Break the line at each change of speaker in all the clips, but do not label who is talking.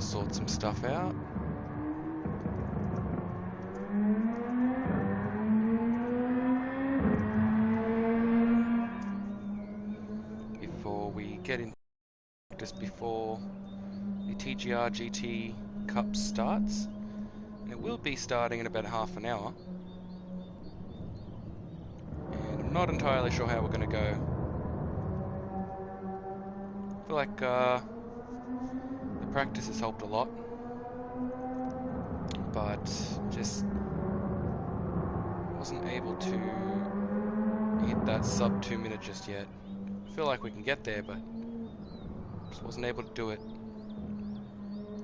sort some stuff out. Before we get in practice before the TGR GT Cup starts. And it will be starting in about half an hour. And I'm not entirely sure how we're going to go. I feel like the practice has helped a lot, but just wasn't able to hit that sub 2 minute just yet. I feel like we can get there, but just wasn't able to do it.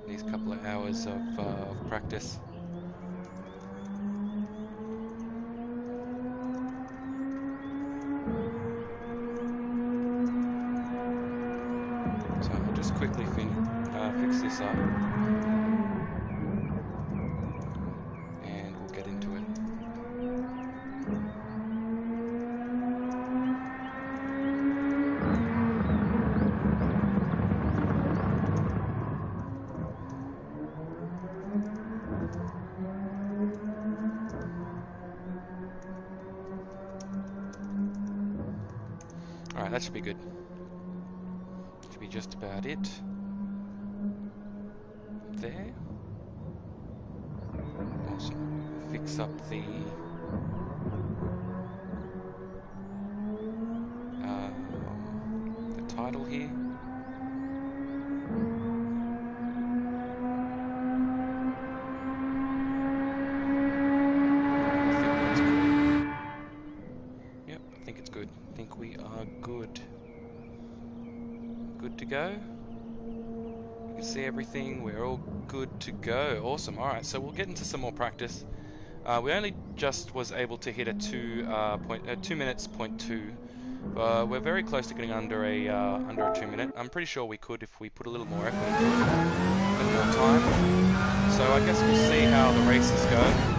These couple of hours of practice. So I'll just quickly fix this up, and we'll get into it. Alright, that should be good. Should be just about it. There. Awesome. Fix up the title here. Yep, I think it's good. I think we are good. Good to go. You can see everything. We're all good to go. Awesome. All right, so we'll get into some more practice. We only just was able to hit a 2 minutes point 2. We're very close to getting under a 2 minute. I'm pretty sure we could if we put a little more effort into it, a bit more time. So I guess we'll see how the races go.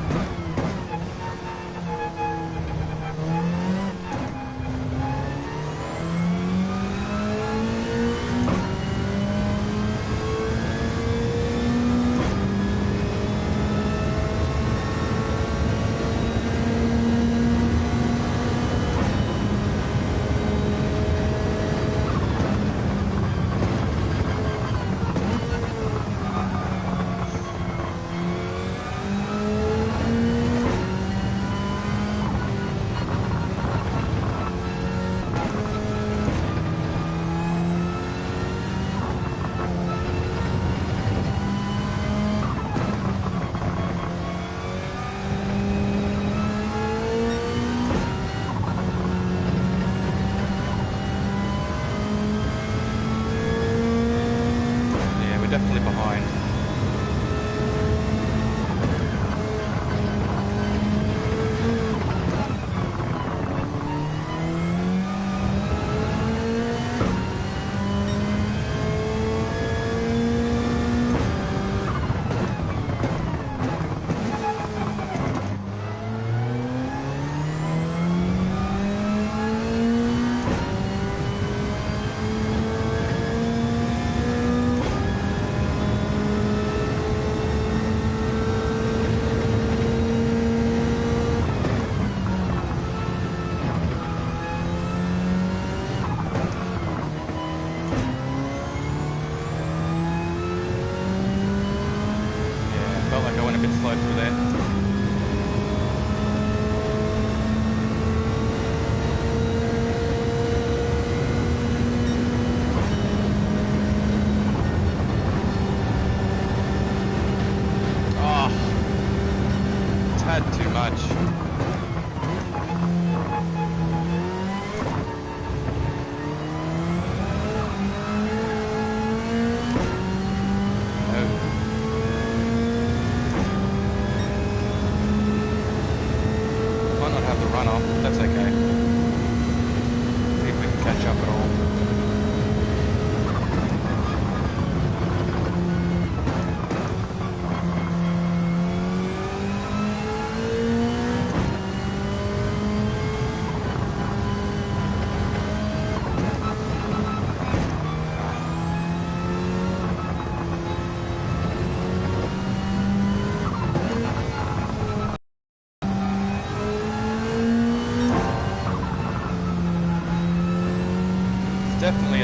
Definitely behind.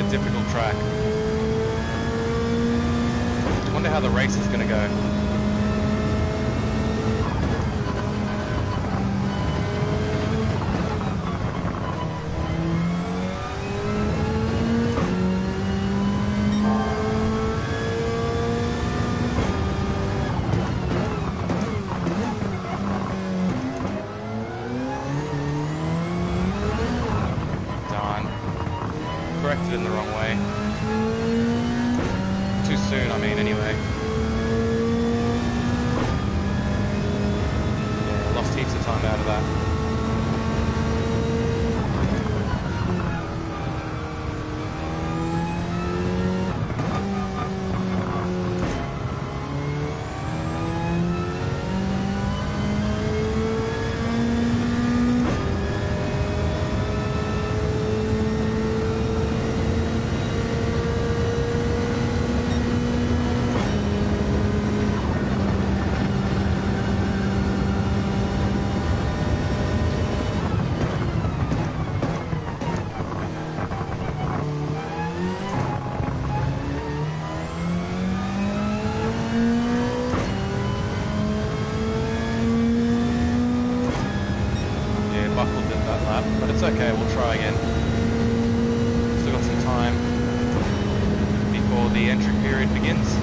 be a difficult track. I wonder how the race is going to go. Corrected in the wrong way. Too soon, I mean, anyway. Yeah, lost heaps of time out of that. But it's okay, we'll try again. Still got some time before the entry period begins.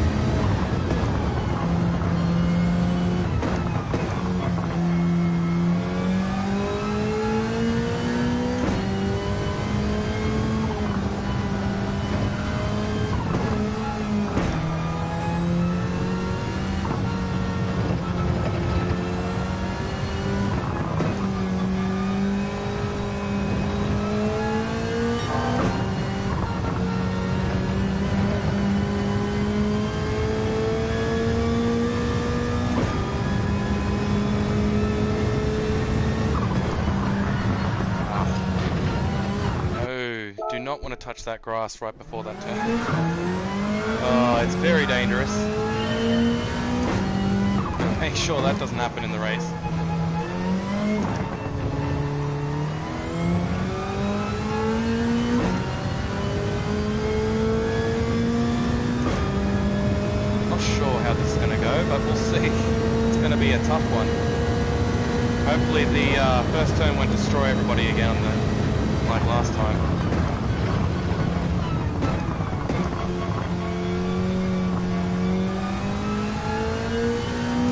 Do not want to touch that grass right before that turn. Oh, it's very dangerous. Make sure that doesn't happen in the race. Not sure how this is going to go, but we'll see. It's going to be a tough one. Hopefully the first turn won't destroy everybody again on the, like last time.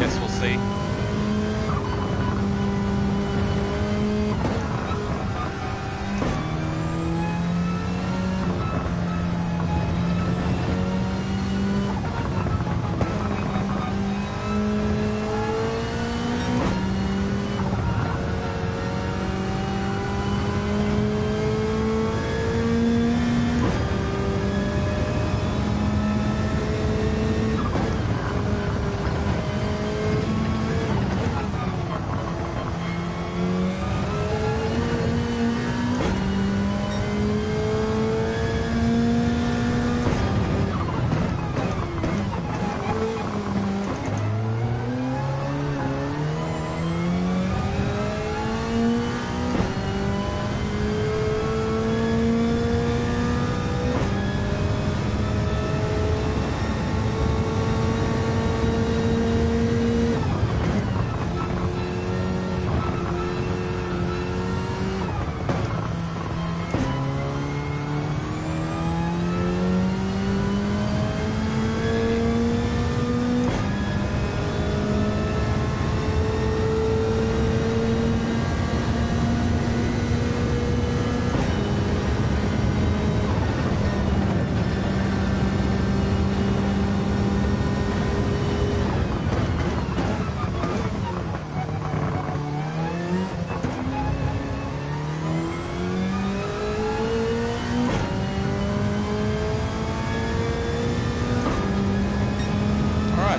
Guess we'll see.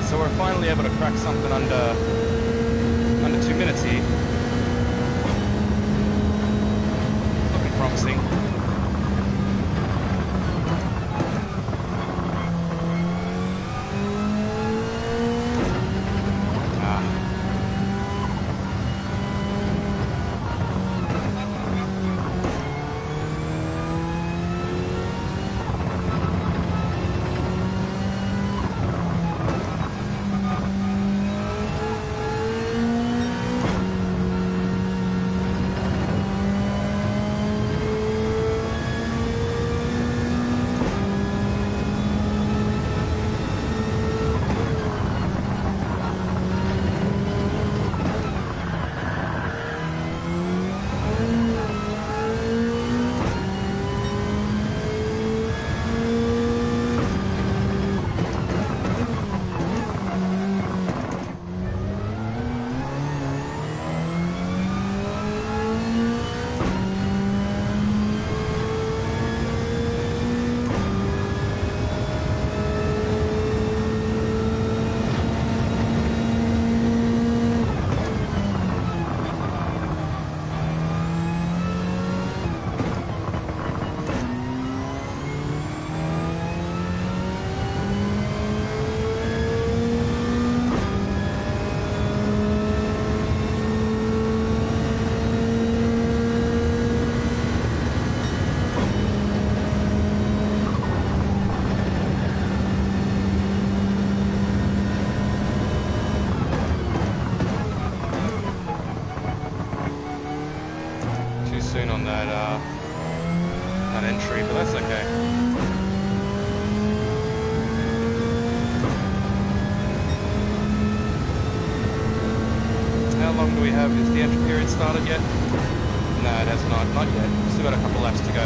So we're finally able to crack something under 2 minutes here. Looking promising. we have? Is the entry period started yet? No, it has not. Not yet. Still got a couple laps to go.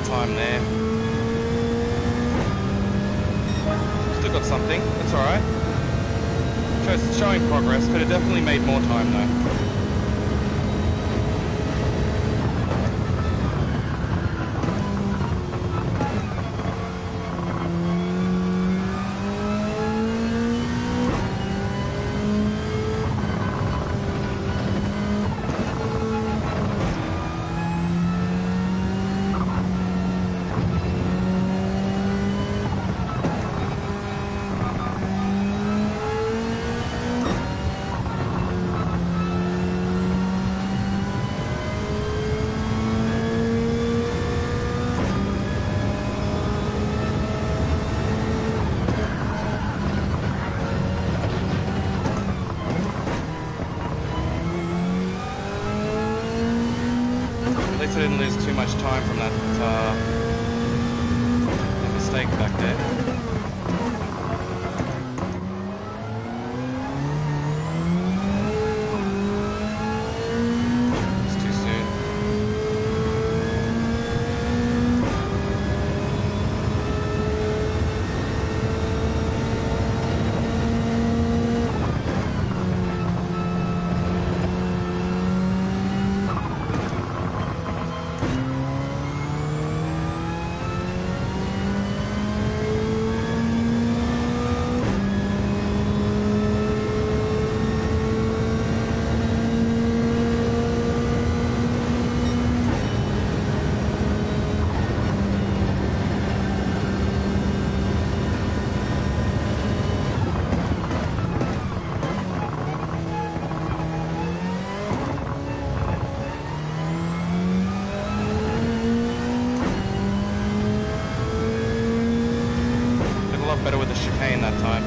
Time there. Still got something, that's alright. Showing progress, could have definitely made more time though. At least I didn't lose too much time from that mistake back there. It's too soon. Better with the chicane that time.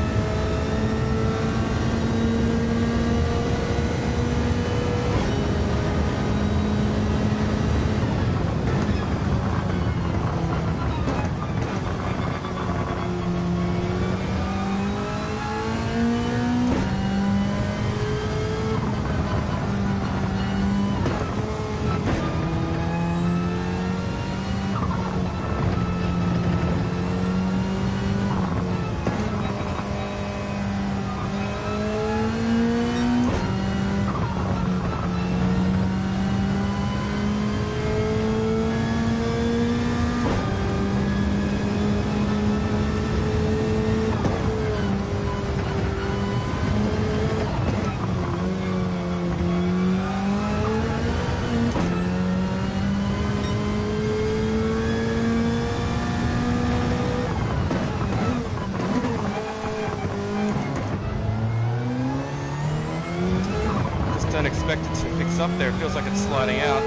expect it to fix up there. It feels like it's sliding out.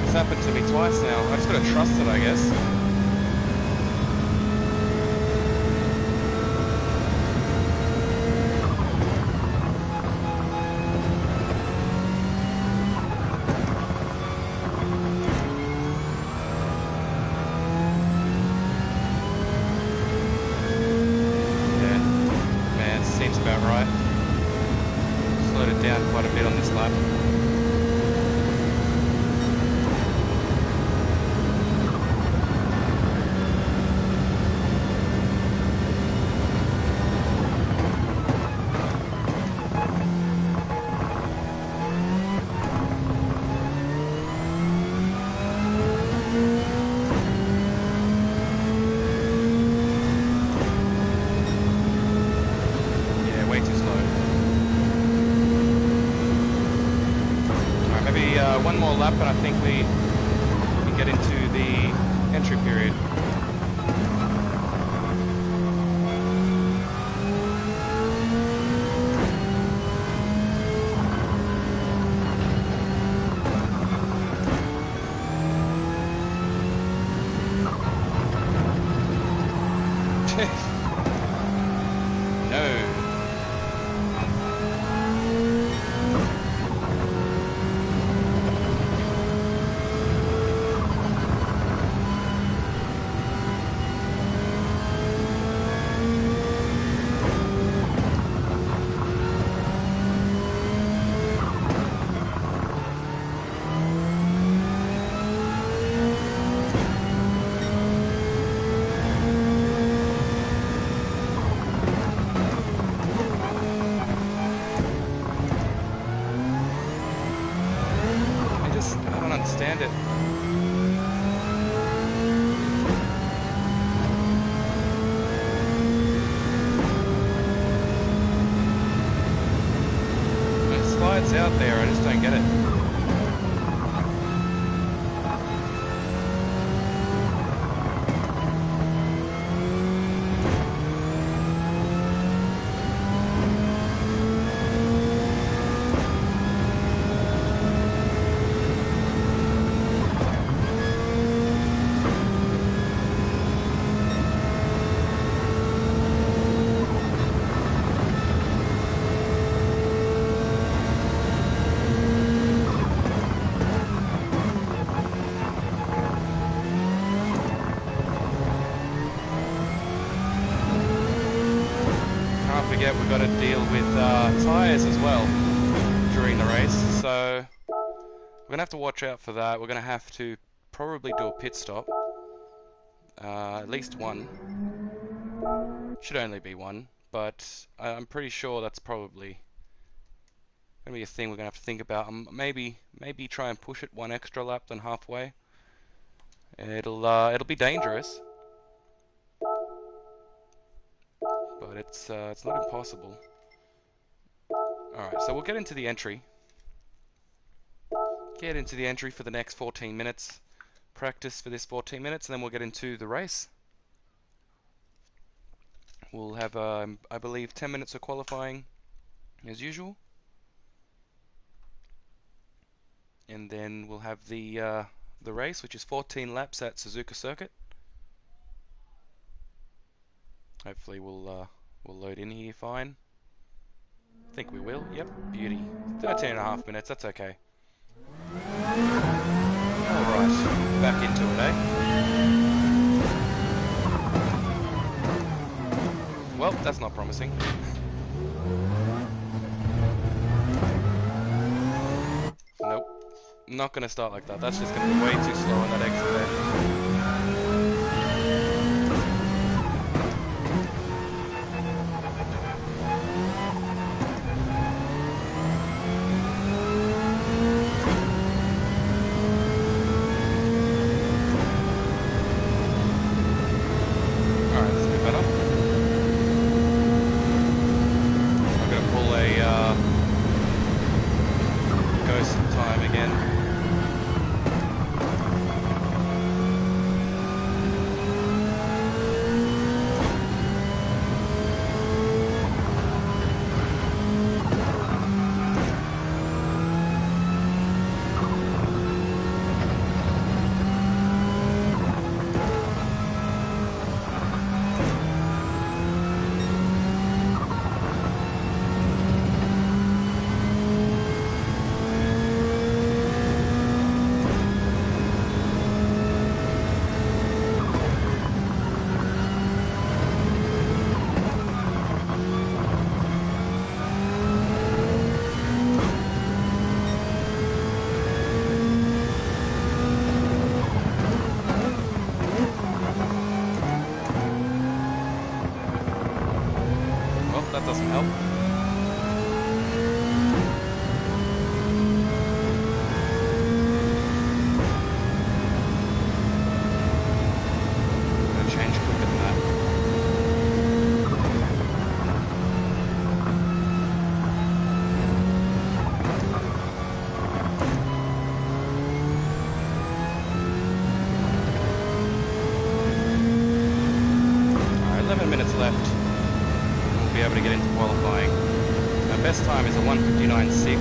It's happened to me twice now. I just gotta trust it, I guess. One more lap and I think we can get into the entry period. Understand it. It slides out there, I just don't get it. We've got to deal with tyres as well during the race, so we're going to have to watch out for that. We're going to have to probably do a pit stop, at least one. Should only be one, but I'm pretty sure that's probably going to be a thing we're going to have to think about. Maybe try and push it one extra lap than halfway. It'll be dangerous. But it's not impossible. Alright, so we'll get into the entry. Get into the entry for the next 14 minutes. Practice for this 14 minutes, and then we'll get into the race. We'll have, I believe, 10 minutes of qualifying, as usual. And then we'll have the race, which is 14 laps at Suzuka circuit. Hopefully we'll load in here fine. I think we will. Yep, beauty. 13.5 minutes, that's okay. Alright, back into it, eh? Well, that's not promising. Nope. Not gonna start like that. That's just gonna be way too slow on that exit there. that doesn't help. Gotta change quicker than that. Alright, 11 minutes left. We'll be able to get into qualifying. Our best time is a 1:59.6.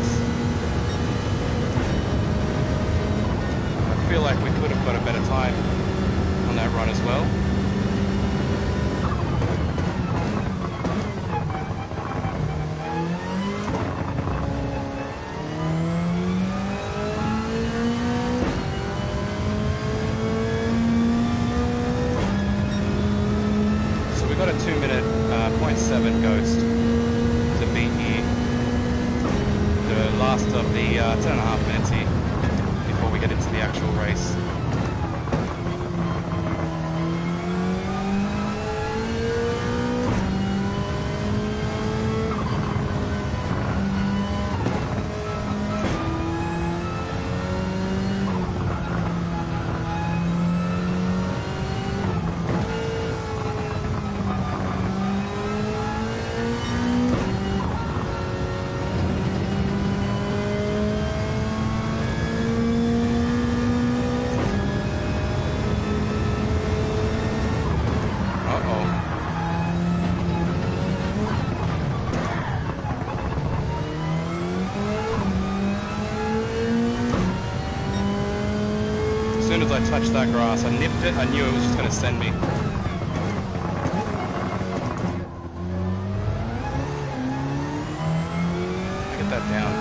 I feel like we could have got a better time on that run as well. So we got a 2-minute 0.7 ghost to beat here. The last of the 10.5 minutes here before we get into the actual race. As soon as I touched that grass, I nipped it, I knew it was just going to send me. Get that down.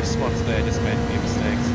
Spots there, just made a few mistakes.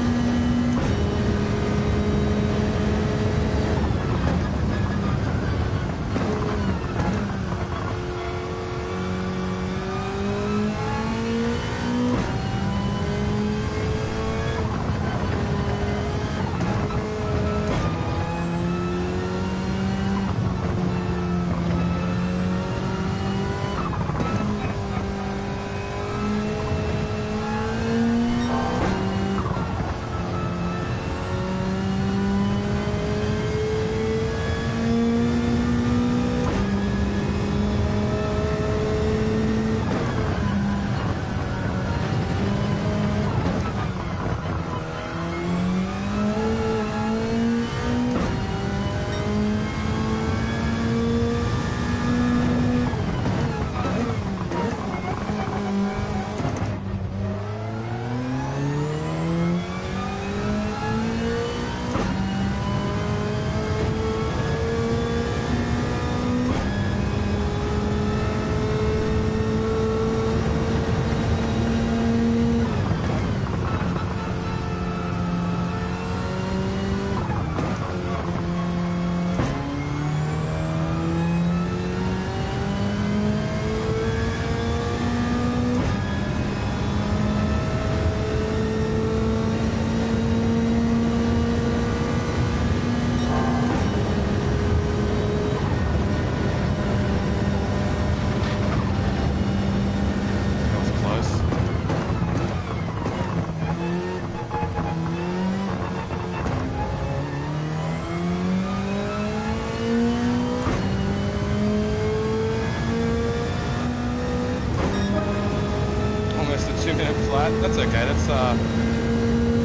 2-minute flat. That's okay. That's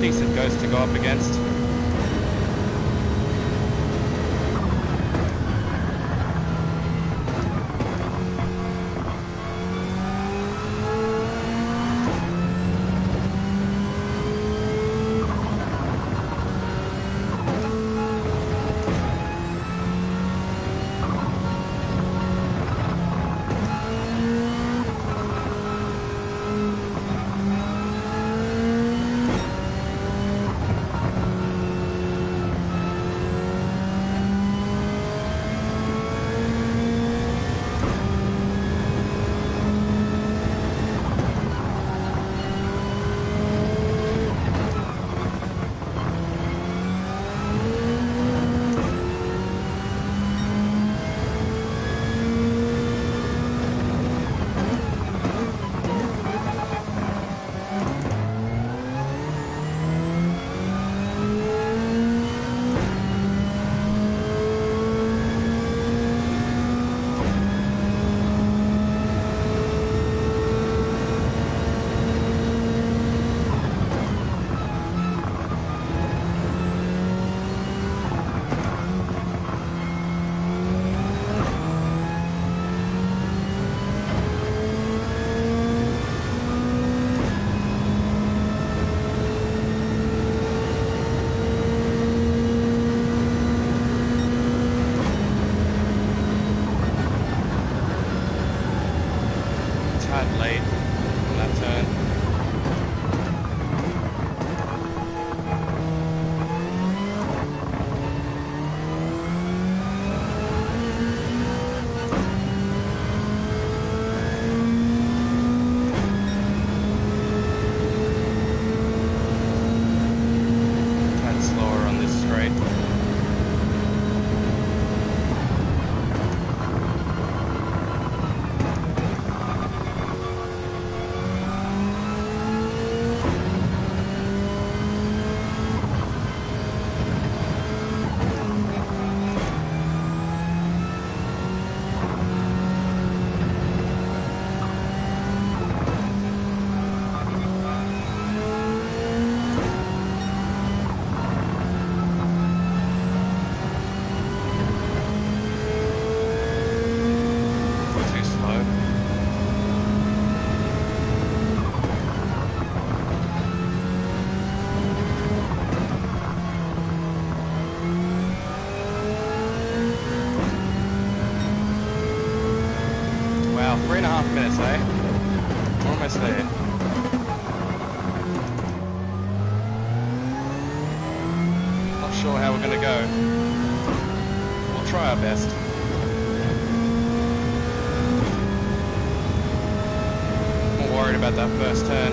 decent ghost to go up against. Late on that turn. And slower on this straight. Wow, 3.5 minutes, eh? We're almost there. Not sure how we're gonna go. We'll try our best. More worried about that first turn.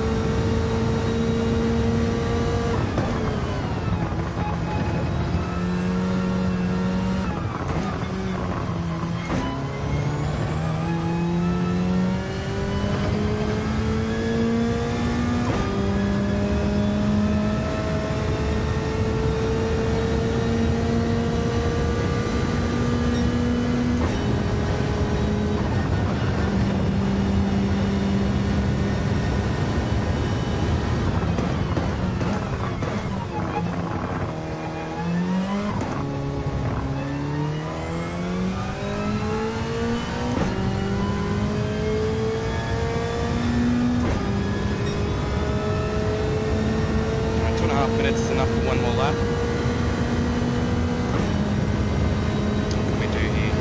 Minutes is enough for one more lap. What can we do here?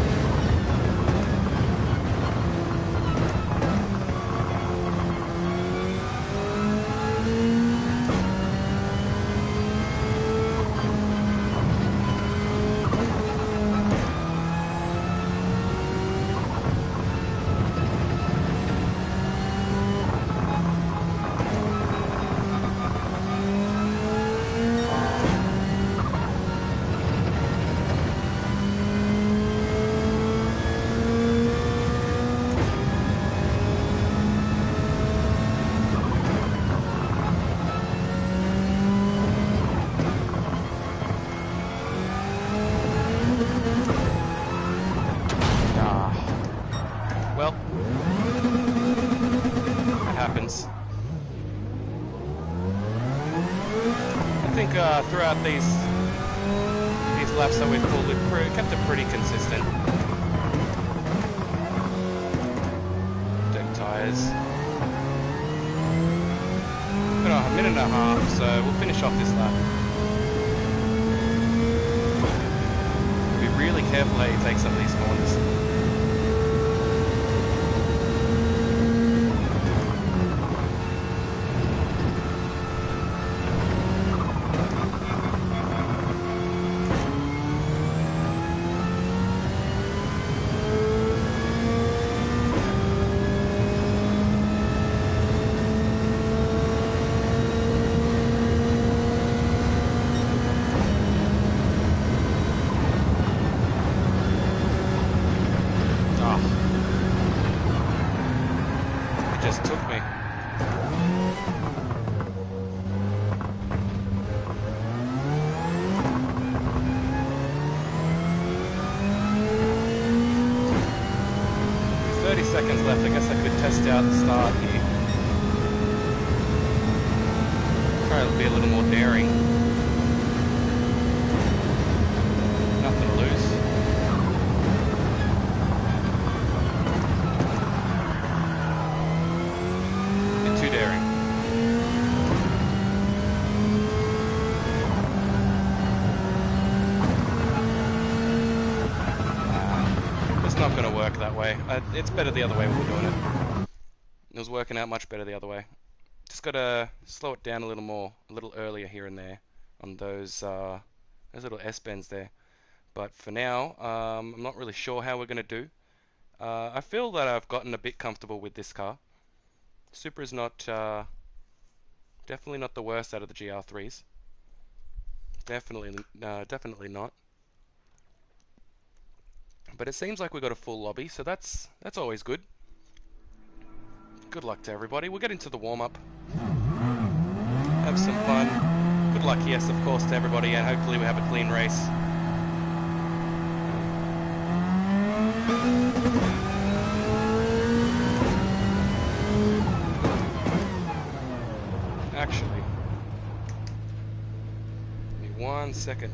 Well, it happens. think throughout these laps that we've pulled, we've kept it pretty consistent. Dirty tyres. Got a minute and a half, so we'll finish off this lap. Be really careful how you take some of these corners. Seconds left. I guess I could test out the start here. Try to be a little more daring. Nothing to lose. Bit too daring. It's not going to work that way. It's better the other way when we're doing it. It was working out much better the other way. Just got to slow it down a little more, a little earlier here and there on those little S-bends there. But for now, I'm not really sure how we're going to do. I feel that I've gotten a bit comfortable with this car. Supra is not, definitely not the worst out of the GR3s. Definitely not. But it seems like we've got a full lobby, so that's always good. Good luck to everybody. We'll get into the warm-up. Have some fun. Good luck, yes, of course, to everybody, and hopefully we have a clean race. Actually, give me 1 second.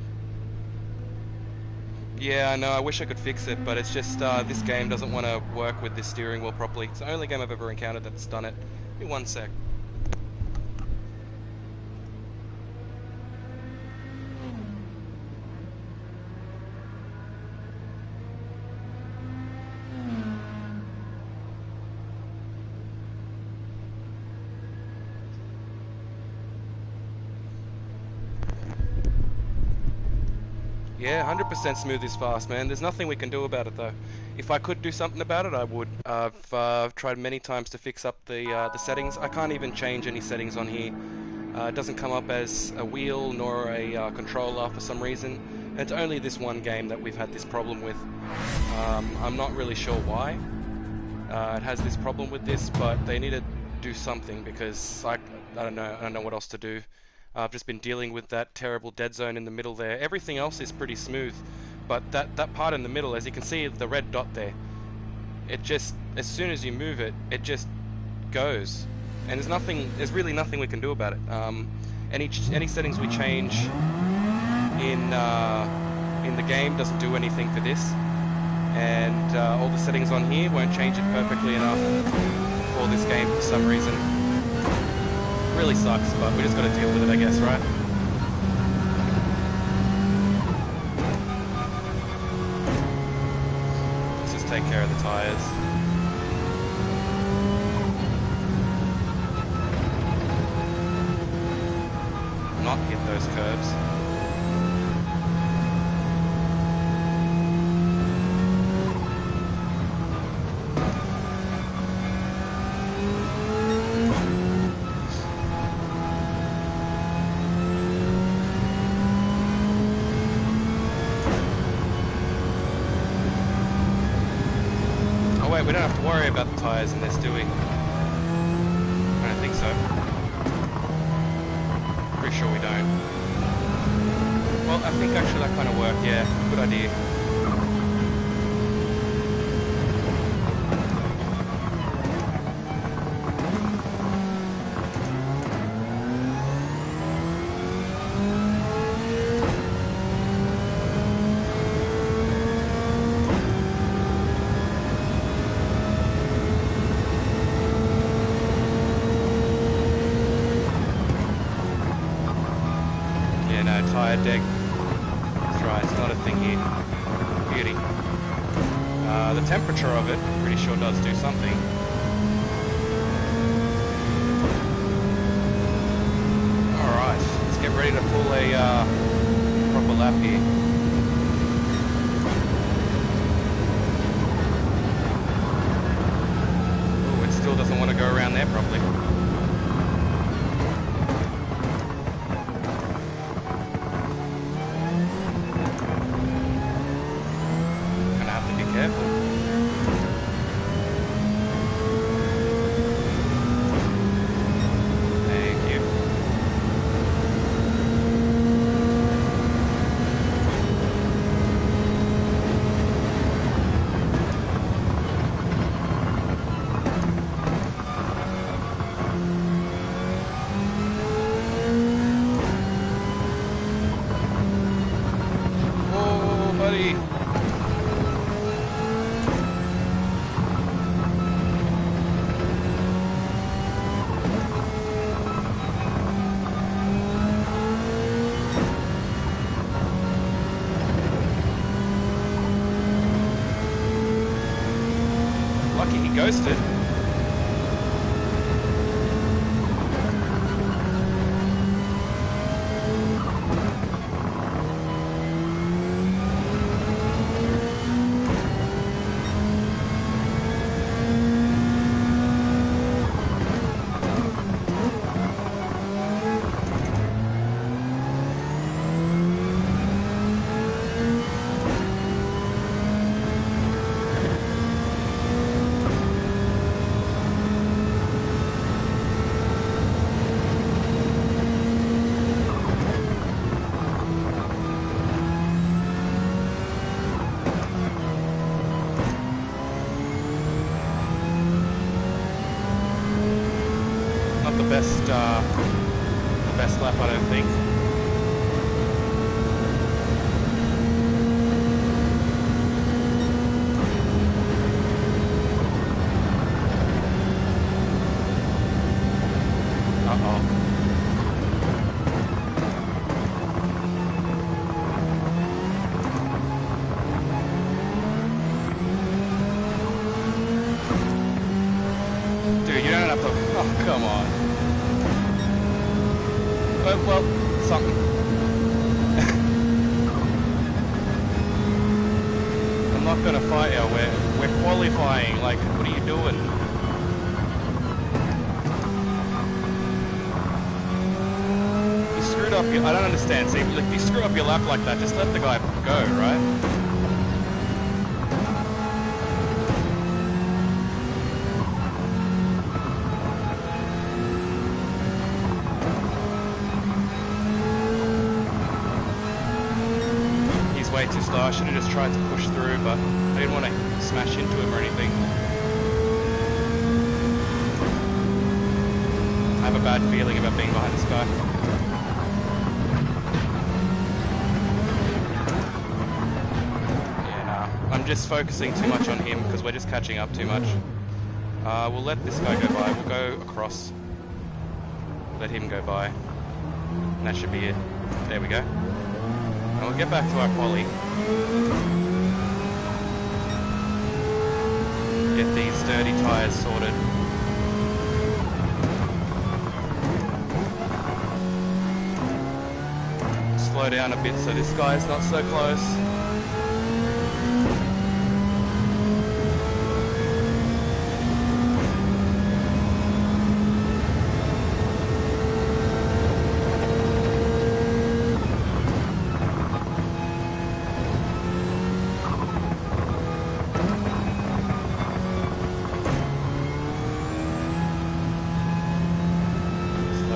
Yeah, I know, I wish I could fix it, but it's just this game doesn't want to work with this steering wheel properly. It's the only game I've ever encountered that's done it. Give me 1 sec. Yeah, 100% smooth is fast, man. There's nothing we can do about it, though. If I could do something about it, I would. I've tried many times to fix up the settings. I can't even change any settings on here. It doesn't come up as a wheel nor a controller for some reason. And it's only this one game that we've had this problem with. I'm not really sure why it has this problem with this, but they need to do something because I don't know what else to do. I've just been dealing with that terrible dead zone in the middle there. Everything else is pretty smooth, but that part in the middle, as you can see the red dot there, it just, as soon as you move it, it just goes. And there's really nothing we can do about it. Any settings we change in the game doesn't do anything for this. And all the settings on here won't change it perfectly enough for this game for some reason. Really sucks, but we just got to deal with it, I guess, right? Let's just take care of the tires. Not hit those curbs. We don't have to worry about the tyres in this, do we? I don't think so. Pretty sure we don't. Well, I think actually that kind of worked, yeah. Good idea. tyre deck. That's right, it's not a thing here. Beauty. The temperature of it, pretty sure does do something. Alright, let's get ready to pull a proper lap here. Ooh, it still doesn't want to go around there properly. Gonna have to be careful. Ghosted. The best lap, I don't think. Uh-oh. Dude, you don't have to... Oh, come on. Well, something. I'm not gonna fight you. We're qualifying. Like, what are you doing? You screwed up your... I don't understand. See, like, you screw up your lap like that, just let the guy go, right? Way too slow. I should have just tried to push through, but I didn't want to smash into him or anything. I have a bad feeling about being behind this guy. Yeah, nah. I'm just focusing too much on him because we're just catching up too much. We'll let this guy go by. We'll go across. Let him go by. And that should be it. There we go. And we'll get back to our quali. Get these dirty tyres sorted. Slow down a bit so this guy's not so close.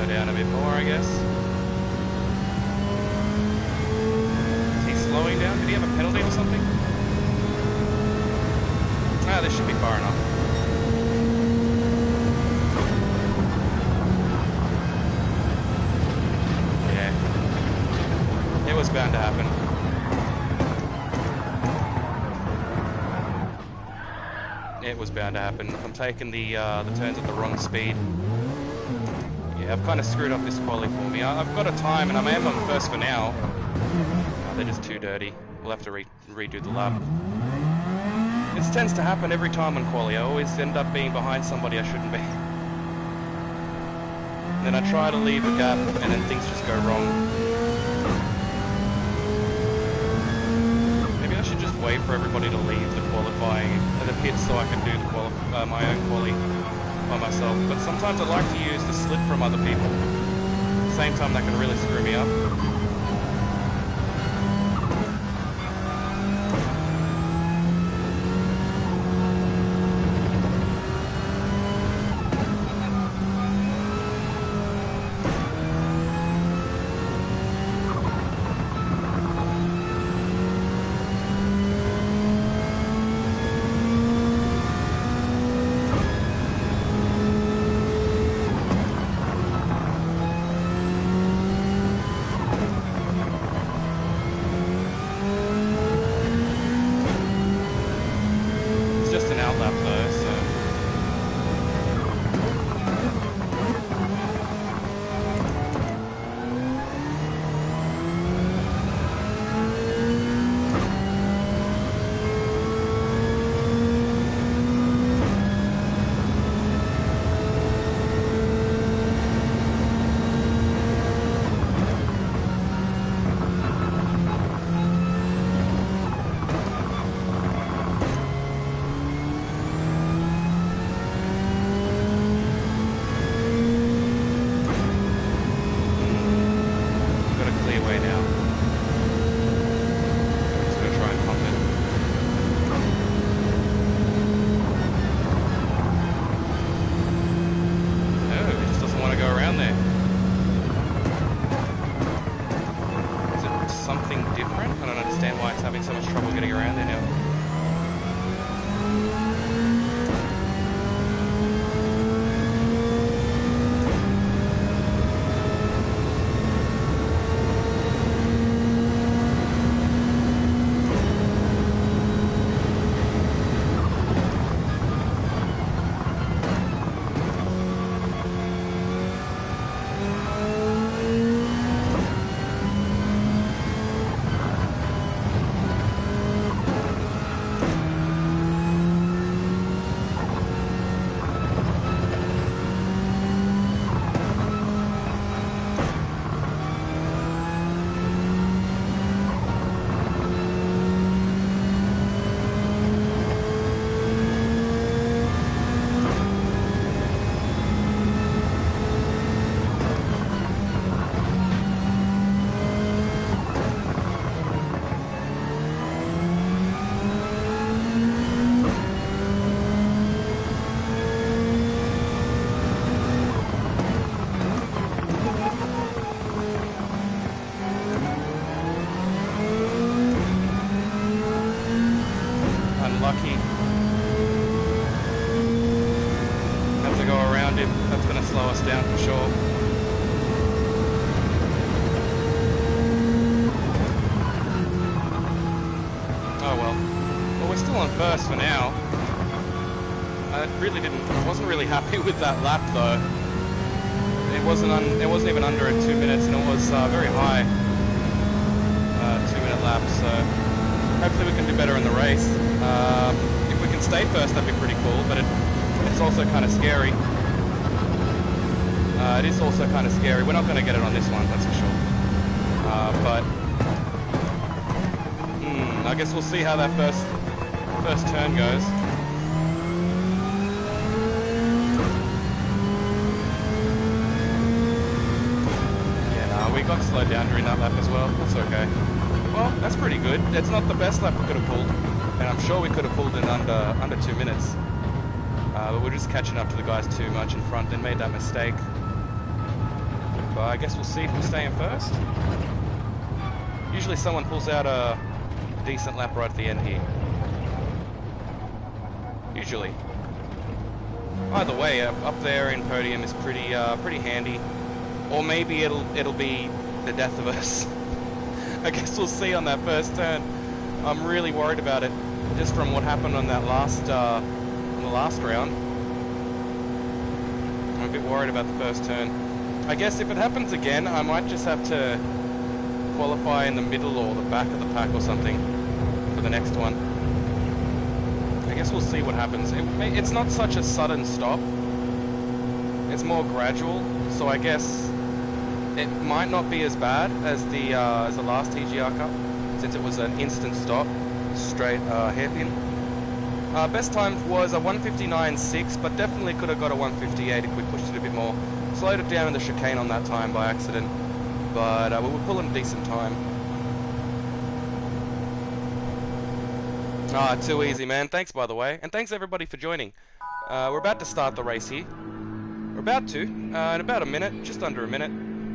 Down a bit more, I guess. Is he slowing down? Did he have a penalty or something? Ah, this should be far enough. Yeah. It was bound to happen. It was bound to happen. I'm taking the turns at the wrong speed. Yeah, I've kind of screwed up this quali for me. I've got a time and I am on first for now. They're just too dirty. We'll have to redo the lap. This tends to happen every time on quali. I always end up being behind somebody I shouldn't be. And then I try to leave a gap and then things just go wrong. Maybe I should just wait for everybody to leave the qualifying at the pits so I can do the my own quali by myself. But sometimes I like to use the slip from other people. At the same time, that can really screw me up.
First for now. I wasn't really happy with that lap though. It wasn't even under 2 minutes, and it was very high 2 minute lap. So hopefully we can do better in the race. If we can stay first, that'd be pretty cool. But it's also kind of scary. It is also kind of scary. We're not going to get it on this one, that's for sure. But I guess we'll see how that first turn goes. Yeah, no, we got slowed down during that lap as well. That's okay. Well, that's pretty good. It's not the best lap we could have pulled, and I'm sure we could have pulled in under 2 minutes. But we're just catching up to the guys too much in front and made that mistake. But I guess we'll see if we stay in first. Usually someone pulls out a decent lap right at the end here. Usually. Either way, up there in podium is pretty handy. Or maybe it'll be the death of us. I guess we'll see on that first turn. I'm really worried about it, just from what happened on that last round. I'm a bit worried about the first turn.
I guess if it happens again, I might just have to qualify in the middle or the back of the pack or something for the next one. I guess we'll see what happens. It's not such a sudden stop. It's more gradual, so I guess it might not be as bad as the last TGR Cup, since it was an instant stop, straight hairpin. Best time was a 1:59.6, but definitely could have got a 1:58 if we pushed it a bit more. Slowed it down in the chicane on that time by accident, but we were pulling a decent time. Too easy, man. Thanks, by the way, and thanks everybody for joining. We're about to start the race here. We're about to. In about a minute, just under a minute,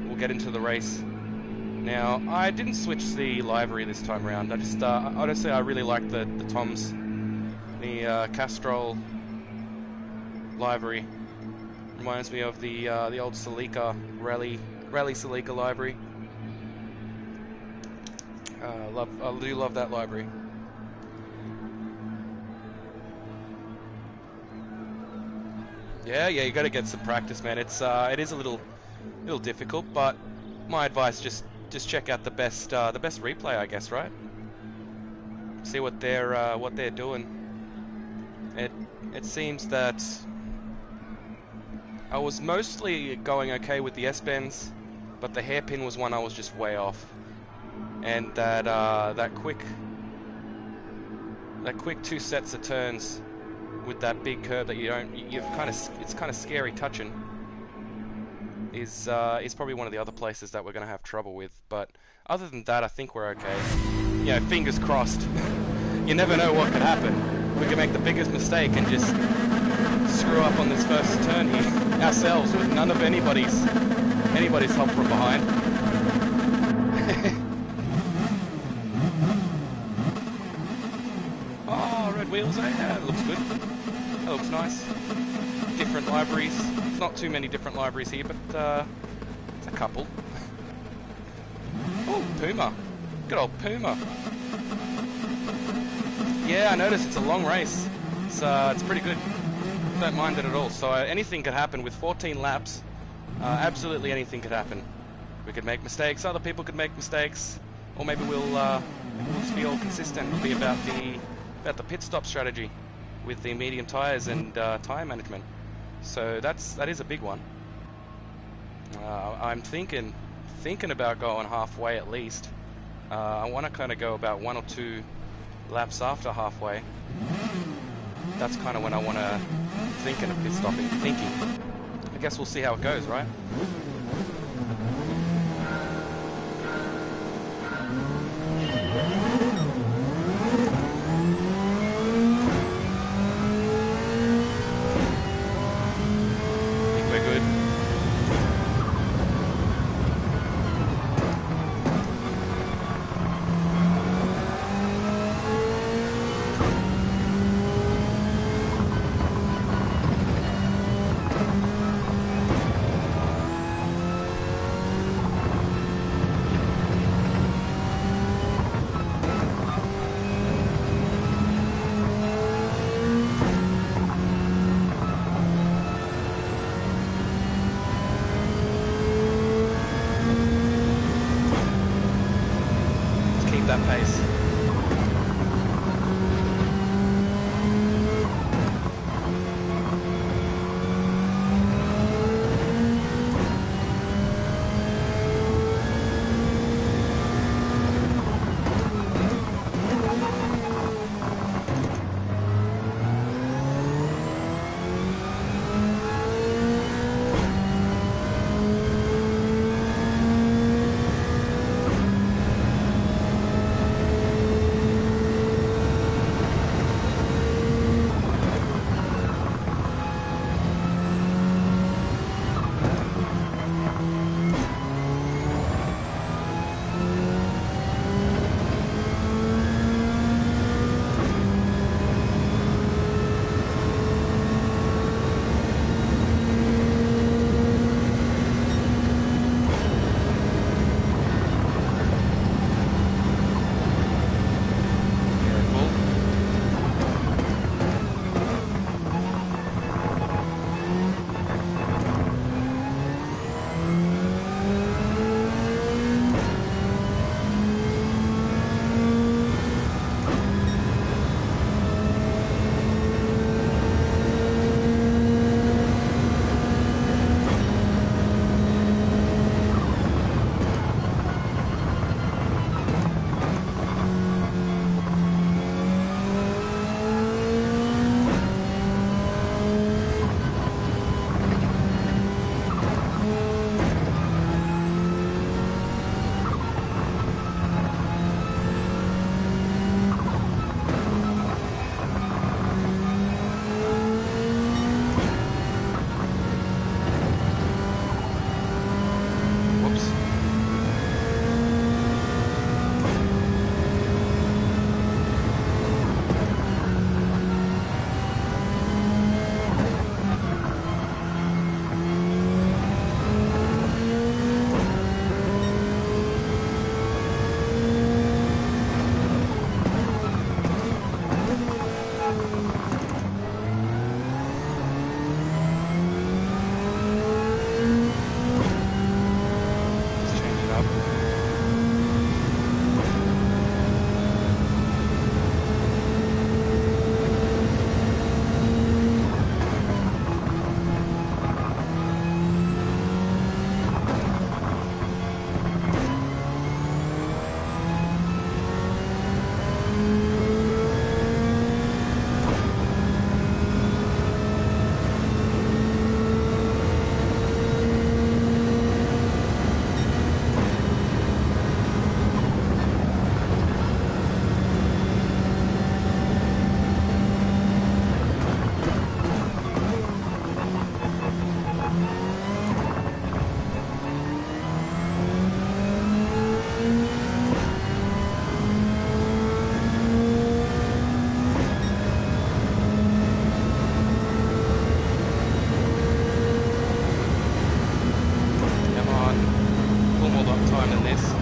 we'll get into the race. Now, I didn't switch the livery this time around. I just, honestly, I really like the Toms. The Castrol livery reminds me of the old Suzuka Rally Suzuka livery. I do love that livery. Yeah, you got to get some practice, man. It is a little difficult, but my advice, just check out the best replay, I guess, right? See what they're doing. It seems that I was mostly going okay with the S-bends, but the hairpin was one I was just way off, and that quick 2 sets of turns with that big curve that it's kind of scary touching is probably one of the other places that we're going to have trouble with. But other than that, I think we're okay. You know, fingers crossed. You never know what could happen. We could make the biggest mistake and just screw up on this first turn here ourselves with none of anybody's help from behind. Oh, red wheels, eh? Yeah, that looks good. That looks nice. Different liveries. There's not too many different liveries here, but it's a couple. Oh, Puma. Good old Puma. Yeah, I noticed it's a long race. It's pretty good. Don't mind it at all. So anything could happen with 14 laps. Absolutely anything could happen. We could make mistakes. Other people could make mistakes, or maybe we'll just be all consistent. It'll be about the pit stop strategy with the medium tires and tire management. So that is a big one. I'm thinking about going halfway at least. I want to kind of go about 1 or 2 laps after halfway. That's kind of when I want to thinking of pit stopping. I guess we'll see how it goes, right? That pace.
round at this.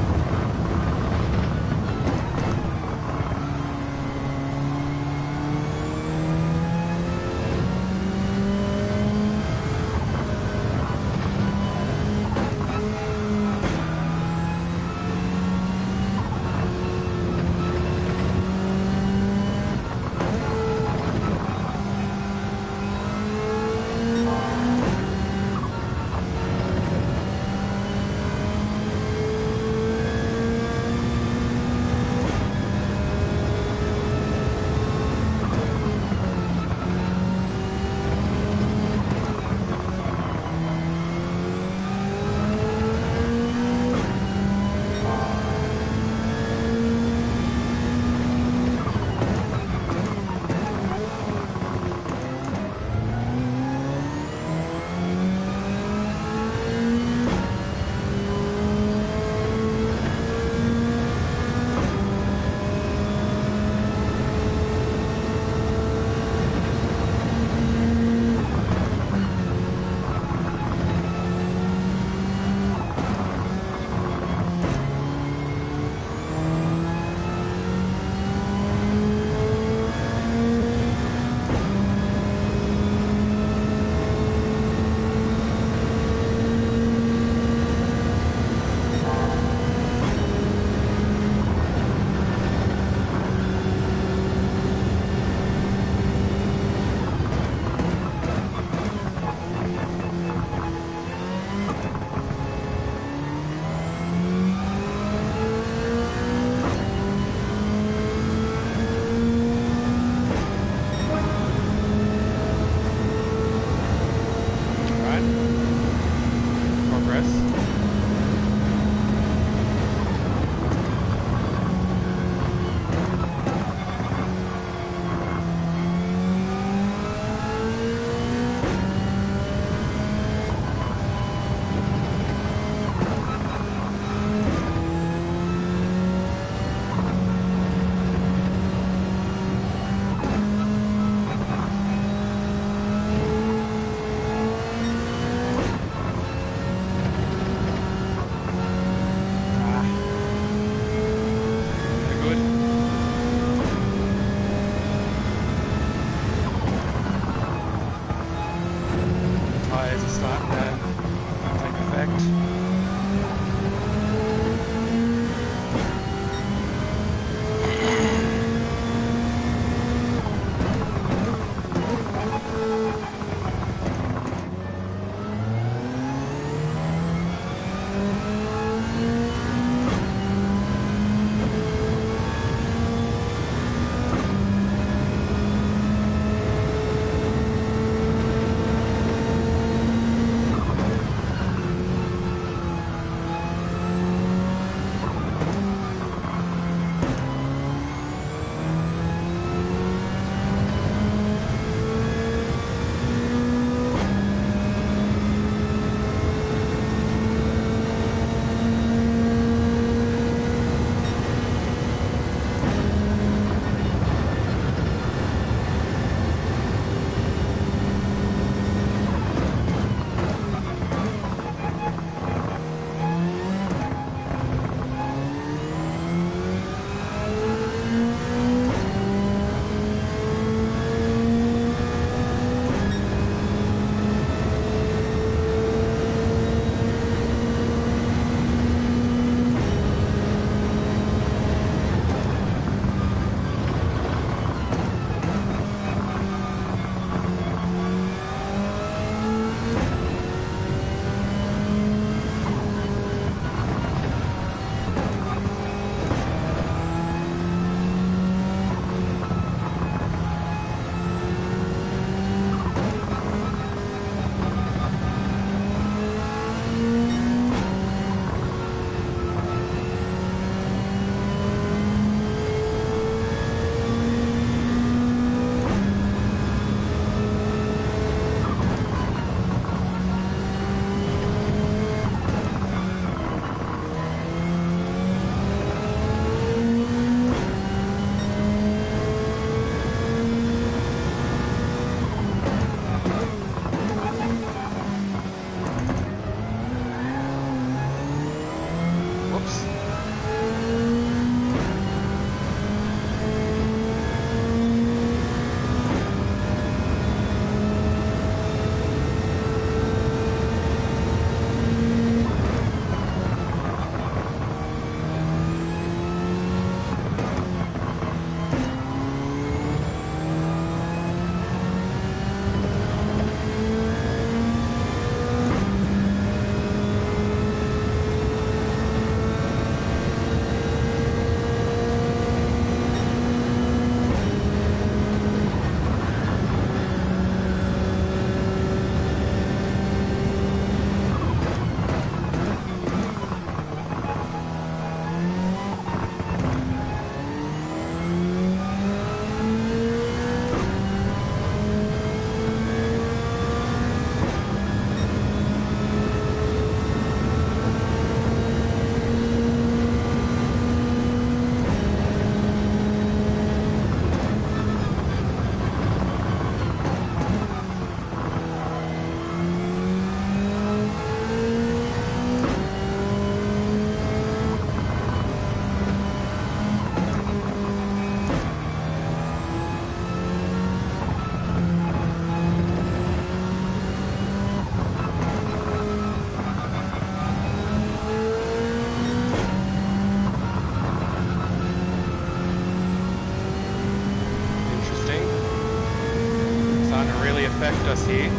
guys here.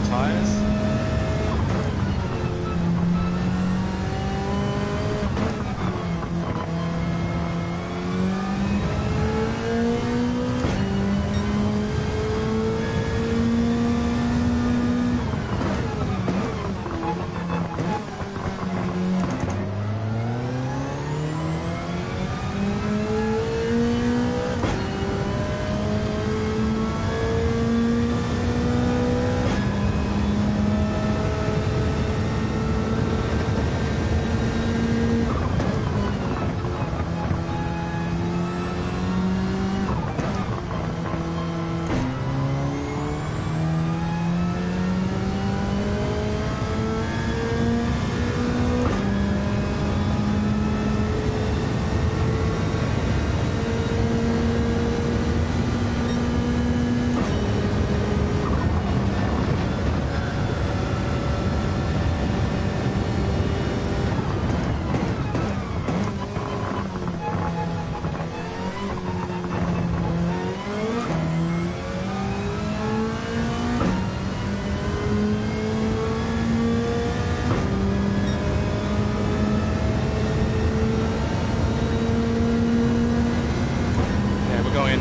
Tires.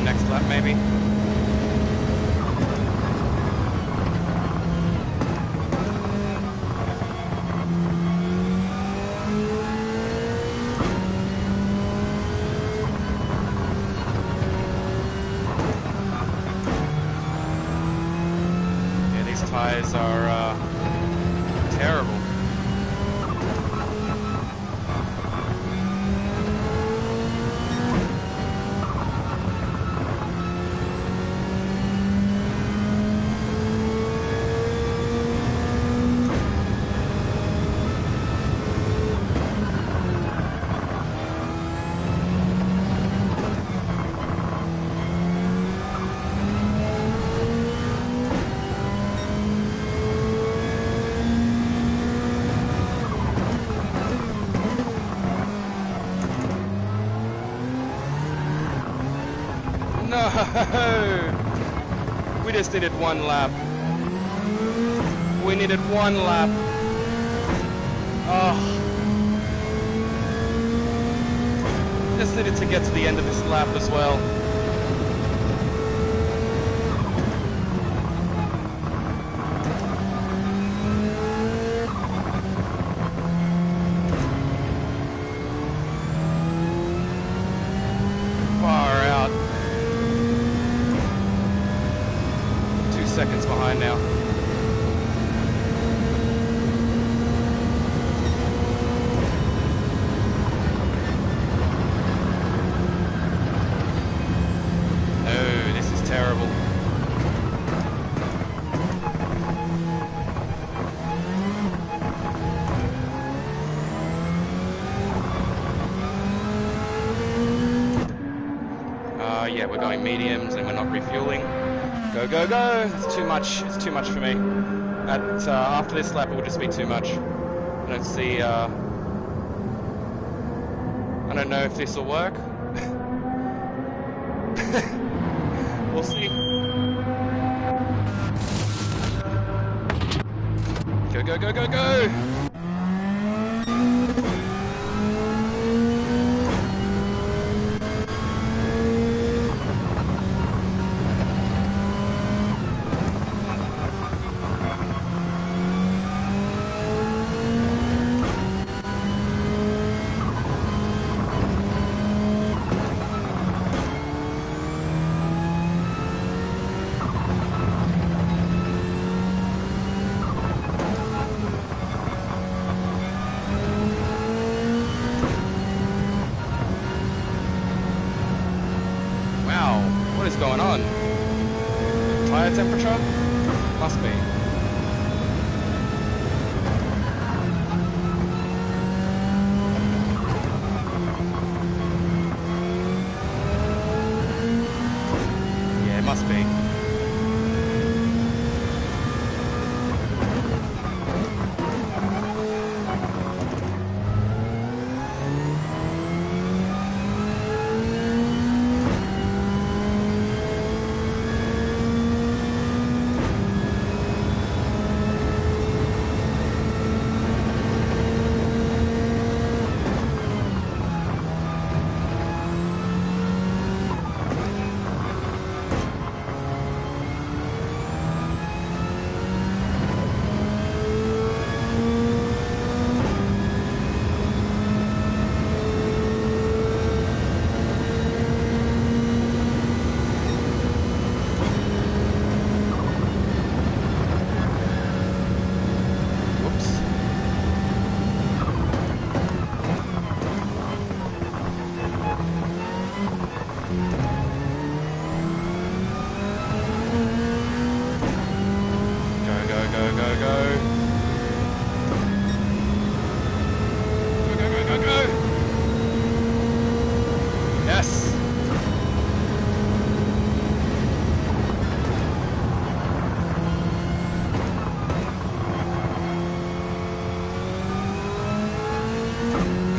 Next lap, maybe. Yeah, these tires are terrible. No! We just needed one lap. We needed one lap. Oh. Just needed to get to the end of this lap as well. Seconds behind now. Oh, this is terrible. Yeah, we're going mediums and we're not refueling. Go, go, go! It's too much. It's too much for me. After this lap, it will just be too much. I don't see. I don't know if this will work. We'll see. Go, go, go, go, go! What is going on? Tire temperature? Must be. Yeah, it must be.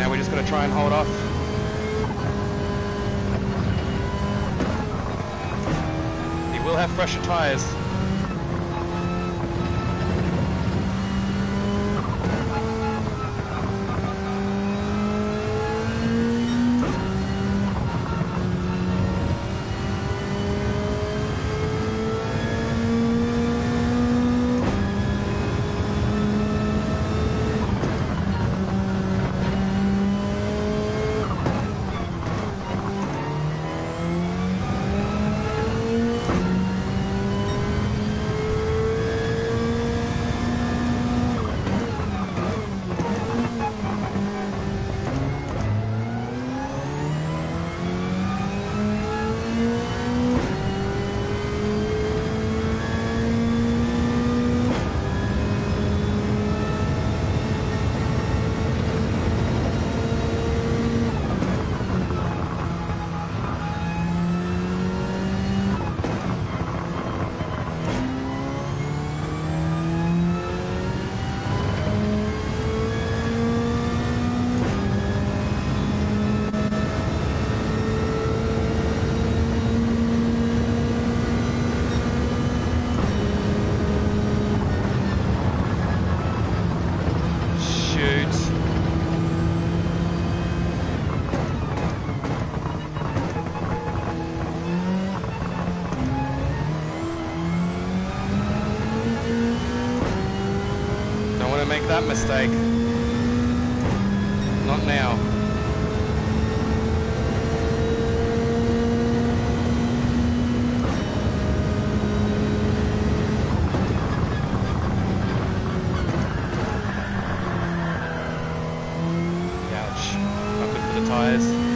Now we just got to try and hold off. He will have fresher tyres. Make that mistake. Not now. Ouch. Not good for the tyres.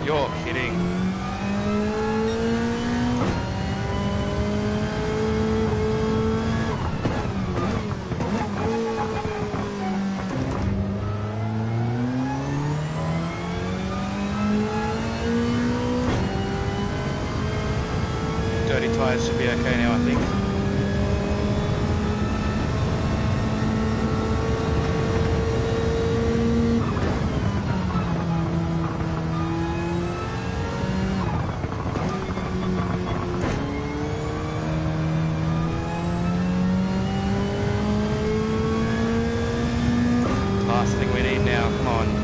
You're kidding. Dirty tyres should be okay now, I think. Last thing we need now, come on.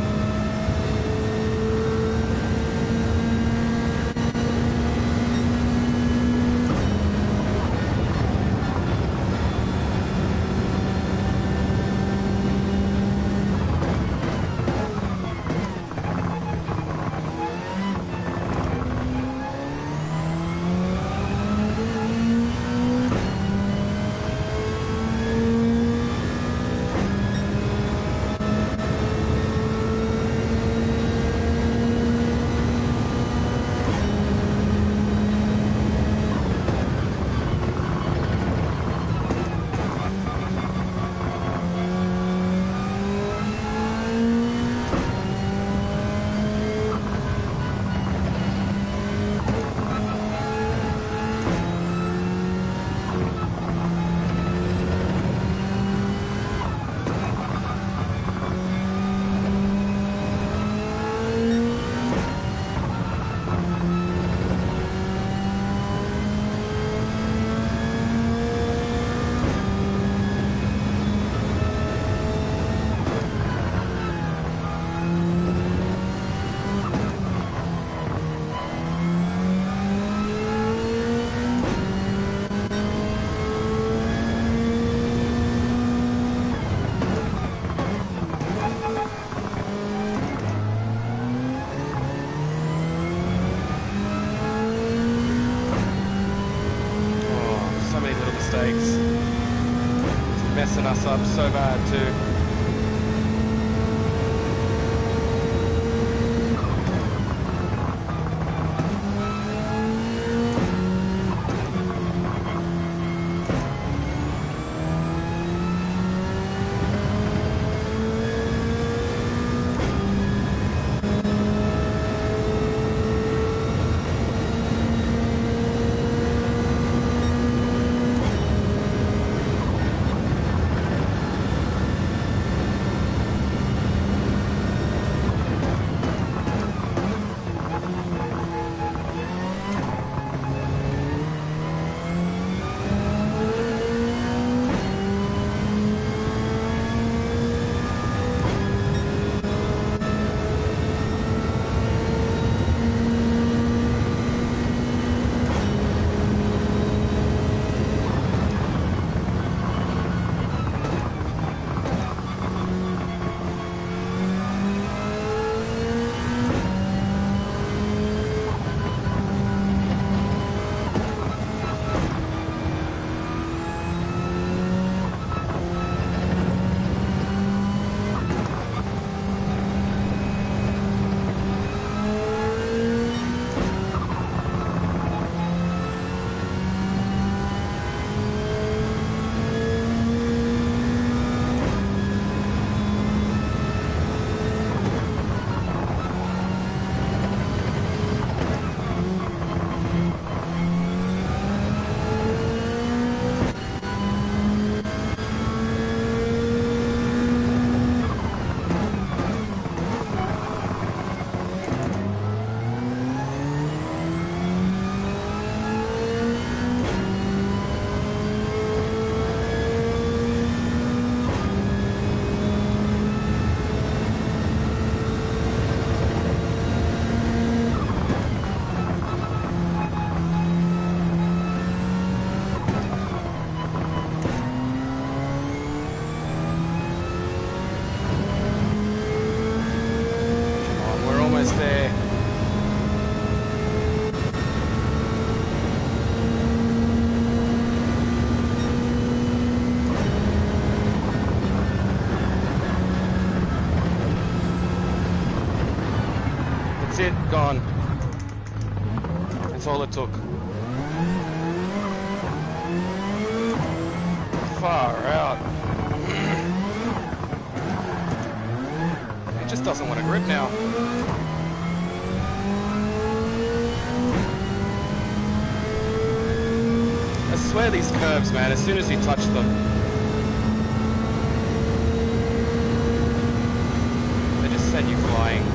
Mistakes. messing us up so bad too. It, gone. That's all it took. Far out. It just doesn't want to grip now. I swear these curves, man, as soon as you touch them, they just send you flying.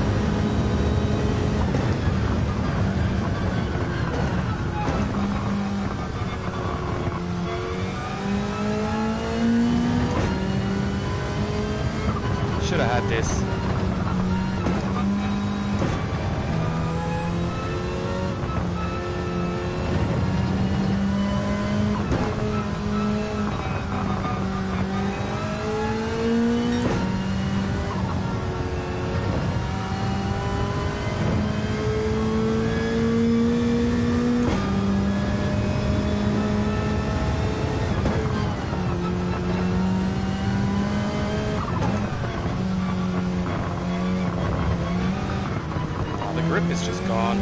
Should have had this. Grip is just gone.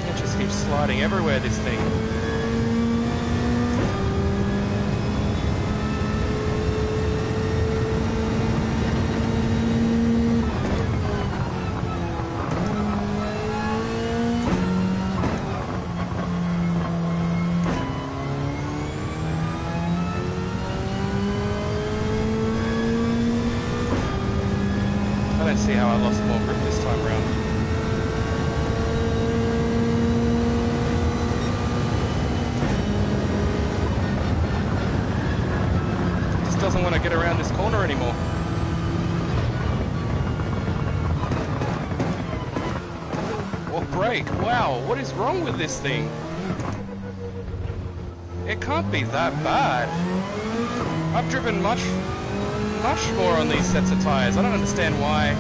It just keeps sliding everywhere, this thing. See how I lost more grip this time around. Just doesn't want to get around this corner anymore. What brake? Wow, what is wrong with this thing? It can't be that bad. I've driven much more on these sets of tyres. I don't understand why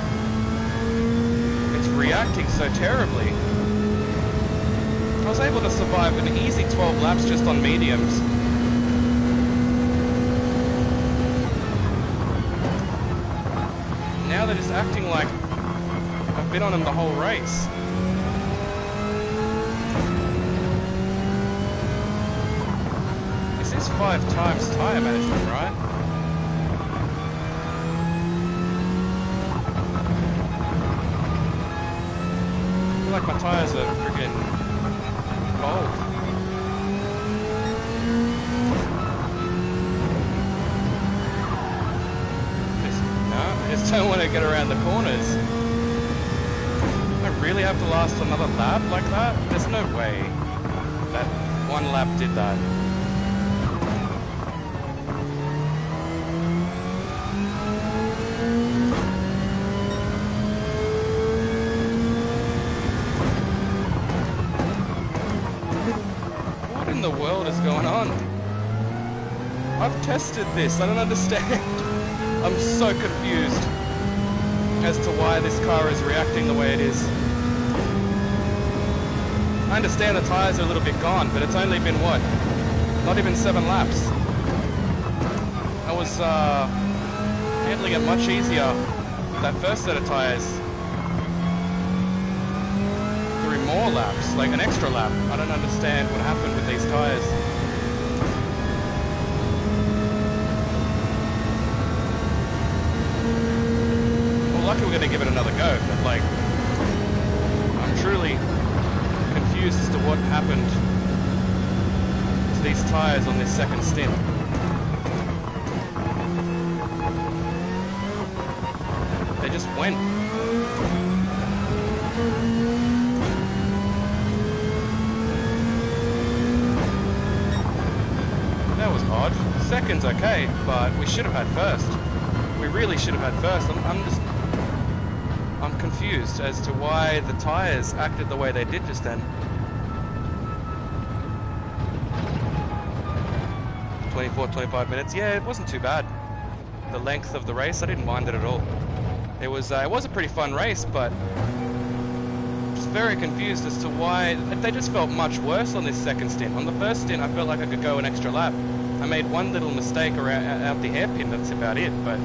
it's reacting so terribly. I was able to survive an easy 12 laps just on mediums. Now they're just acting like I've been on them the whole race. This is 5 times tyre management, right? I feel like my tyres are freaking old. I just don't want to get around the corners. I really have to last another lap like that? There's no way that one lap did that. What in the world is going on? I've tested this, I don't understand. I'm so confused as to why this car is reacting the way it is. I understand the tyres are a little bit gone, but it's only been what? Not even 7 laps. I was handling it much easier that first set of tyres. 3 more laps, like an extra lap. I don't understand what happened with these tyres. Lucky we're going to give it another go, but like, I'm truly confused as to what happened to these tyres on this second stint. They just went. That was odd. Second's okay, but we should have had first. We really should have had first. I'm confused as to why the tyres acted the way they did just then. 24-25 minutes. Yeah, it wasn't too bad. The length of the race, I didn't mind it at all. It was a pretty fun race, but just very confused as to why they just felt much worse on this second stint. On the first stint, I felt like I could go an extra lap. I made one little mistake around out the hairpin. That's about it, but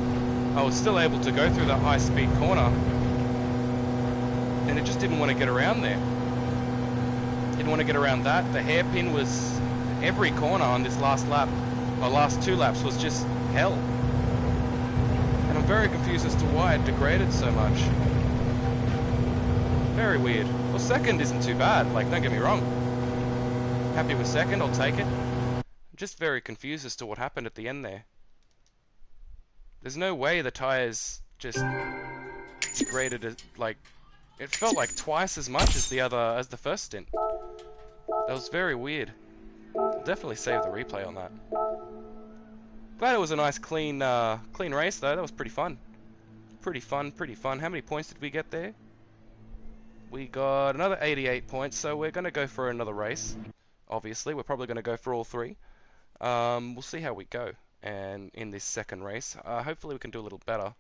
I was still able to go through that high-speed corner. And it just didn't want to get around there. Didn't want to get around that. The hairpin was every corner on this last lap, or last 2 laps, was just hell. And I'm very confused as to why it degraded so much. Very weird. Well, second isn't too bad, like, don't get me wrong. Happy with second, I'll take it. I'm just very confused as to what happened at the end there. There's no way the tyres just degraded, like, it felt like twice as much as the first stint. That was very weird. I'll definitely save the replay on that. Glad it was a nice clean race though. That was pretty fun. Pretty fun. How many points did we get there? We got another 88 points, so we're gonna go for another race. Obviously, we're probably gonna go for all 3. We'll see how we go. And in this second race, hopefully we can do a little better.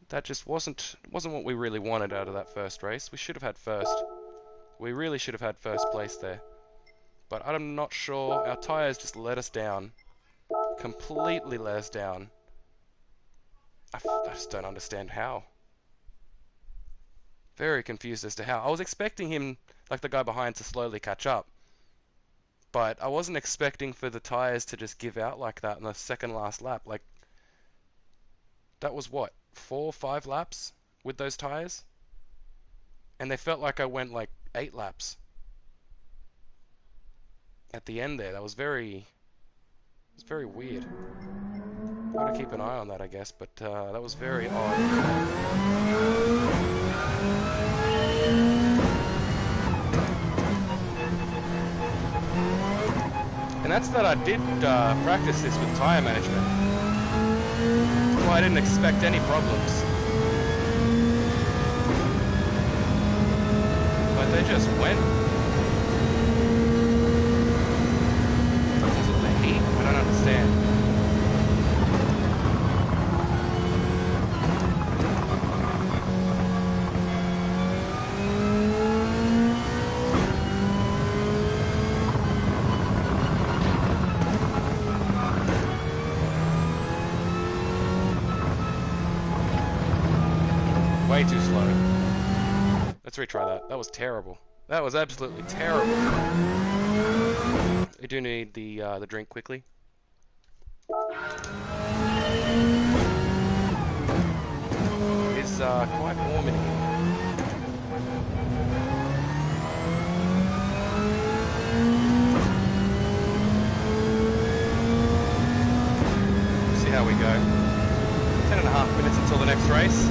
That just wasn't what we really wanted out of that first race. We should have had first. We really should have had first place there. But I'm not sure. Our tyres just let us down. Completely let us down. I just don't understand how. Very confused as to how. I was expecting him, like the guy behind, to slowly catch up. But I wasn't expecting for the tyres to just give out like that in the second last lap. Like, that was what? 4 or 5 laps with those tyres, and they felt like I went like 8 laps at the end there. That was very weird. Gotta keep an eye on that, I guess, but that was very odd. And that's that I did practice this with tyre management. Well, I didn't expect any problems. But they just went. Was it the heat? I
way too slow. Let's retry that. That was terrible. That was absolutely terrible. I do need the drink quickly. It's quite warm in here. See how we go. 10.5 minutes until the next race.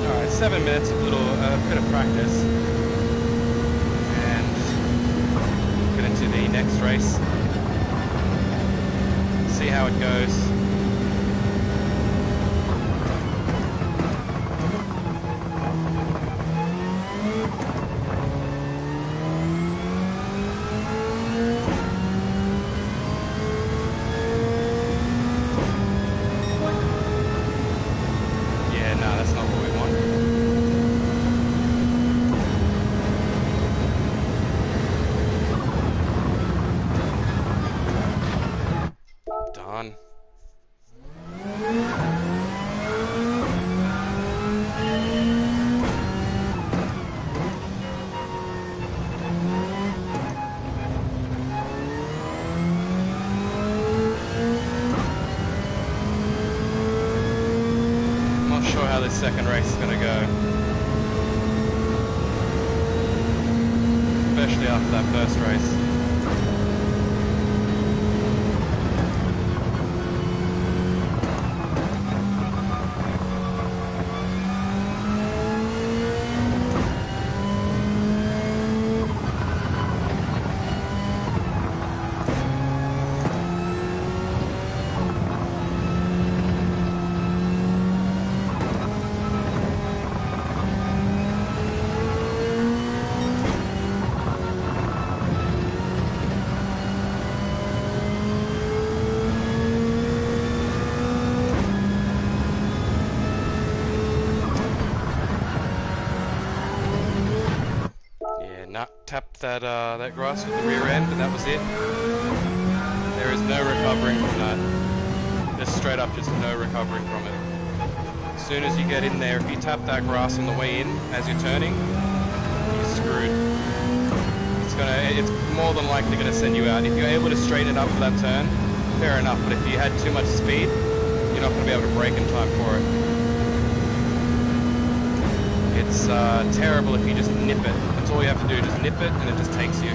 Alright, 7 minutes, a bit of practice. And get into the next race. See how it goes. Done.
this second race is going to go. Especially after that first race. Tapped that grass with the rear end, and that was it. There is no recovering from that. Just straight up, just no recovering from it. As soon as you get in there, if you tap that grass on the way in as you're turning, you're screwed. It's more than likely gonna send you out. If you're able to straighten it up for that turn, fair enough. But if you had too much speed, you're not gonna be able to brake in time for it. It's terrible if you just nip it. That's all you have to do, just nip it and it just takes you.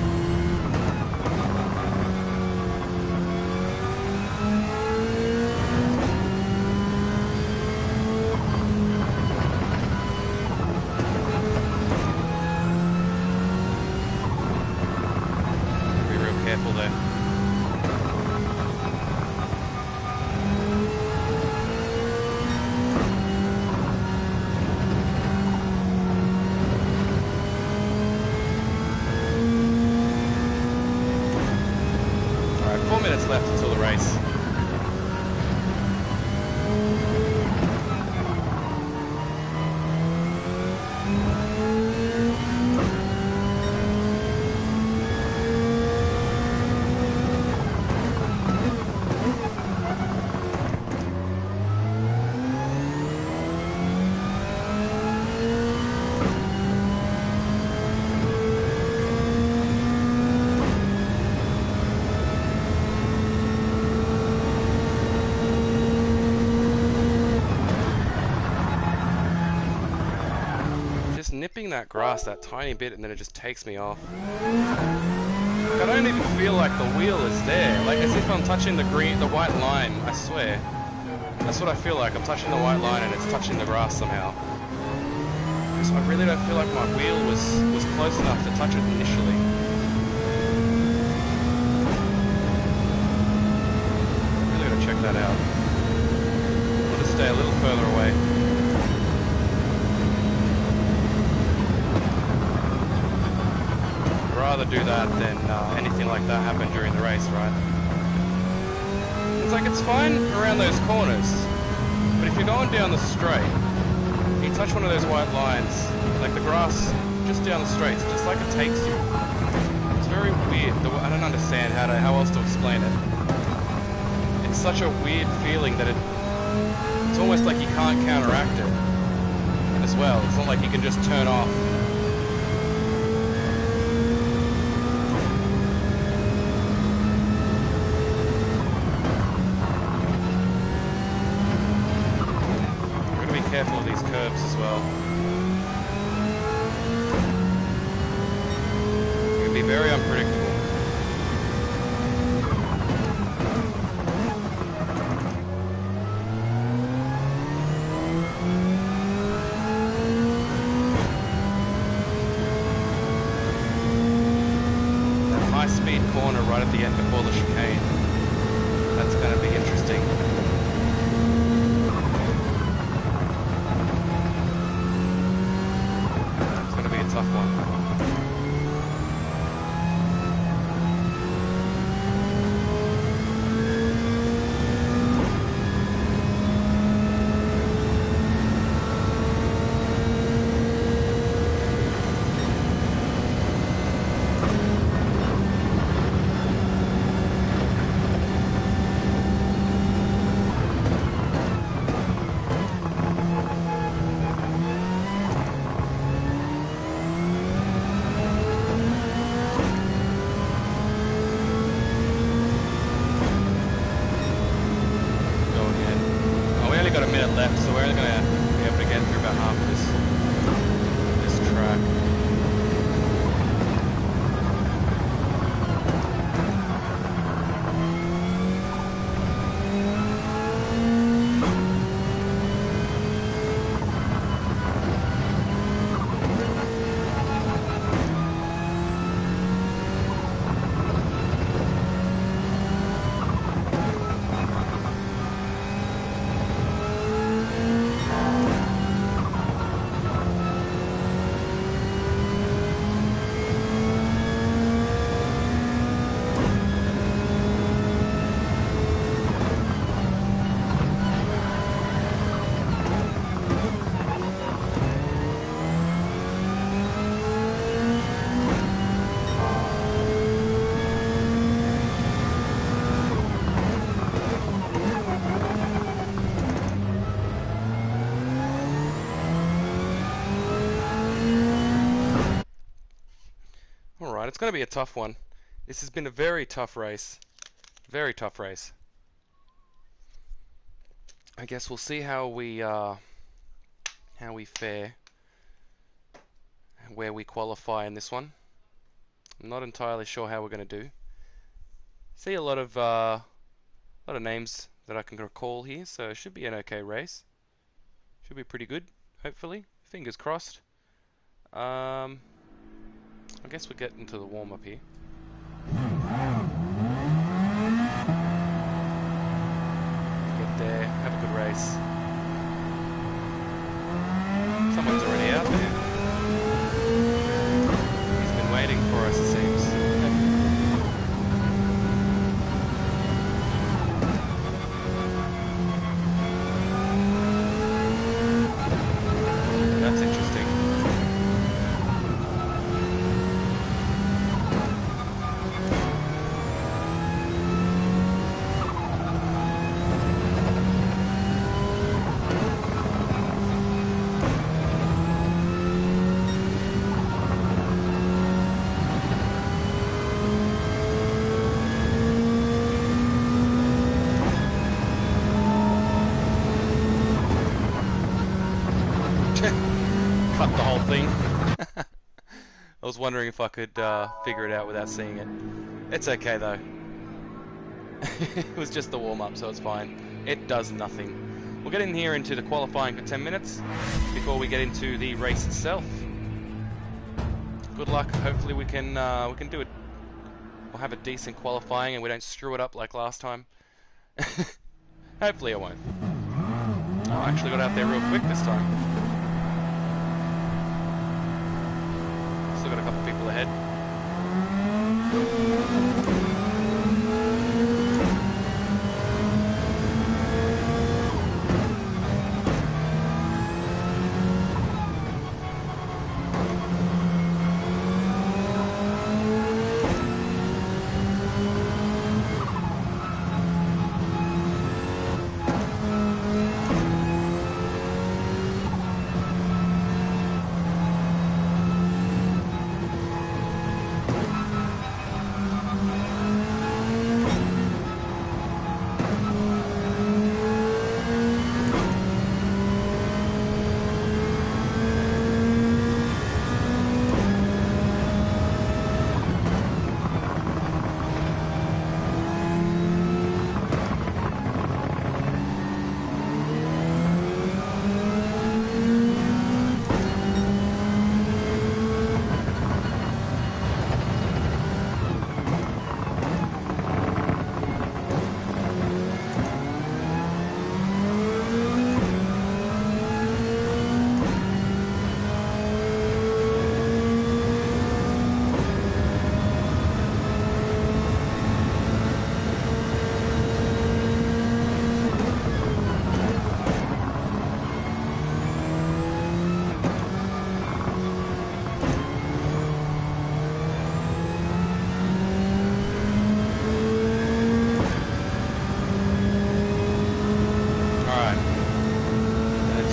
Be real careful there. Minutes left until the race. Nipping that grass that tiny bit and then it just takes me off. I don't even feel like the wheel is there, like as if I'm touching the white line, I swear. That's what I feel like, I'm touching the white line and it's touching the grass somehow. So I really don't feel like my wheel was close enough to touch it initially. Really gotta check that out. I'll just stay a little further away. I'd rather do that than anything like that happen during the race, right? It's like it's fine around those corners, but if you're going down the straight, you touch one of those white lines, like the grass just down the straight, it's just like it takes you. It's very weird. I don't understand how else to explain it. It's such a weird feeling that it's almost like you can't counteract it as well. It's not like you can just turn off. Careful of these curves as well. It can be very unpredictable. That high-speed corner right at the end before the chicane. That's going to be interesting. Tough one.
Alright, it's going to be a tough one. This has been a very tough race. Very tough race. I guess we'll see how we fare, where we qualify in this one. I'm not entirely sure how we're going to do. See a lot of names that I can recall here, so it should be an okay race. Should be pretty good, hopefully. Fingers crossed. I guess we'll get into the warm-up here. Get there, have a good race. Someone's already out there. He's been waiting for us, it seems. That's interesting. Cut the whole thing. I was wondering if I could figure it out without seeing it. It's okay though. It was just the warm-up, so it's fine. It does nothing. We'll get in here into the qualifying for 10 minutes before we get into the race itself. Good luck. Hopefully we can do it. We'll have a decent qualifying and we don't screw it up like last time. Hopefully I won't. Oh, I actually got out there real quick this time. Still got a couple people ahead.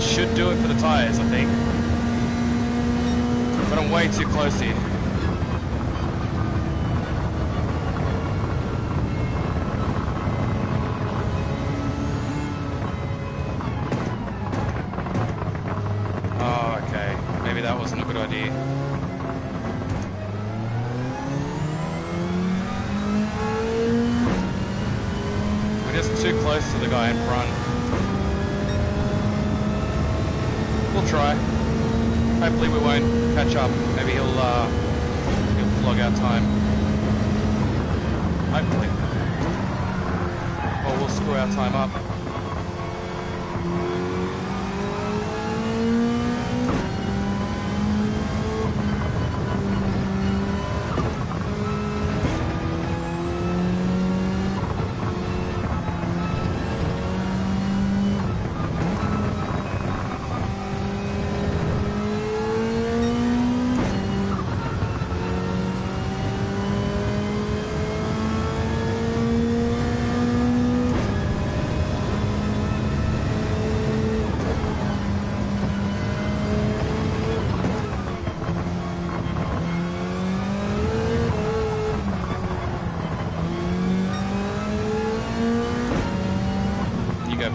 Should do it for the tyres, I think. But I'm way too close here. Oh, okay. Maybe that wasn't a good idea. We're just too close to the guy in front. We'll try. Hopefully we won't catch up. Maybe he'll flog our time. Hopefully. Or we'll screw our time up.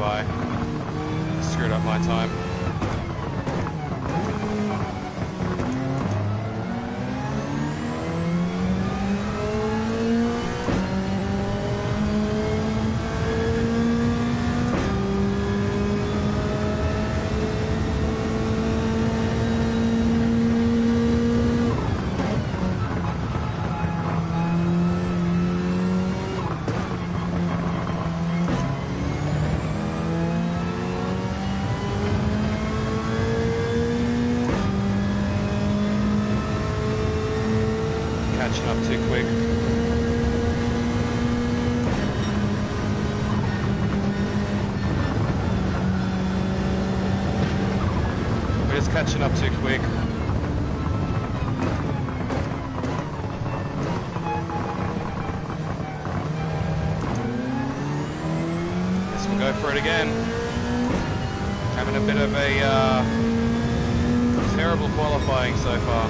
by. Screwed up my time. Catching up too quick. We're just catching up too quick. Guess we'll go for it again. Having a bit of a terrible qualifying so far.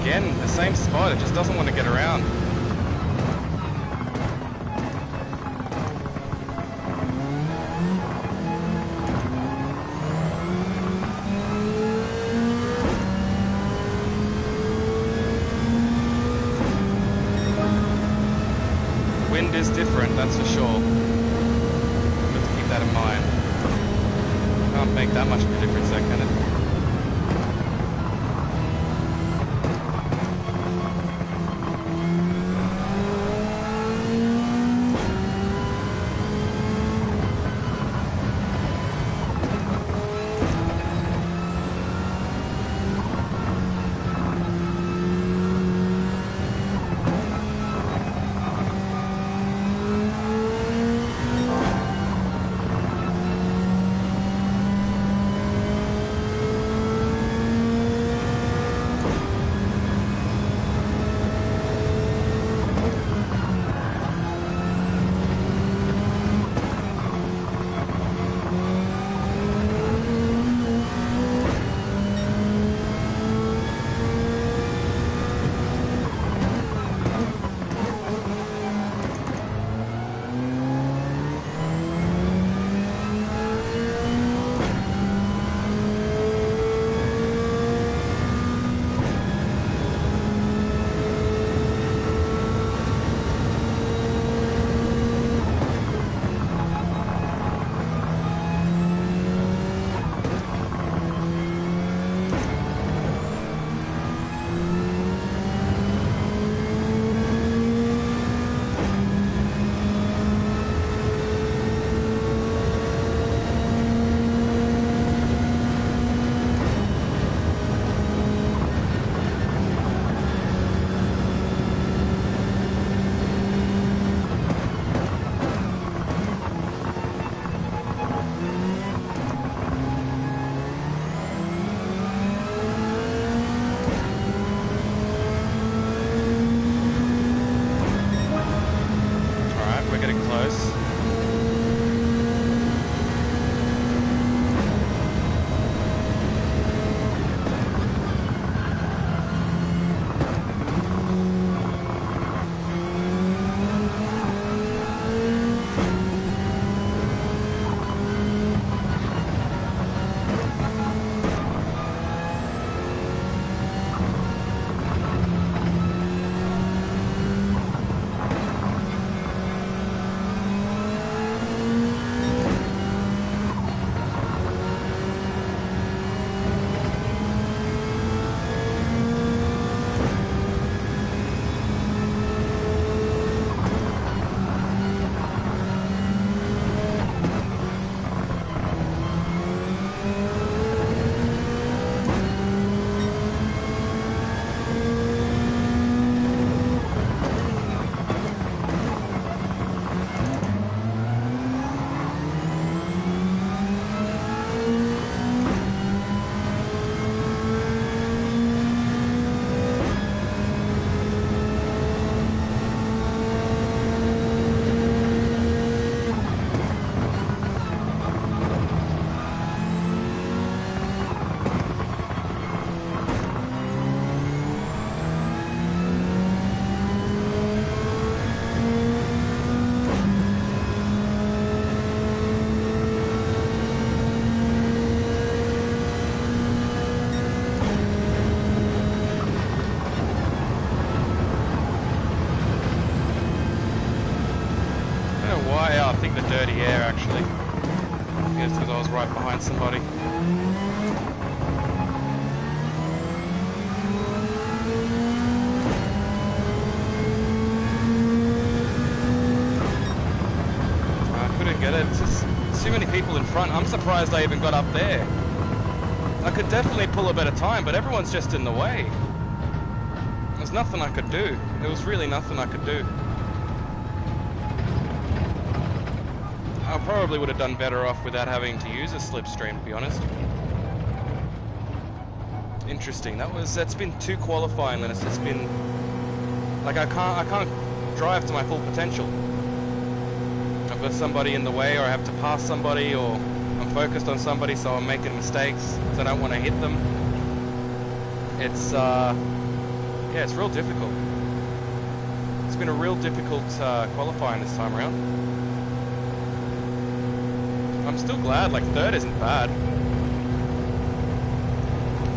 Again, the same spot, it just doesn't want to get around. Wind is different, that's for sure. Got to keep that in mind. Can't make that much of a difference though, can it? yeah, I think the dirty air actually. I guess because I was right behind somebody. I couldn't get it. It's just too many people in front. I'm surprised I even got up there. I could definitely pull a better time, but everyone's just in the way. There's nothing I could do. There was really nothing I could do. I probably would have done better off without having to use a slipstream, to be honest. Interesting. That's been 2 qualifying, and it's just been like I can't drive to my full potential. I've got somebody in the way, or I have to pass somebody, or I'm focused on somebody, so I'm making mistakes, so I don't want to hit them. It's yeah, it's real difficult. It's been a real difficult qualifying this time around. I'm still glad, like, 3rd isn't bad.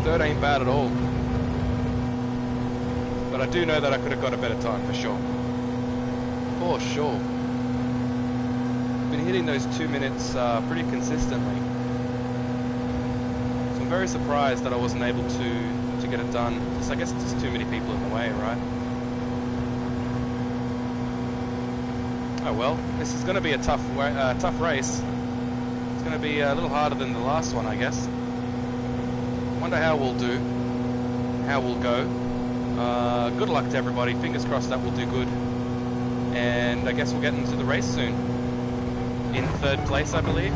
3rd ain't bad at all. But I do know that I could have got a better time, for sure. For sure. Been hitting those 2 minutes pretty consistently. So I'm very surprised that I wasn't able to get it done. Just, I guess it's just too many people in the way, right? Oh well, this is going to be a tough race. It's going to be a little harder than the last one, I guess. Wonder how we'll do. How we'll go. Good luck to everybody. Fingers crossed that we'll do good. And I guess we'll get into the race soon. In 3rd place, I believe.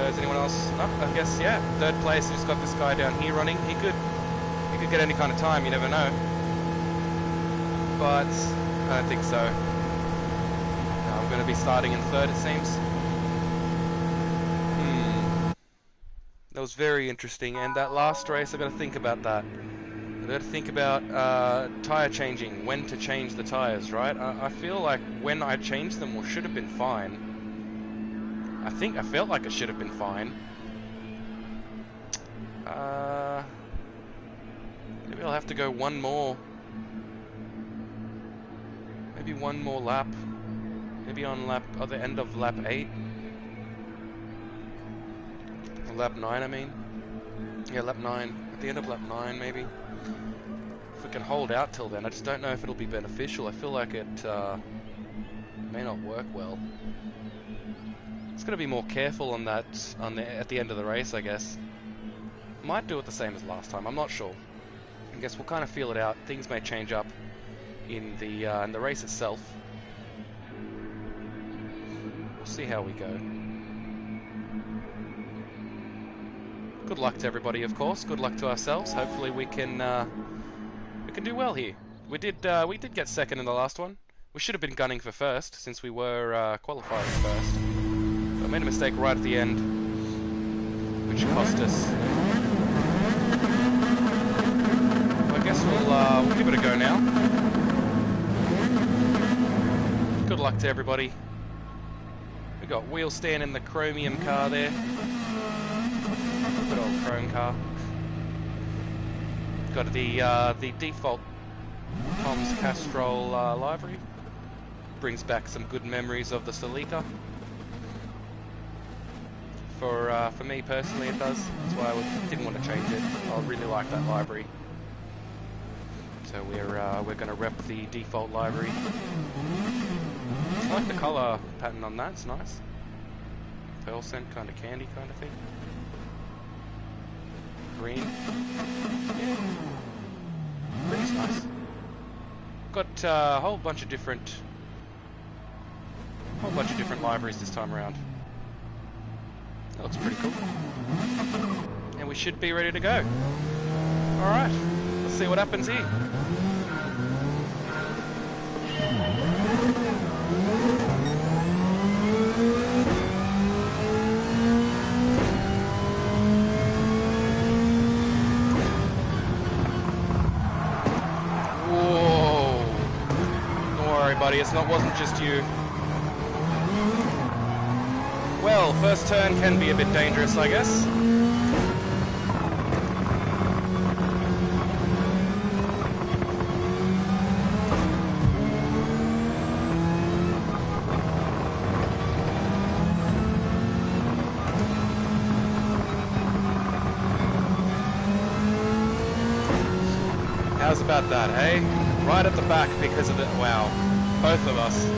Is anyone else? No, I guess, yeah. 3rd place. Just got this guy down here running. He could get any kind of time. You never know. But I don't think so. I'm going to be starting in 3rd, it seems. That was very interesting. And that last race, I've got to think about that. I've got to think about tyre changing, when to change the tyres, right? I feel like when I changed them, well, should have been fine. I felt like it should have been fine. Maybe I'll have to go one more. Maybe one more lap. Maybe on the end of lap 8. Or lap 9, I mean. Yeah, lap 9. At the end of lap 9, maybe. If we can hold out till then, I just don't know if it'll be beneficial. I feel like it may not work well. It's gonna be more careful on that at the end of the race, I guess. Might do it the same as last time. I'm not sure. I guess we'll kind of feel it out. Things may change up in the race itself. We'll see how we go. Good luck to everybody, of course. Good luck to ourselves. Hopefully we can do well here. We did get 2nd in the last one. We should have been gunning for 1st since we were qualifying 1st. I made a mistake right at the end, which cost us. I guess we'll give it a go now. Good luck to everybody. We got wheel stand in the chromium car there. Good old chrome car. Got the default Tom's Castrol livery. Brings back some good memories of the Suzuka. For me personally, it does. That's why I didn't want to change it. I really like that livery. So we're going to rep the default livery. I like the colour pattern on that. It's nice. Pearl scent, kind of candy kind of thing. Green. Yeah. Green's nice. Got a whole bunch of different libraries this time around. That looks pretty cool. And we should be ready to go. Alright, let's see what happens here. Whoa. Don't worry, buddy, wasn't just you. Well, first turn can be a bit dangerous, I guess. apologize about that, hey? Right at the back because of the... Wow. Both of us.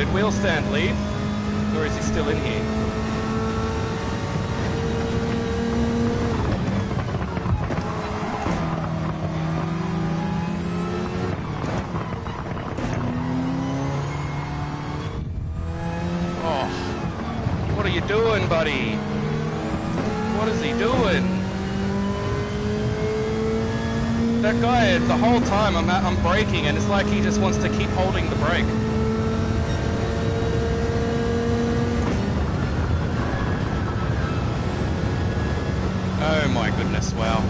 Did wheel stand leave? Or is he still in here? Oh, what are you doing, buddy? What is he doing? That guy, the whole time I'm braking and it's like he just wants to keep holding the brake. Oh my goodness, wow.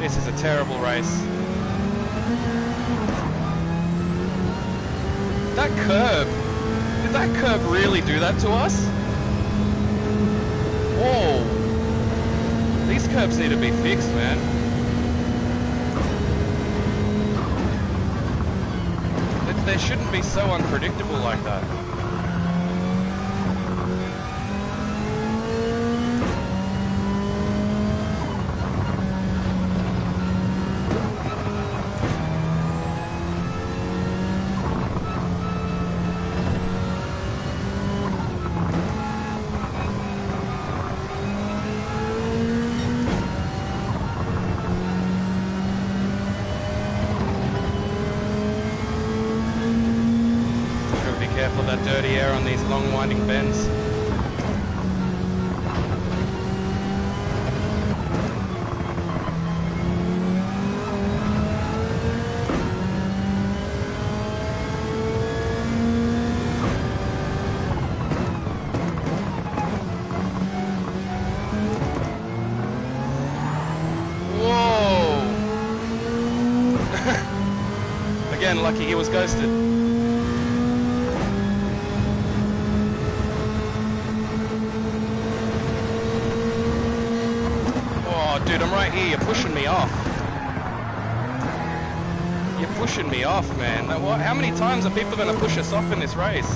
This is a terrible race. That curb, did that curb really do that to us? Whoa. These curbs need to be fixed, man. They shouldn't be so unpredictable like that. Careful that dirty air on these long winding bends. Whoa! Again, lucky he was ghosted. Dude, I'm right here, you're pushing me off. You're pushing me off, man. How many times are people going to push us off in this race?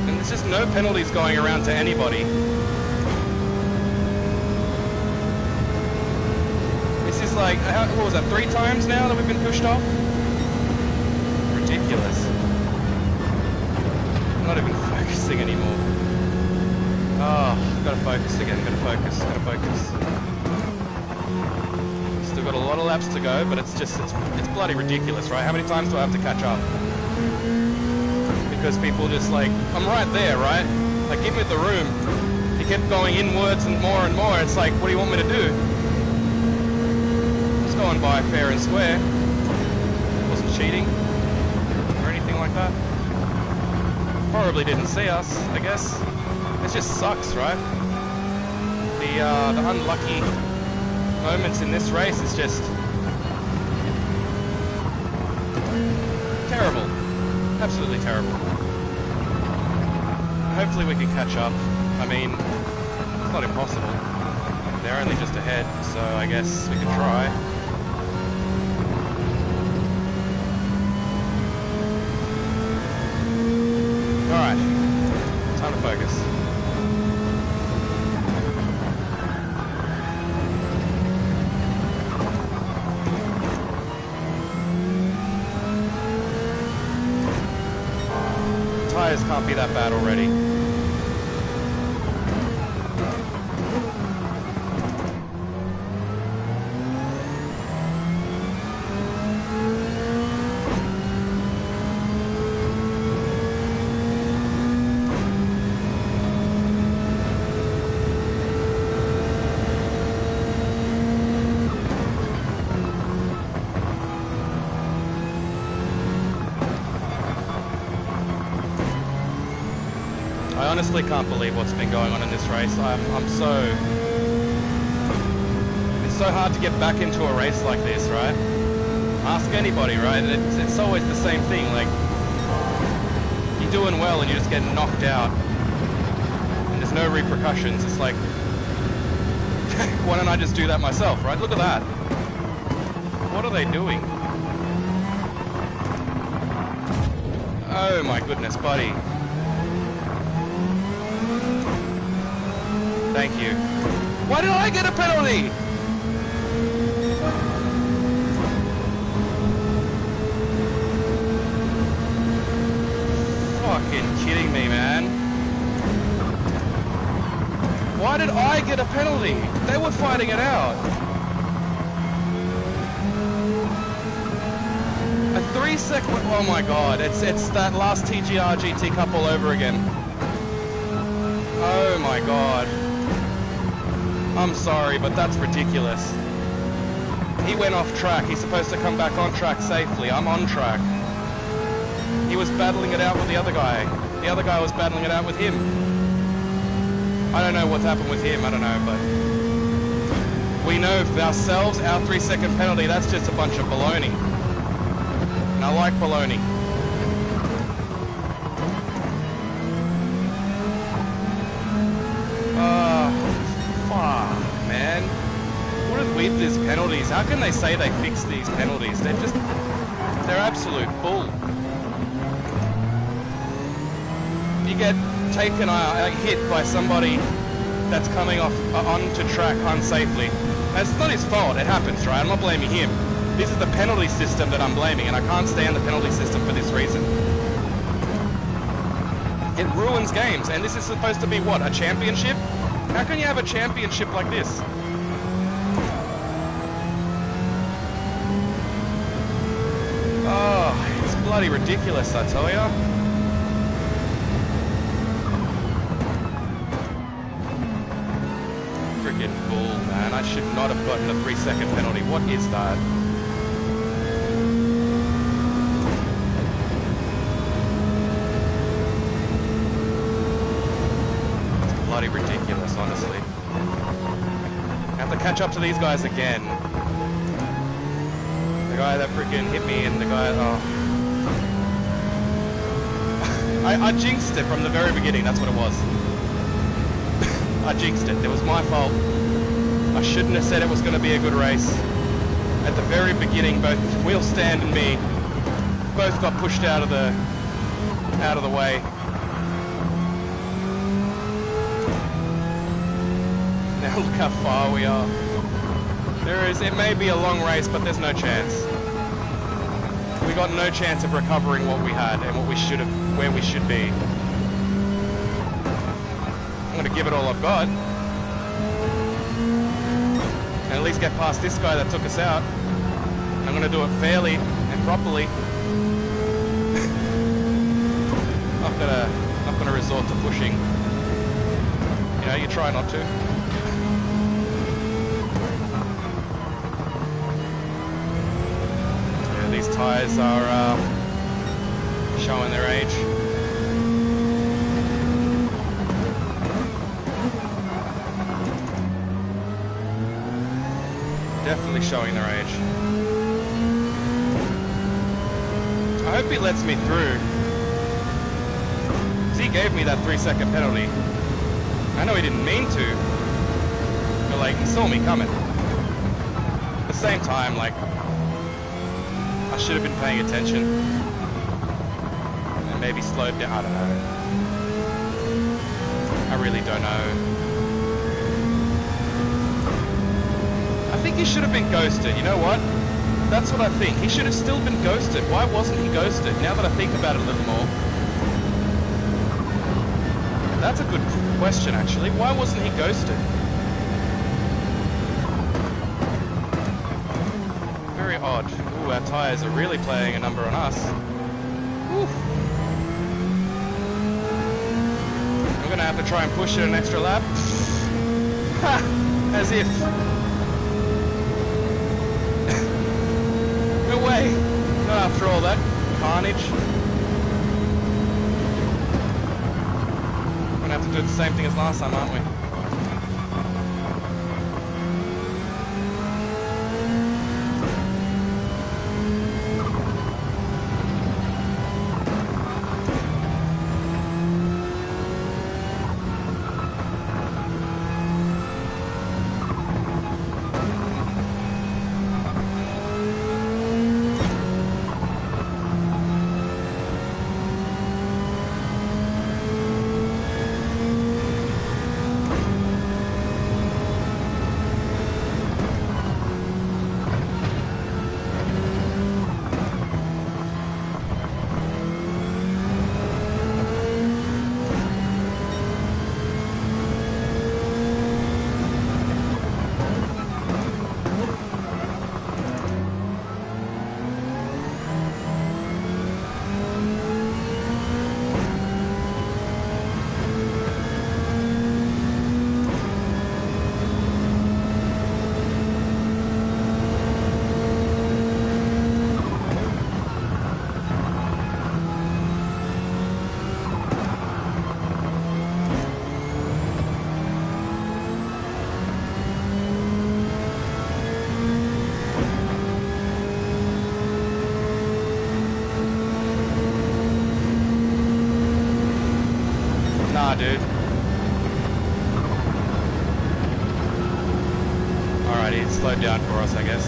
And there's just no penalties going around to anybody. This is like, what was that, 3 times now that we've been pushed off? Ridiculous. I'm not even focusing anymore. Oh, gotta focus again, gotta focus. Still got a lot of laps to go, but it's bloody ridiculous, right? How many times do I have to catch up? Because people just like, I'm right there, right? Like, give me the room. He kept going inwards and more. It's like, what do you want me to do? Just going by fair and square. Wasn't cheating or anything like that. Probably didn't see us, I guess. It just sucks, right? The unlucky moments in this race is just terrible. Absolutely terrible. Hopefully we can catch up. I mean, it's not impossible. They're only just ahead, so I guess we can try. Alright, time to focus. Tires can't be that bad already. honestly can't believe what's been going on in this race. I'm so... It's so hard to get back into a race like this, right? Ask anybody, right? It's always the same thing, like... You're doing well and you just get knocked out. And there's no repercussions. It's like... Why don't I just do that myself, right? Look at that. What are they doing? Oh my goodness, buddy. Thank you. Why did I get a penalty? Fucking kidding me, man. Why did I get a penalty? They were fighting it out. A 3-second... Oh my god, it's that last TGR GT Cup all over again. Oh my god. I'm sorry, but that's ridiculous. He went off track. He's supposed to come back on track safely. I'm on track. He was battling it out with the other guy. The other guy was battling it out with him. I don't know what's happened with him, I don't know, but... We know for ourselves, our 3-second penalty, that's just a bunch of baloney. And I like baloney. Fuck, man. What is with these penalties? How can they say they fixed these penalties? They're absolute bull. You get taken hit by somebody that's coming off onto track unsafely. That's not his fault, it happens, right? I'm not blaming him. This is the penalty system that I'm blaming, and I can't stand the penalty system for this reason. It ruins games, and this is supposed to be what, a championship? How can you have a championship like this? Oh, it's bloody ridiculous, I tell ya. Freaking bull, man. I should not have gotten a 3-second penalty. What is that? It's bloody ridiculous, honestly. I have to catch up to these guys again. The guy that freaking hit me and the guy... Oh. I jinxed it from the very beginning, that's what it was. I jinxed it. It was my fault. I shouldn't have said it was going to be a good race. At the very beginning, both Wheel Stand and me both got pushed out of the way. Now look how far we are. It may be a long race, but there's no chance. We got no chance of recovering what we had and what we should have, where we should be. I'm going to give it all I've got. And at least get past this guy that took us out. I'm going to do it fairly and properly. Not gonna resort to pushing. You know, you try not to. Yeah, these tyres are showing their age. Definitely showing their age. I hope he lets me through. Because he gave me that 3-second penalty. I know he didn't mean to. But like, he saw me coming. At the same time, like, I should have been paying attention. And maybe slowed down. I don't know. I really don't know. I think he should have been ghosted, you know what? That's what I think. He should have still been ghosted. Why wasn't he ghosted? Now that I think about it a little more. That's a good question, actually. Why wasn't he ghosted? Very odd. Ooh, our tyres are really playing a number on us. Oof. I'm gonna have to try and push it an extra lap. Ha! As if. No way! Not after all that carnage. I'm gonna do the same thing as last time, aren't we? Nah, dude. Alright, he slowed down for us, I guess.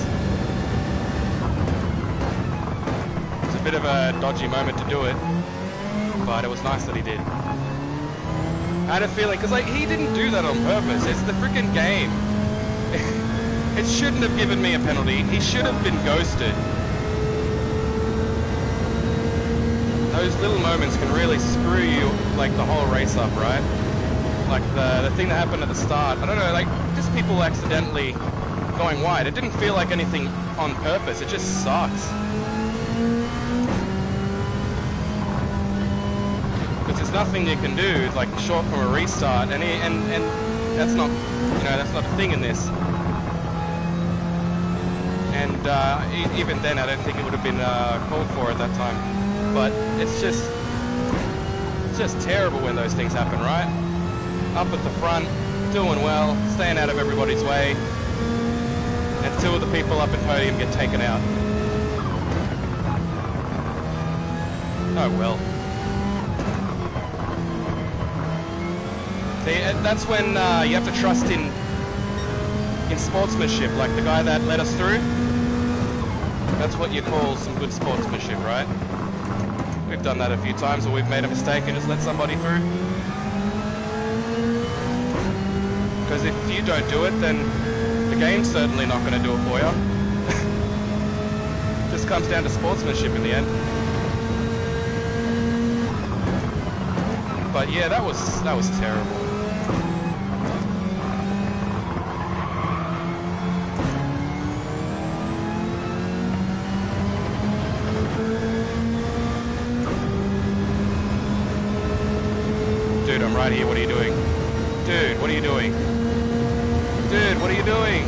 It's a bit of a dodgy moment to do it, but it was nice that he did. I had a feeling, because like, he didn't do that on purpose. It's the freaking game. It shouldn't have given me a penalty. He should have been ghosted. Those little moments can really screw you, like, the whole race up, right? Like, the thing that happened at the start, I don't know, like, just people accidentally going wide. It didn't feel like anything on purpose, it just sucks. Because there's nothing you can do, like, short from a restart, and that's not, you know, that's not a thing in this. And even then, I don't think it would have been called for at that time. But it's just terrible when those things happen, right? Up at the front, doing well, staying out of everybody's way, and two of the people up at podium get taken out. Oh well. See, that's when you have to trust in sportsmanship, like the guy that let us through. That's what you call some good sportsmanship, right? We've done that a few times where we've made a mistake and just let somebody through. Because if you don't do it, then the game's certainly not going to do it for you. Just comes down to sportsmanship in the end. But yeah, that was terrible. Dude, I'm right here, what are you doing? Dude, what are you doing? Dude, what are you doing?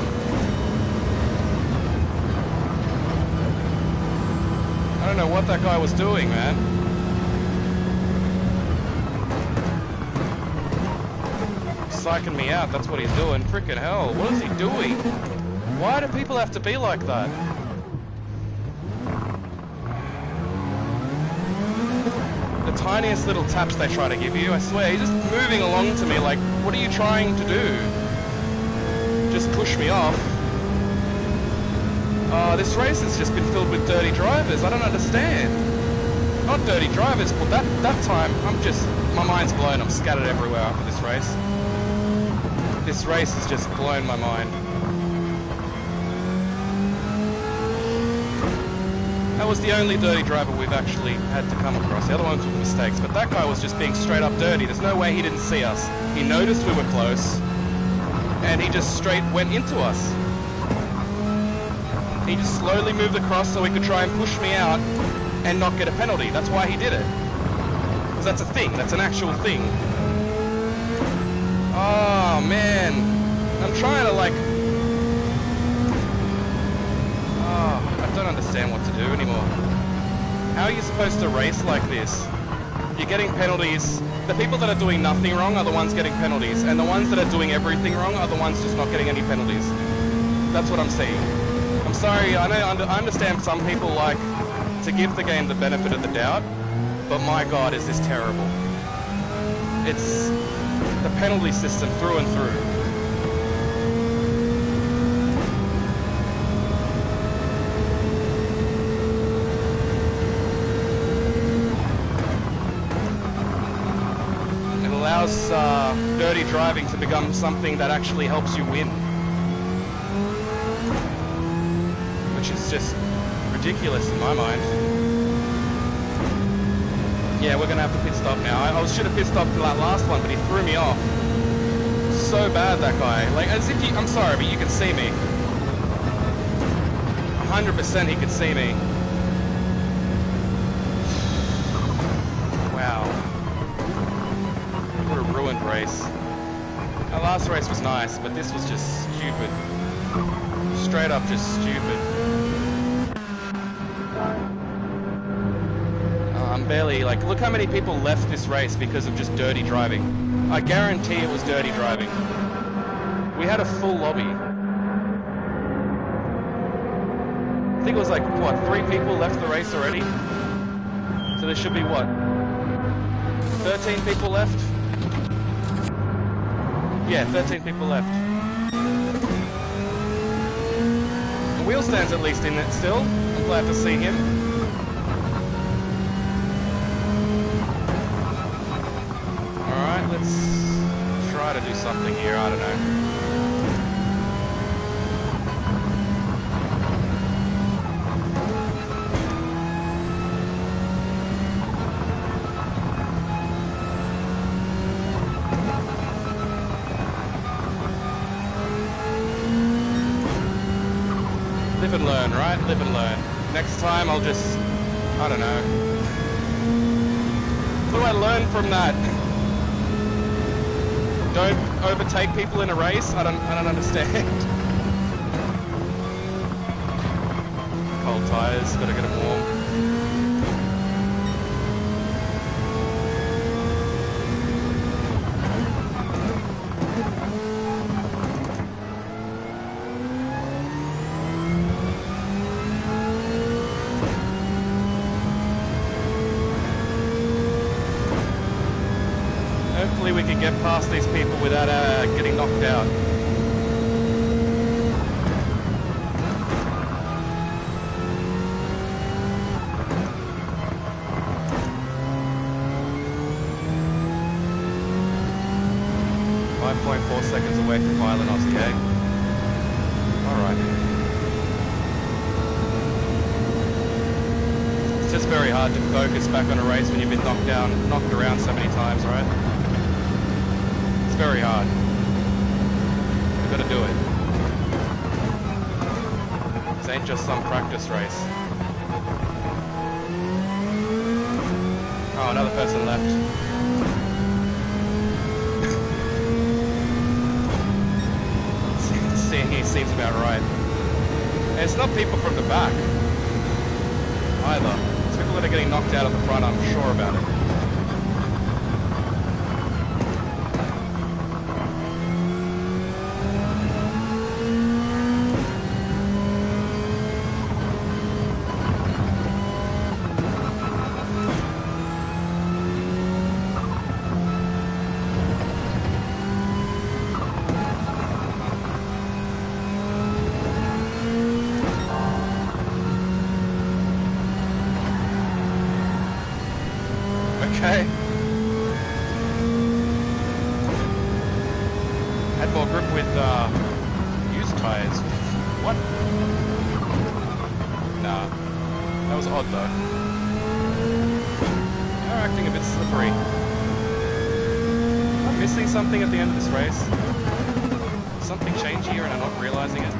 I don't know what that guy was doing, man. Psyching me out, that's what he's doing. Freaking hell, what is he doing? Why do people have to be like that? The tiniest little taps they try to give you, I swear, he's just moving along to me like, what are you trying to do? Just push me off. This race has just been filled with dirty drivers, I don't understand. Not dirty drivers, but that time, my mind's blown, I'm scattered everywhere after this race. This race has just blown my mind. That was the only dirty driver we've actually had to come across. The other ones were mistakes, but that guy was just being straight up dirty. There's no way he didn't see us. He noticed we were close, and he just straight went into us. He just slowly moved across so he could try and push me out and not get a penalty. That's why he did it. Because that's a thing. That's an actual thing. Oh, man. I'm trying to, like... I don't understand what to do anymore. How are you supposed to race like this? You're getting penalties. The people that are doing nothing wrong are the ones getting penalties, and the ones that are doing everything wrong are the ones just not getting any penalties. That's what I'm seeing. I'm sorry, I understand some people like to give the game the benefit of the doubt, but my God, is this terrible. It's the penalty system through and through. Allows dirty driving to become something that actually helps you win, which is just ridiculous in my mind. Yeah, we're gonna have to pit stop now. I should have pit stopped for that last one, but he threw me off so bad, that guy. Like, as if I'm sorry, but you can see me. 100% he could see me. Wow. What a ruined race. Our last race was nice, but this was just stupid. Straight up just stupid. I'm barely, like, look how many people left this race because of just dirty driving. I guarantee it was dirty driving. We had a full lobby. I think it was like, what, 3 people left the race already? So there should be, what, 13 people left? Yeah, 13 people left. The wheel stand's at least in it still. I'm glad to see him. Alright, let's try to do something here, I don't know. Live and learn, right? Live and learn. Next time I'll just, I don't know. What do I learn from that? Don't overtake people in a race? I don't understand. Cold tires, gotta get them warm. Hopefully we can get past these people without getting knocked out. .4 seconds away from Violent Aussie, eh? Alright. It's just very hard to focus back on a race when you've been knocked around so many times, right? Very hard. We've got to do it. This ain't just some practice race. Oh, another person left. He seems about right. And it's not people from the back either. It's people that are getting knocked out at the front, I'm sure about it. Okay. Had more grip with used tires. What? Nah. That was odd though. They're acting a bit slippery. Am I missing something at the end of this race? Did something change here and I'm not realizing it?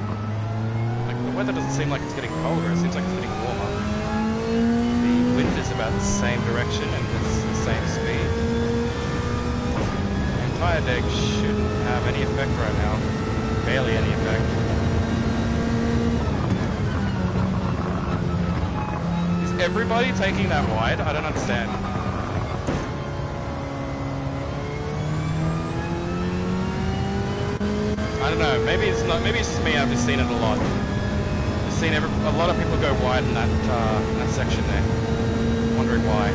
Like, the weather doesn't seem like it's getting colder, it seems like it's getting warmer. The wind is about the same direction and it's the same speed. The entire deck shouldn't have any effect right now. Barely any effect. Is everybody taking that wide? I don't understand. I don't know. Maybe it's not. Maybe it's just me. I've just seen it a lot. I've seen a lot of people go wide in that section there. Wondering why.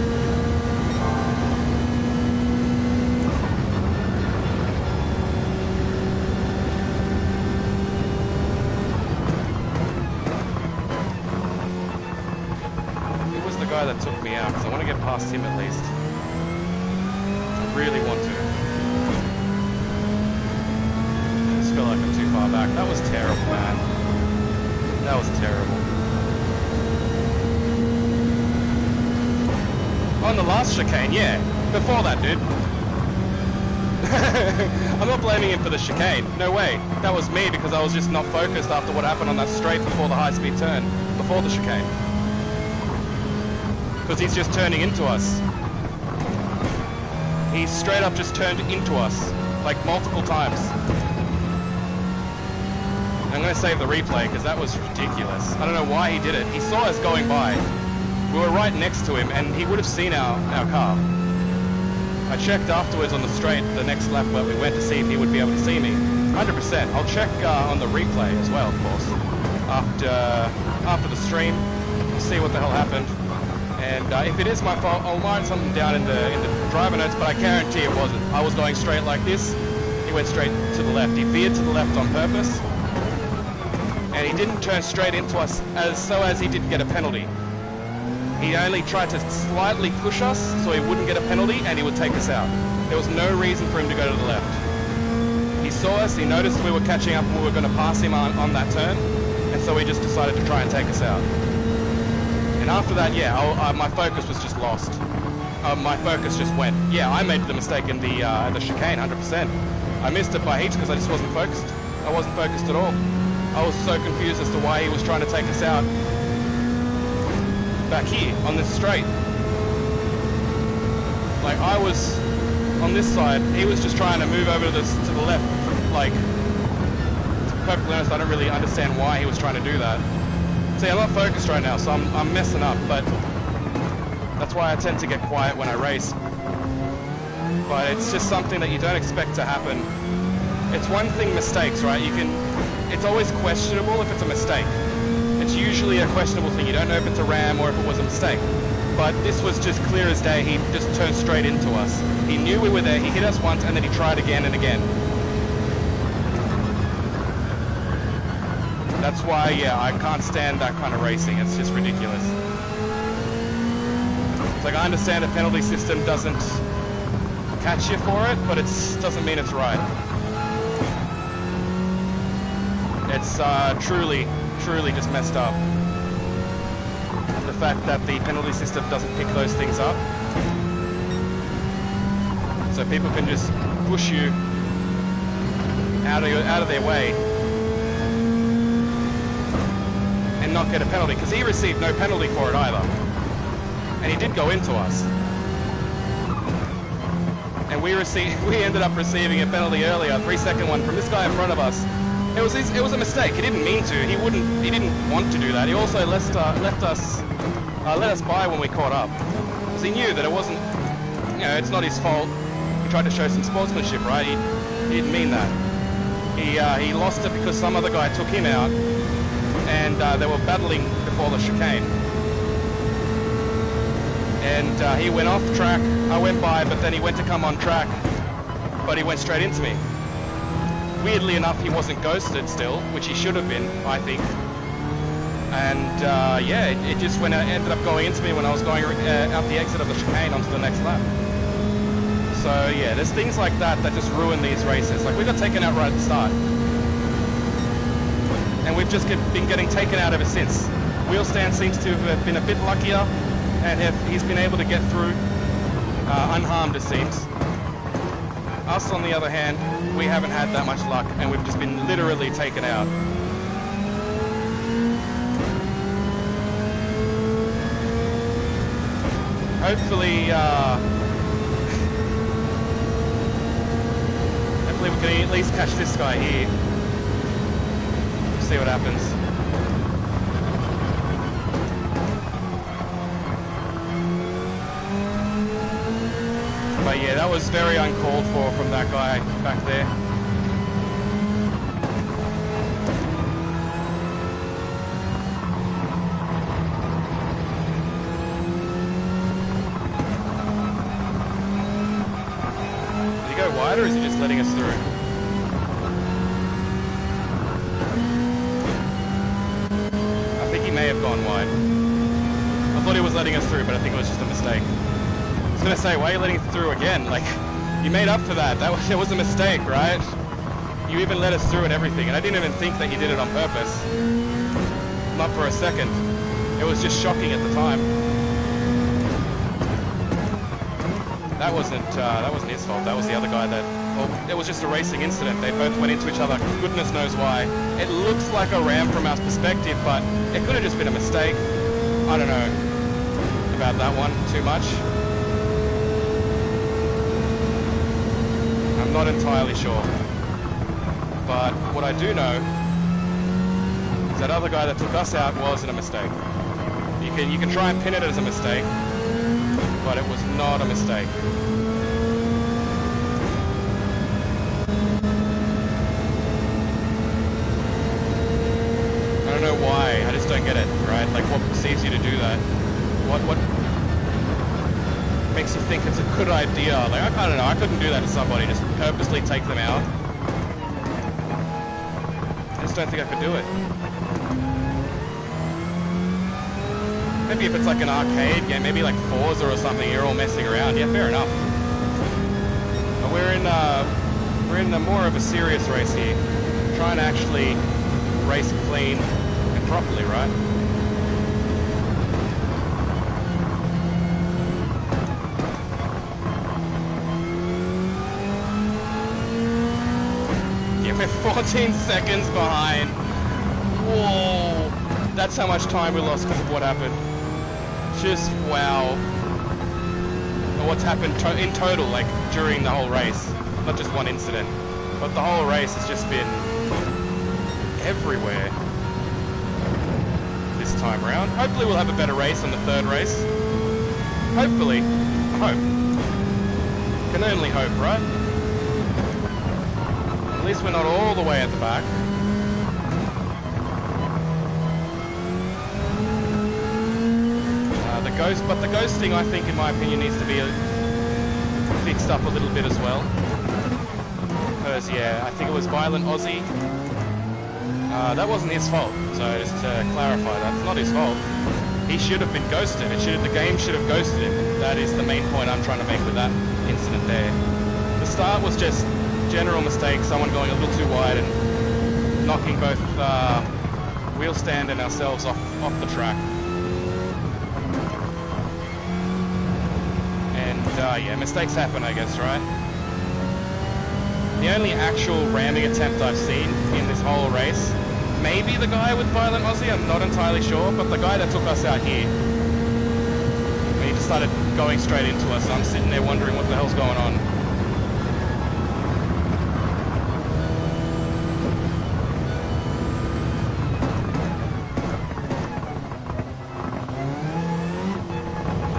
It was the guy that took me out, because I want to get past him at least. I really want to. I just feel like I'm too far back. That was terrible, man. That was terrible. On the last chicane, yeah. Before that, dude. I'm not blaming him for the chicane. No way. That was me because I was just not focused after what happened on that straight before the high-speed turn. Before the chicane. Because he's just turning into us. He straight up just turned into us. Like multiple times. I'm going to save the replay because that was ridiculous. I don't know why he did it. He saw us going by. We were right next to him and he would have seen our car. I checked afterwards on the straight, the next lap where we went, to see if he would be able to see me. 100%. I'll check on the replay as well, of course. After the stream, we'll see what the hell happened. And if it is my fault, I'll write something down in the driver notes, but I guarantee it wasn't. I was going straight like this. He went straight to the left. He veered to the left on purpose. And he didn't turn straight into us so as he didn't get a penalty. He only tried to slightly push us so he wouldn't get a penalty and he would take us out. There was no reason for him to go to the left. He saw us, he noticed we were catching up and we were going to pass him on that turn, and so he just decided to try and take us out. And after that, yeah, my focus was just lost. My focus just went. Yeah, I made the mistake in the chicane, 100%. I missed it by heaps because I just wasn't focused. I wasn't focused at all. I was so confused as to why he was trying to take us out back here on this straight. Like, I was on this side, he was just trying to move over to the left. Like, to be perfectly honest, I don't really understand why he was trying to do that. See, I'm not focused right now, so I'm messing up, but that's why I tend to get quiet when I race. But it's just something that you don't expect to happen. It's one thing, mistakes, right? It's always questionable if it's a mistake. It's usually a questionable thing. You don't know if it's a ram or if it was a mistake. But this was just clear as day. He just turned straight into us. He knew we were there. He hit us once and then he tried again and again. That's why, yeah, I can't stand that kind of racing. It's just ridiculous. It's like, I understand a penalty system doesn't catch you for it, but it doesn't mean it's right. It's truly just messed up. The fact that the penalty system doesn't pick those things up. So people can just push you out of their way and not get a penalty, because he received no penalty for it either. And he did go into us. And we ended up receiving a penalty earlier, a 3-second one from this guy in front of us. It was a mistake. He didn't mean to. He didn't want to do that. He also let us by when we caught up, because he knew that it wasn't, it's not his fault. He tried to show some sportsmanship, right? He didn't mean that. He lost it because some other guy took him out, and they were battling before the chicane. And he went off track. I went by, but then he went to come on track, but he went straight into me. Weirdly enough, he wasn't ghosted still, which he should have been, I think. And yeah, it just ended up going into me when I was going out the exit of the chicane onto the next lap. So yeah, there's things like that just ruin these races. Like, we got taken out right at the start, and we've just been getting taken out ever since. Wheelstand seems to have been a bit luckier, and he's been able to get through unharmed, it seems. Us, on the other hand, we haven't had that much luck, and we've just been literally taken out. Hopefully, hopefully we can at least catch this guy here. See what happens. But yeah, that was very uncalled for from that guy back there. wide, or is he just letting us through? I think he may have gone wide. I thought he was letting us through, but I think it was just a mistake. I was gonna say, why are you letting us through again? Like, you made up for that. It was a mistake, right? You even let us through and everything, and I didn't even think that you did it on purpose. Not for a second. It was just shocking at the time. That wasn't his fault. That was the other guy that... Well, it was just a racing incident. They both went into each other. Goodness knows why. It looks like a ram from our perspective, but it could have just been a mistake. I don't know about that one too much. I'm not entirely sure. But what I do know is that other guy that took us out wasn't a mistake. You can try and pin it as a mistake, but it was not a mistake. I don't know why. I just don't get it, right? Like, what perceives you to do that? What makes you think it's a good idea? Like, I don't know. I couldn't do that to somebody. Just purposely take them out. I just don't think I could do it. Maybe if it's like an arcade game, maybe like Forza or something, you're all messing around. Yeah, fair enough. But we're in a more of a serious race here. Trying to actually race clean and properly, right? Yeah, we're 14 seconds behind. Whoa! That's how much time we lost because of what happened. Just wow. What's happened in total, like during the whole race, not just one incident, but the whole race has just been everywhere this time around. Hopefully we'll have a better race on the third race. Hopefully. I hope. Can only hope, right? At least we're not all the way at the back. But the ghosting, I think, in my opinion, needs to be fixed up a little bit as well. Because, yeah, I think it was Violent Aussie. That wasn't his fault. So just to clarify, that's not his fault. He should have been ghosted. The game should have ghosted him. That is the main point I'm trying to make with that incident there. The start was just general mistake, someone going a little too wide and knocking both wheel stand and ourselves off the track. Yeah, mistakes happen, I guess, right? The only actual ramming attempt I've seen in this whole race, maybe the guy with Violent Aussie, I'm not entirely sure, but the guy that took us out here, he just started going straight into us, and I'm sitting there wondering what the hell's going on.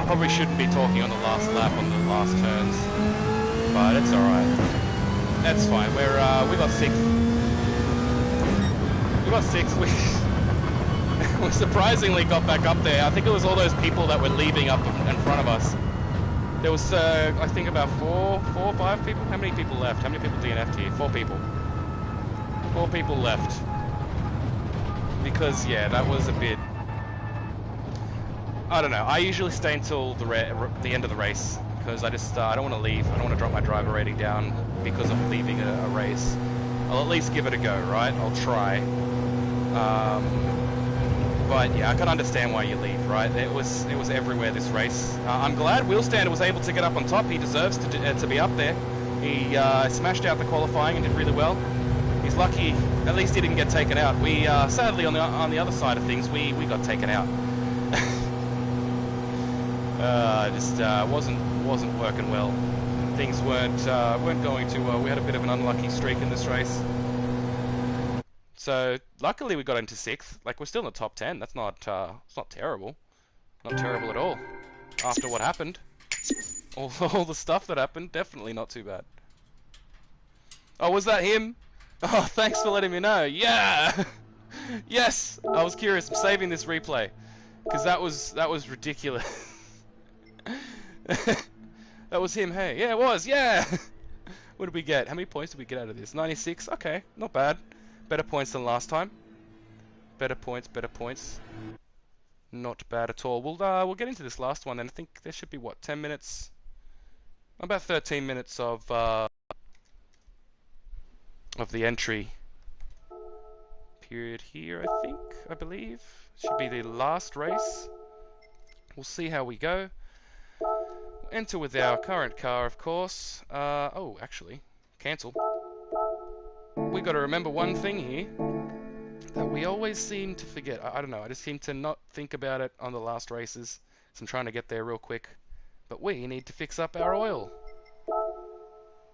Probably shouldn't be talking on the last lap on the last turns, but it's alright. That's fine. We got sixth. We got sixth. We surprisingly got back up there. I think it was all those people that were leaving up in front of us. There was, I think, about four or five people. How many people left? How many people DNF'd here? 4 people. 4 people left. Because, yeah, that was a bit... I don't know. I usually stay until the end of the race because I don't want to leave. I don't want to drop my driver rating down because of leaving a race. I'll at least give it a go, right? I'll try. But yeah, I can understand why you leave, right? It was everywhere this race. I'm glad Wheelstander was able to get up on top. He deserves to be up there. He smashed out the qualifying and did really well. He's lucky. At least he didn't get taken out. We sadly on the other side of things, we got taken out. Just wasn't working well. Things weren't going too well. We had a bit of an unlucky streak in this race. So luckily we got into 6th. Like, we're still in the top 10. That's not it's not terrible. Not terrible at all. After what happened, all the stuff that happened, definitely not too bad. Oh, was that him? Oh, thanks for letting me know. Yeah. Yes. I was curious. I'm saving this replay because that was ridiculous. That was him, hey? Yeah, it was, yeah!
What did we get? How many points did we get out of this? 96? Okay, not bad. Better points than last time. Better points, better points. Not bad at all. We'll get into this last one then. I think there should be, what, 10 minutes? About 13 minutes of the entry period here, I believe. Should be the last race. We'll see how we go. We'll enter with our current car, of course. Oh, actually, cancel. We got to remember one thing here that we always seem to forget. I don't know, I just seem to not think about it on the last races, so I'm trying to get there real quick. But we need to fix up our oil.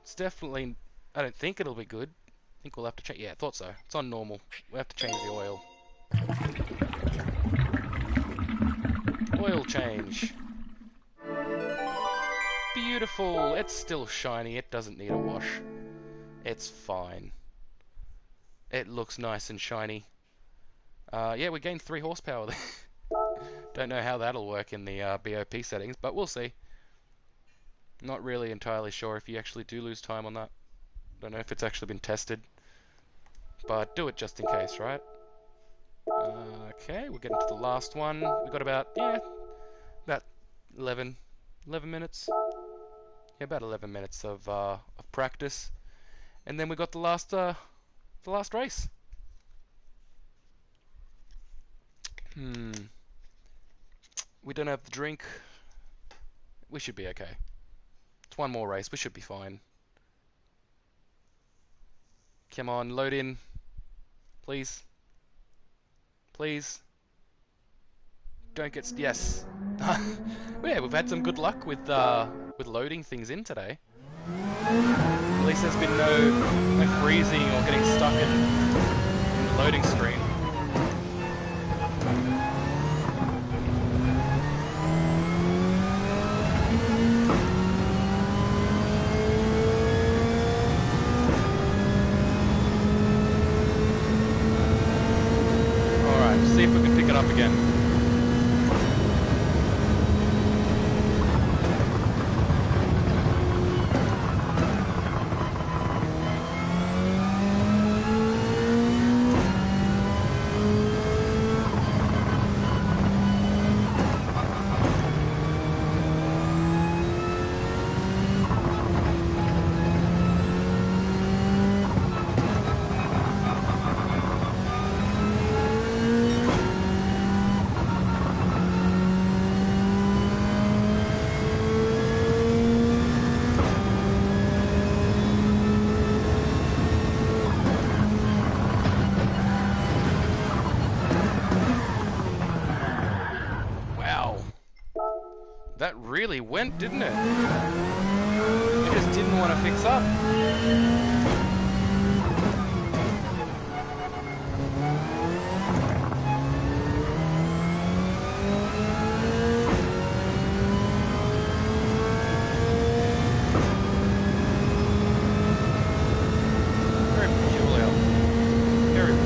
It's definitely, I don't think it'll be good. I think we'll have to change. Yeah, I thought so. It's on normal. We have to change the oil. Oil change. Beautiful. It's still shiny. It doesn't need a wash. It's fine. It looks nice and shiny. Yeah, we gained 3 horsepower there. Don't know how that'll work in the BOP settings, but we'll see. Not really entirely sure if you actually do lose time on that. Don't know if it's actually been tested. But do it just in case, right? Okay, we're getting to the last one. We got about 11 minutes. Yeah, about 11 minutes of practice. And then we got the last race. We don't have the drink. We should be okay. It's one more race. We should be fine. Come on, load in. Please. Please. Don't get... Yes. Yeah, we've had some good luck with loading things in today. At least there's been no freezing or getting stuck in the loading screen. See if we can pick it up again. That really went, didn't it? It just didn't want to fix up. Very peculiar. Very weird.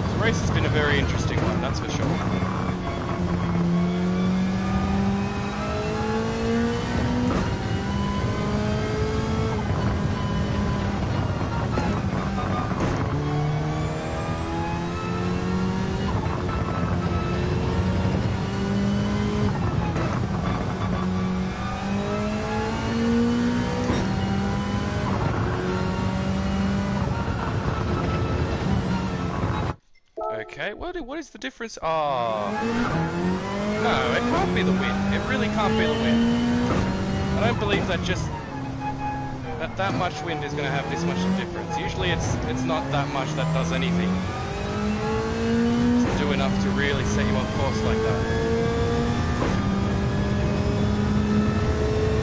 This race has been a very interesting one, that's for sure. Okay, what is the difference? Oh, no, it can't be the wind. It really can't be the wind. I don't believe that just that much wind is going to have this much difference. Usually it's not that much that does anything. It doesn't do enough to really set you off course like that.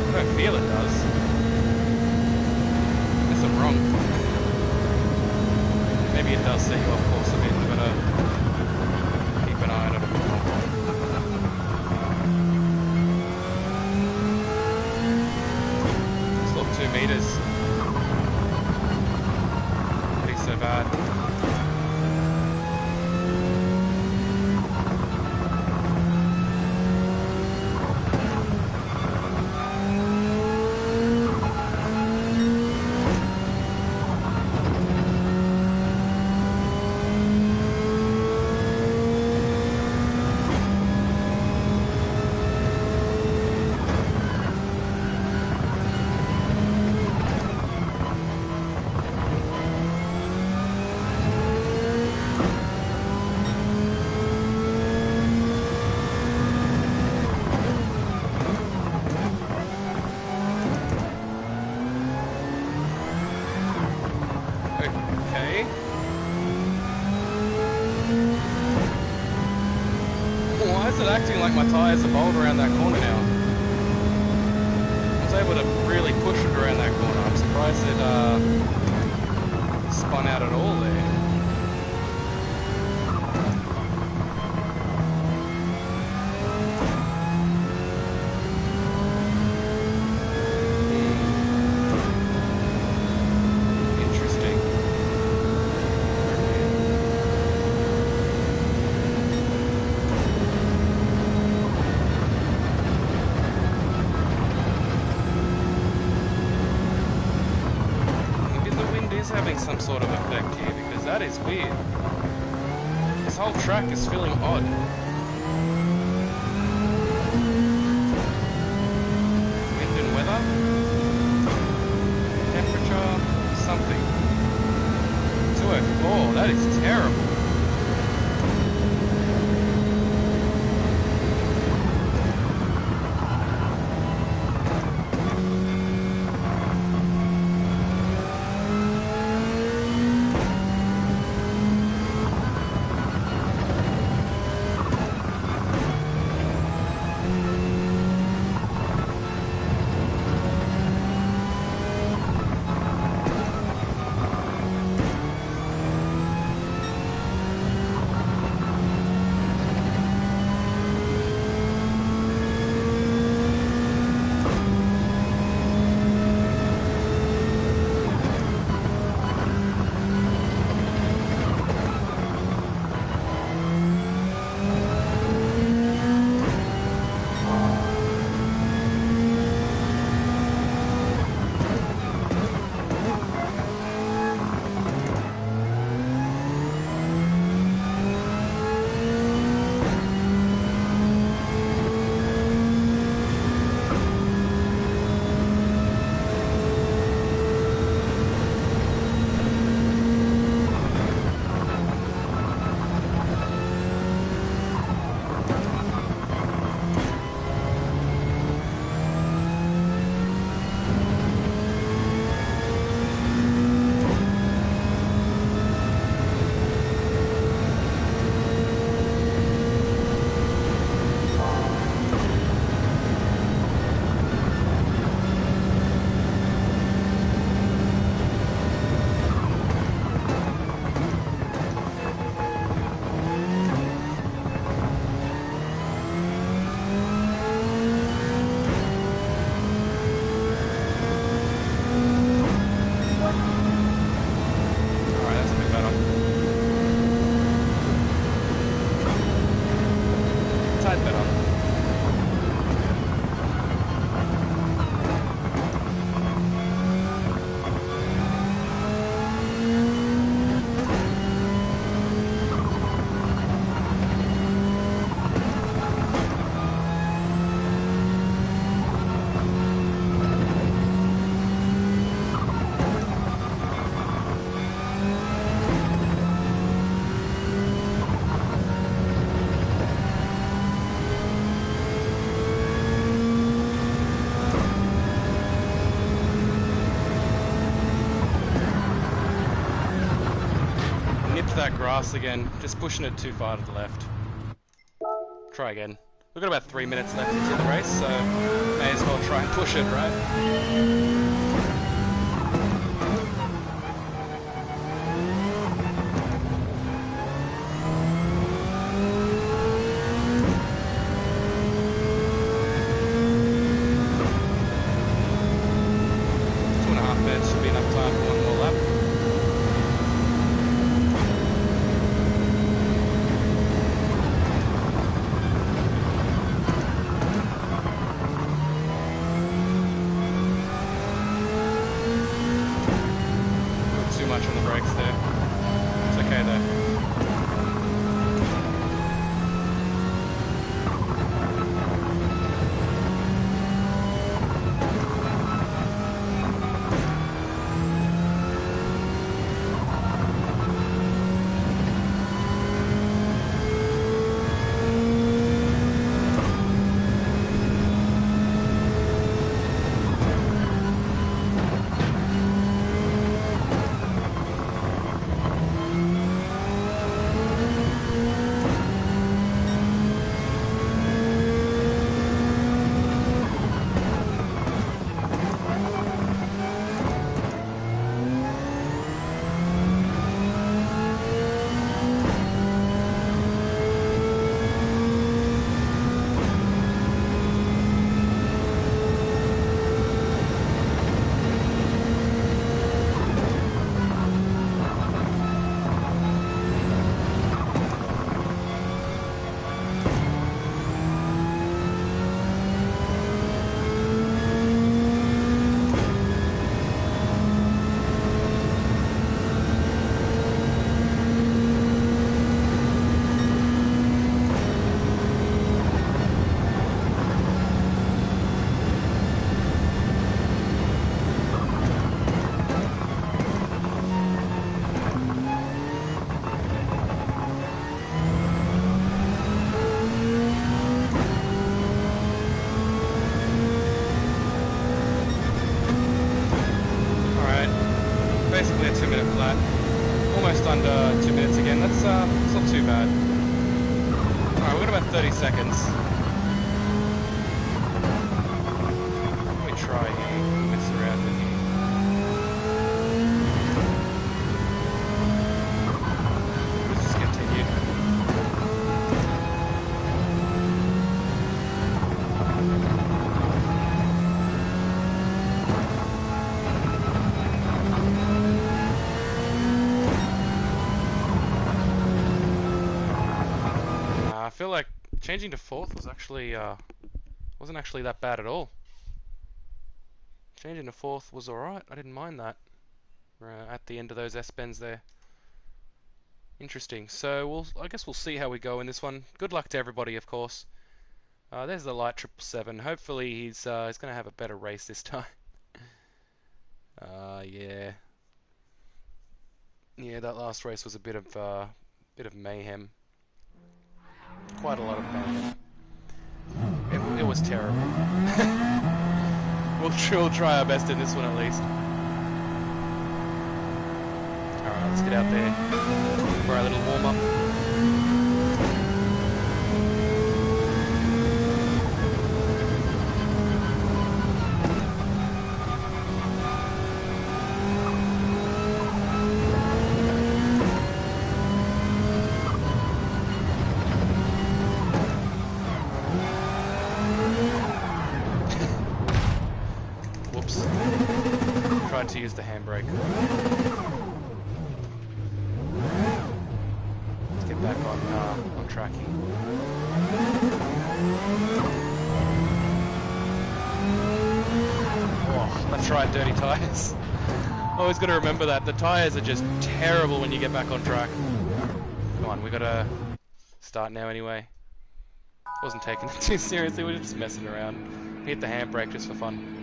I don't feel it does. Unless I'm wrong. Maybe it does set you off course a bit. I'm gonna keep an eye on it a bit more. It's look 2 meters. Not be so bad.
is it acting like my tyres are bowled around that corner now? I was able to really push it around that corner. I'm surprised it spun out at all there. Having some sort of effect here, because that is weird. This whole track is feeling odd. Wind and weather, temperature, something. 204, that is terrible. That grass again, just pushing it too far to the left. Try again. We've got about 3 minutes left into the race, so may as well try and push it, right?
30 seconds. Let me try here, mess around with you. Let's just continue. I feel like changing to 4th was actually wasn't actually that bad at all. Changing to 4th was alright. I didn't mind that. At the end of those S-bends there. Interesting. So I guess we'll see how we go in this one. Good luck to everybody, of course. There's the light 777. Hopefully he's going to have a better race this time. Yeah. Yeah, that last race was a bit of mayhem. Quite a lot of mayhem. It was terrible. We'll try our best in this one at least. Alright, let's get out there for our little warm-up. To use the handbrake. Let's get back on track here. Oh, that's right, dirty tyres. Always got to remember that. The tyres are just terrible when you get back on track. Come on, we got to start now anyway. Wasn't taking it too seriously, we were just messing around. Hit the handbrake just for fun.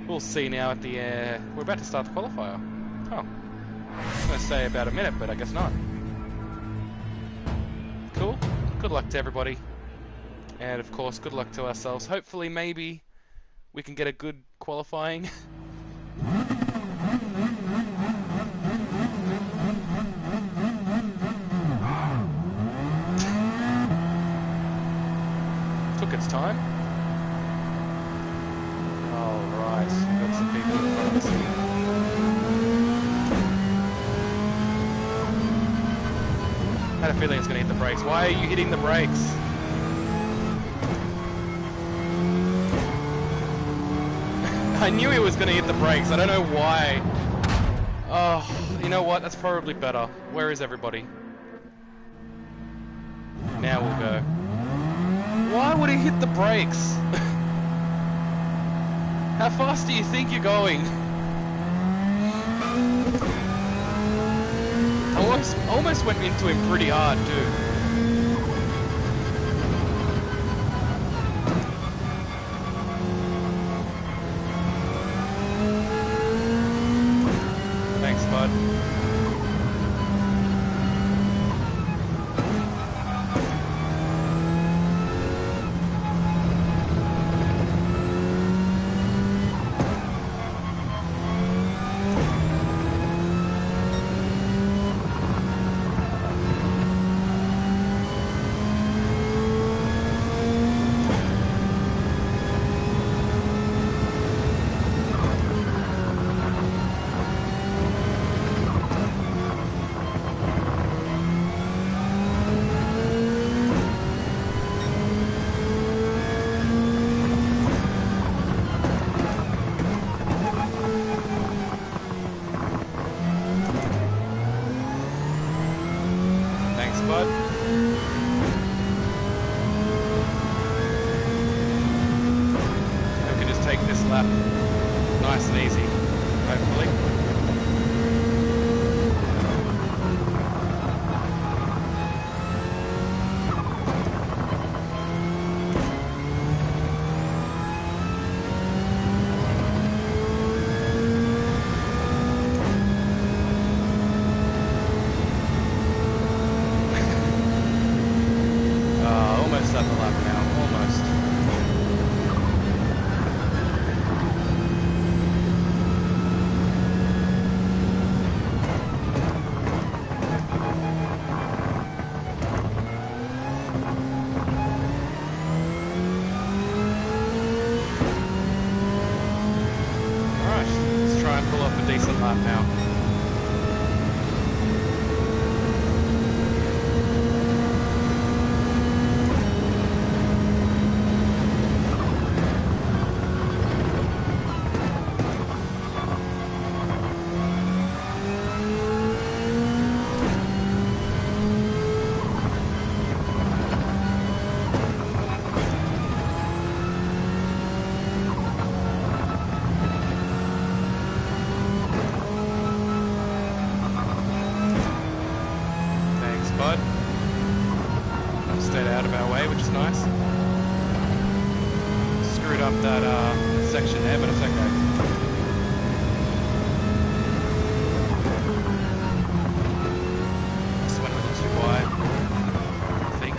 We'll see now at the... we're about to start the qualifier. Oh. I was going to say about a minute, but I guess not. Cool. Good luck to everybody. And of course, good luck to ourselves. Hopefully, maybe, we can get a good qualifying. Took its time. Alright, got some people in front of us here. Had a feeling it's going to hit the brakes. Why are you hitting the brakes? I knew he was going to hit the brakes. I don't know why. Oh, you know what? That's probably better. Where is everybody? Now we'll go. Why would he hit the brakes? How fast do you think you're going? Almost went into him pretty hard too. Thanks, bud. Nice and easy, hopefully. Almost at the lap now, almost.
lap now. Stayed out of our way, which is nice. Screwed up that section there, but it's okay. Just went a little too wide, I think.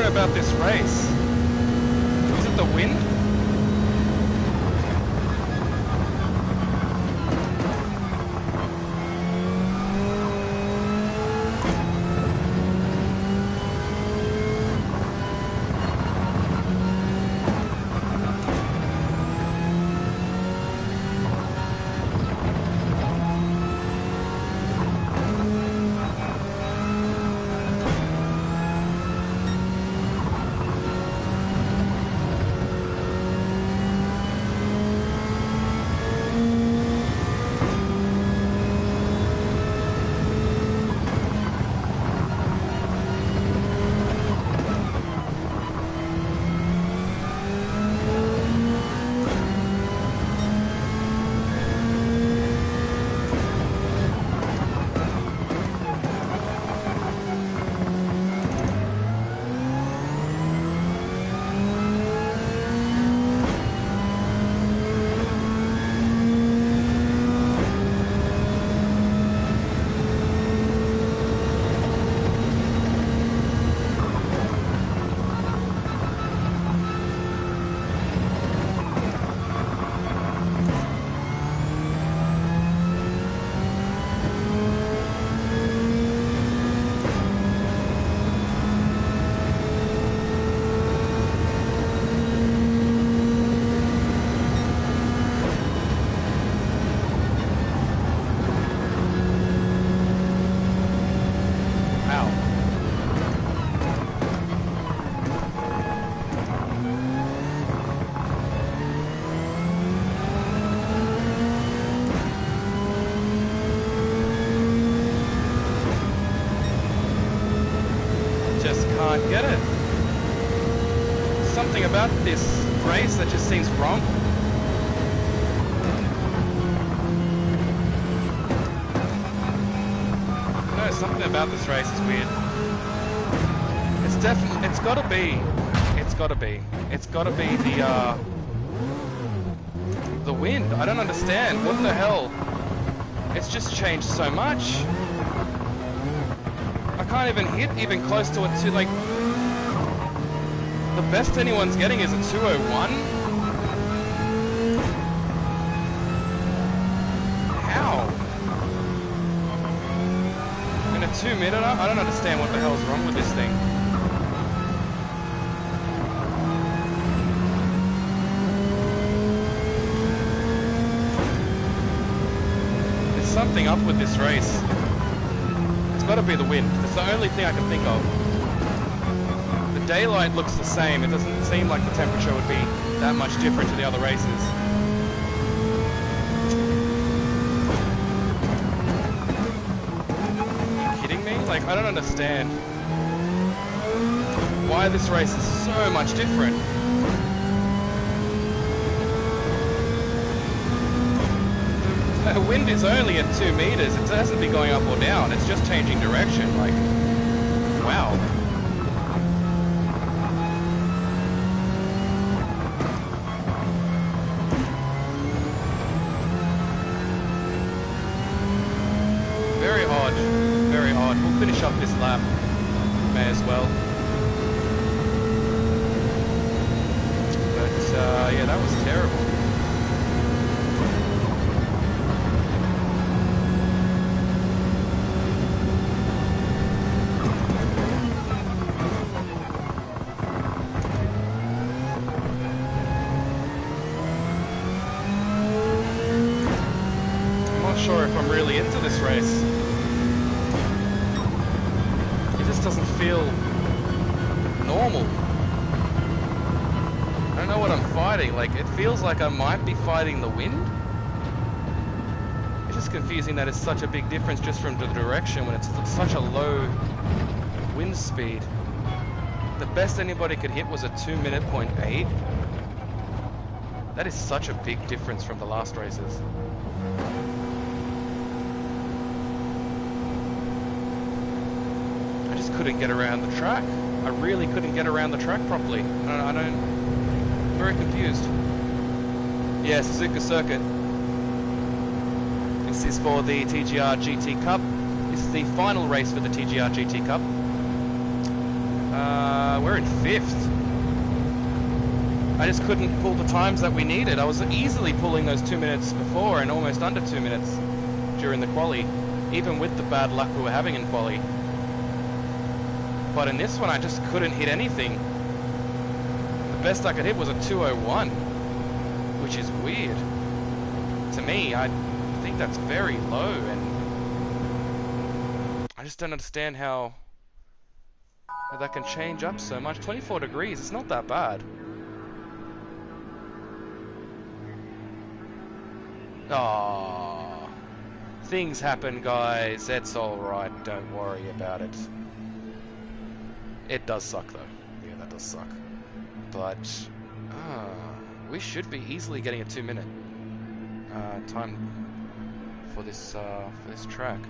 About this race? Is it the wind? something about this race that just seems wrong. No, something about this race is weird. It's definitely, it's gotta be the wind. I don't understand. What the hell? It's just changed so much. I can't even hit even close to it. To like, the best anyone's getting is a 201. How? In a 2 minute? I don't understand what the hell's wrong with this thing. Something up with this race. It's got to be the wind. It's the only thing I can think of. The daylight looks the same. It doesn't seem like the temperature would be that much different to the other races. Are you kidding me? Like, I don't understand why this race is so much different. The wind is only at 2 meters. It doesn't be going up or down. It's just changing direction. Like, wow. Very odd. Very odd. We'll finish up this lap. May as well. But, yeah, that was terrible. Sure if I'm really into this race. It just doesn't feel normal. I don't know what I'm fighting. Like, it feels like I might be fighting the wind. It's just confusing that it's such a big difference just from the direction when it's such a low wind speed. The best anybody could hit was a 2 minute .8. That is such a big difference from the last races. Couldn't get around the track. I really couldn't get around the track properly. I don't... I'm very confused. Yeah, Suzuka circuit. This is for the TGR GT Cup. This is the final race for the TGR GT Cup. We're in 5th. I just couldn't pull the times that we needed. I was easily pulling those 2 minutes before and almost under 2 minutes during the quali, even with the bad luck we were having in quali. But in this one, I just couldn't hit anything. The best I could hit was a 201, which is weird. To me, I think that's very low, and I just don't understand how that can change up so much. 24 degrees, it's not that bad. Aww. Things happen, guys. It's alright. Don't worry about it. It does suck, though. Yeah, that does suck. But we should be easily getting a 2 minute time for this track.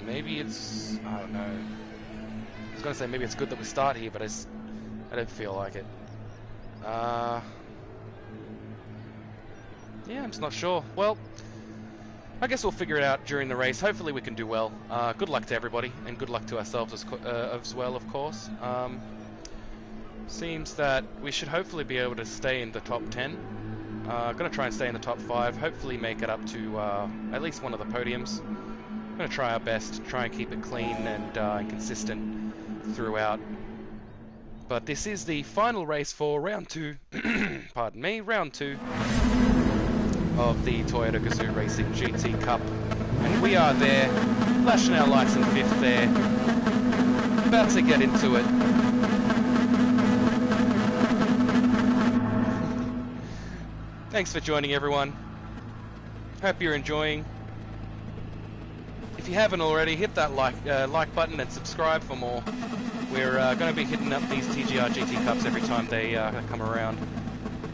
Maybe it's, I don't know. I was gonna say maybe it's good that we start here, but I don't feel like it. Yeah, I'm just not sure. Well, I guess we'll figure it out during the race. Hopefully we can do well. Good luck to everybody, and good luck to ourselves as well, of course. Seems that we should hopefully be able to stay in the top 10. Gonna try and stay in the top 5. Hopefully make it up to at least one of the podiums. Gonna try our best to try and keep it clean and consistent throughout. But this is the final race for round 2. Pardon me, round 2. Of the Toyota Gazoo Racing GT Cup, and we are there, flashing our lights in 5th there, about to get into it. Thanks for joining, everyone. Hope you're enjoying. If you haven't already, hit that like button and subscribe for more.
We're going to be hitting up these TGR GT Cups every time they come around.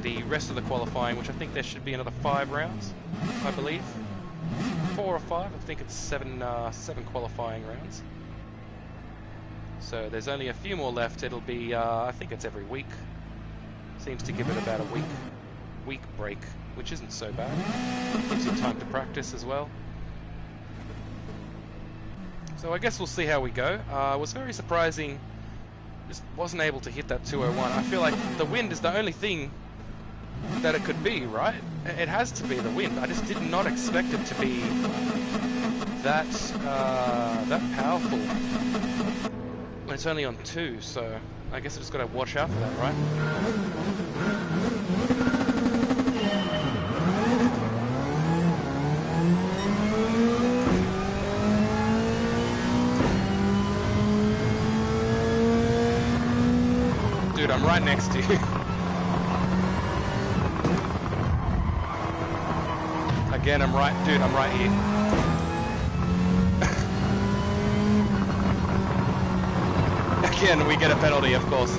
The rest of the qualifying, which I think there should be another 5 rounds, I believe. 4 or 5, I think it's 7 qualifying rounds. So there's only a few more left. It'll be, I think it's every week. Seems to give it about a week break, which isn't so bad. Gives you time to practice as well. So I guess we'll see how we go. It was very surprising, just wasn't able to hit that 201. I feel like the wind is the only thing that it could be, right? It has to be the wind. I just did not expect it to be that powerful when it's only on 2, so I guess I just got to watch out for that, right? Dude, I'm right next to you. Again, I'm right here. Again, we get a penalty, of course.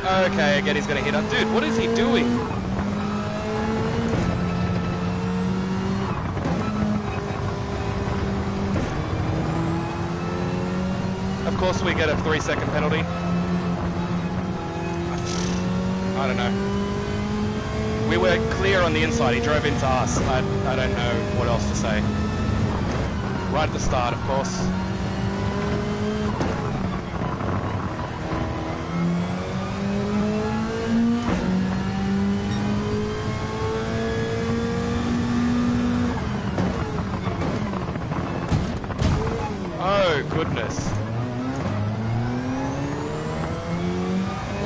Okay, again he's gonna hit up. Dude, what is he doing? Of course we get a 3-second penalty. I don't know. We were clear on the inside, he drove into us. I don't know what else to say. Right at the start, of course. Oh, goodness.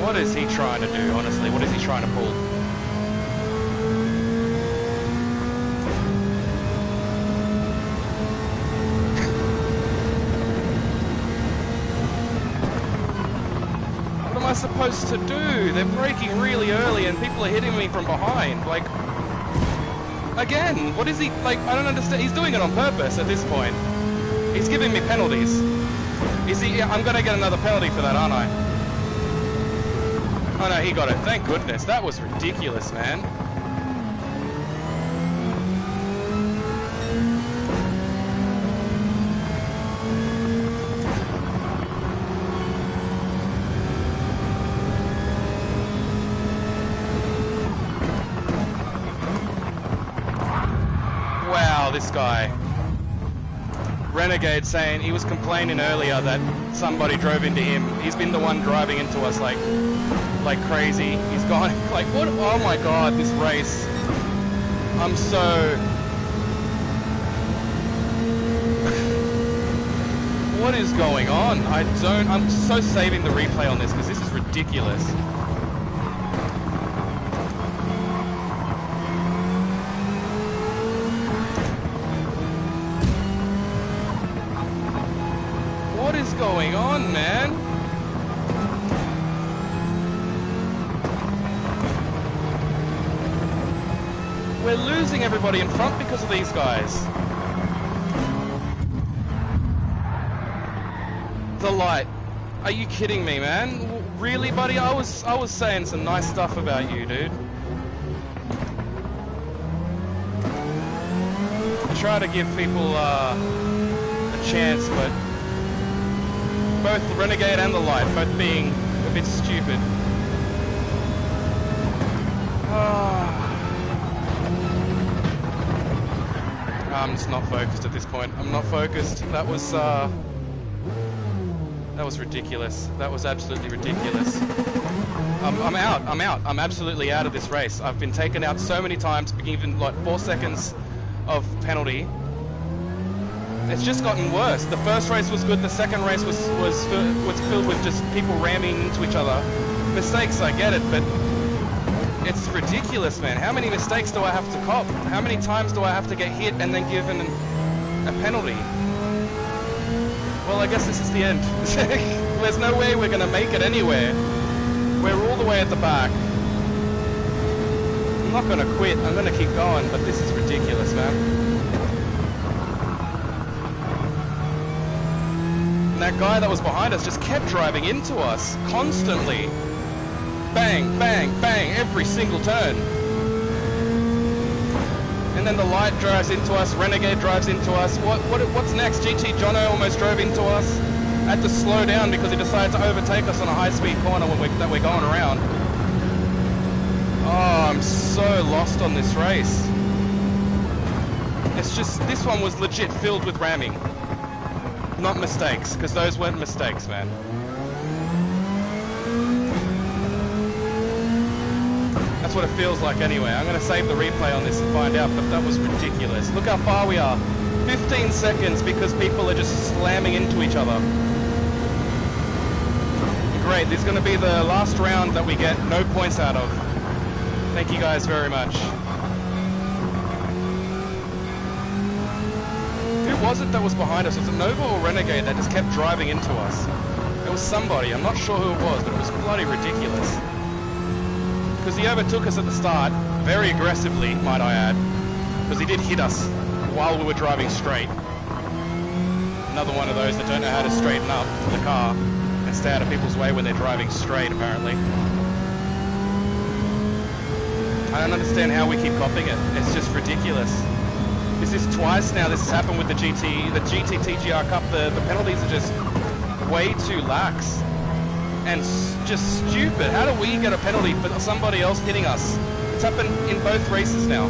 What is he trying to do, honestly? What is he trying to pull? What am I supposed to do? They're braking really early and people are hitting me from behind. Like, again, what is he, like, I don't understand. He's doing it on purpose at this point. He's giving me penalties. Is he, I'm gonna get another penalty for that, aren't I? Oh no, he got it. Thank goodness. That was ridiculous, man. Wow, this guy. Renegade saying he was complaining earlier that somebody drove into him. He's been the one driving into us like crazy. He's gone like, what? Oh my god, this race. I'm so... What is going on? I'm so saving the replay on this because this is ridiculous. What is going on, man? We're losing everybody in front because of these guys. The light. Are you kidding me, man? Really, buddy? I was saying some nice stuff about you, dude. I try to give people a chance, but both the Renegade and the light both being a bit stupid. I'm just not focused at this point. I'm not focused. That was ridiculous. That was absolutely ridiculous. I'm out. I'm absolutely out of this race. I've been taken out so many times, given like 4 seconds of penalty. It's just gotten worse. The first race was good. The second race was filled with just people ramming into each other. Mistakes, I get it, but it's ridiculous, man. How many mistakes do I have to cop? How many times do I have to get hit and then given a penalty? Well, I guess this is the end. There's no way we're going to make it anywhere. We're all the way at the back. I'm not going to quit. I'm going to keep going, but this is ridiculous, man.
And that guy that was behind us just kept driving into us constantly. Bang, bang, bang, every single turn. And then the light drives into us, Renegade drives into us. What's next? GT Jono almost drove into us. Had to slow down because he decided to overtake us on a high-speed corner that we're going around. Oh, I'm so lost on this race. It's just, this one was legit filled with ramming. Not mistakes, because those weren't mistakes, man. That's what it feels like anyway. I'm going to save the replay on this and find out, but that was ridiculous. Look how far we are. 15 seconds because people are just slamming into each other. Great, this is going to be the last round that we get no points out of. Thank you guys very much. Who was it that was behind us? Was it Nova or Renegade that just kept driving into us? It was somebody, I'm not sure who it was, but it was bloody ridiculous. Because he overtook us at the start, very aggressively, might I add, because he did hit us while we were driving straight. Another one of those that don't know how to straighten up the car and stay out of people's way when they're driving straight, apparently. I don't understand how we keep copying it. It's just ridiculous. This is twice now this has happened with the GT TGR Cup. The penalties are just way too lax. And just stupid. How do we get a penalty for somebody else hitting us? It's happened in both races now.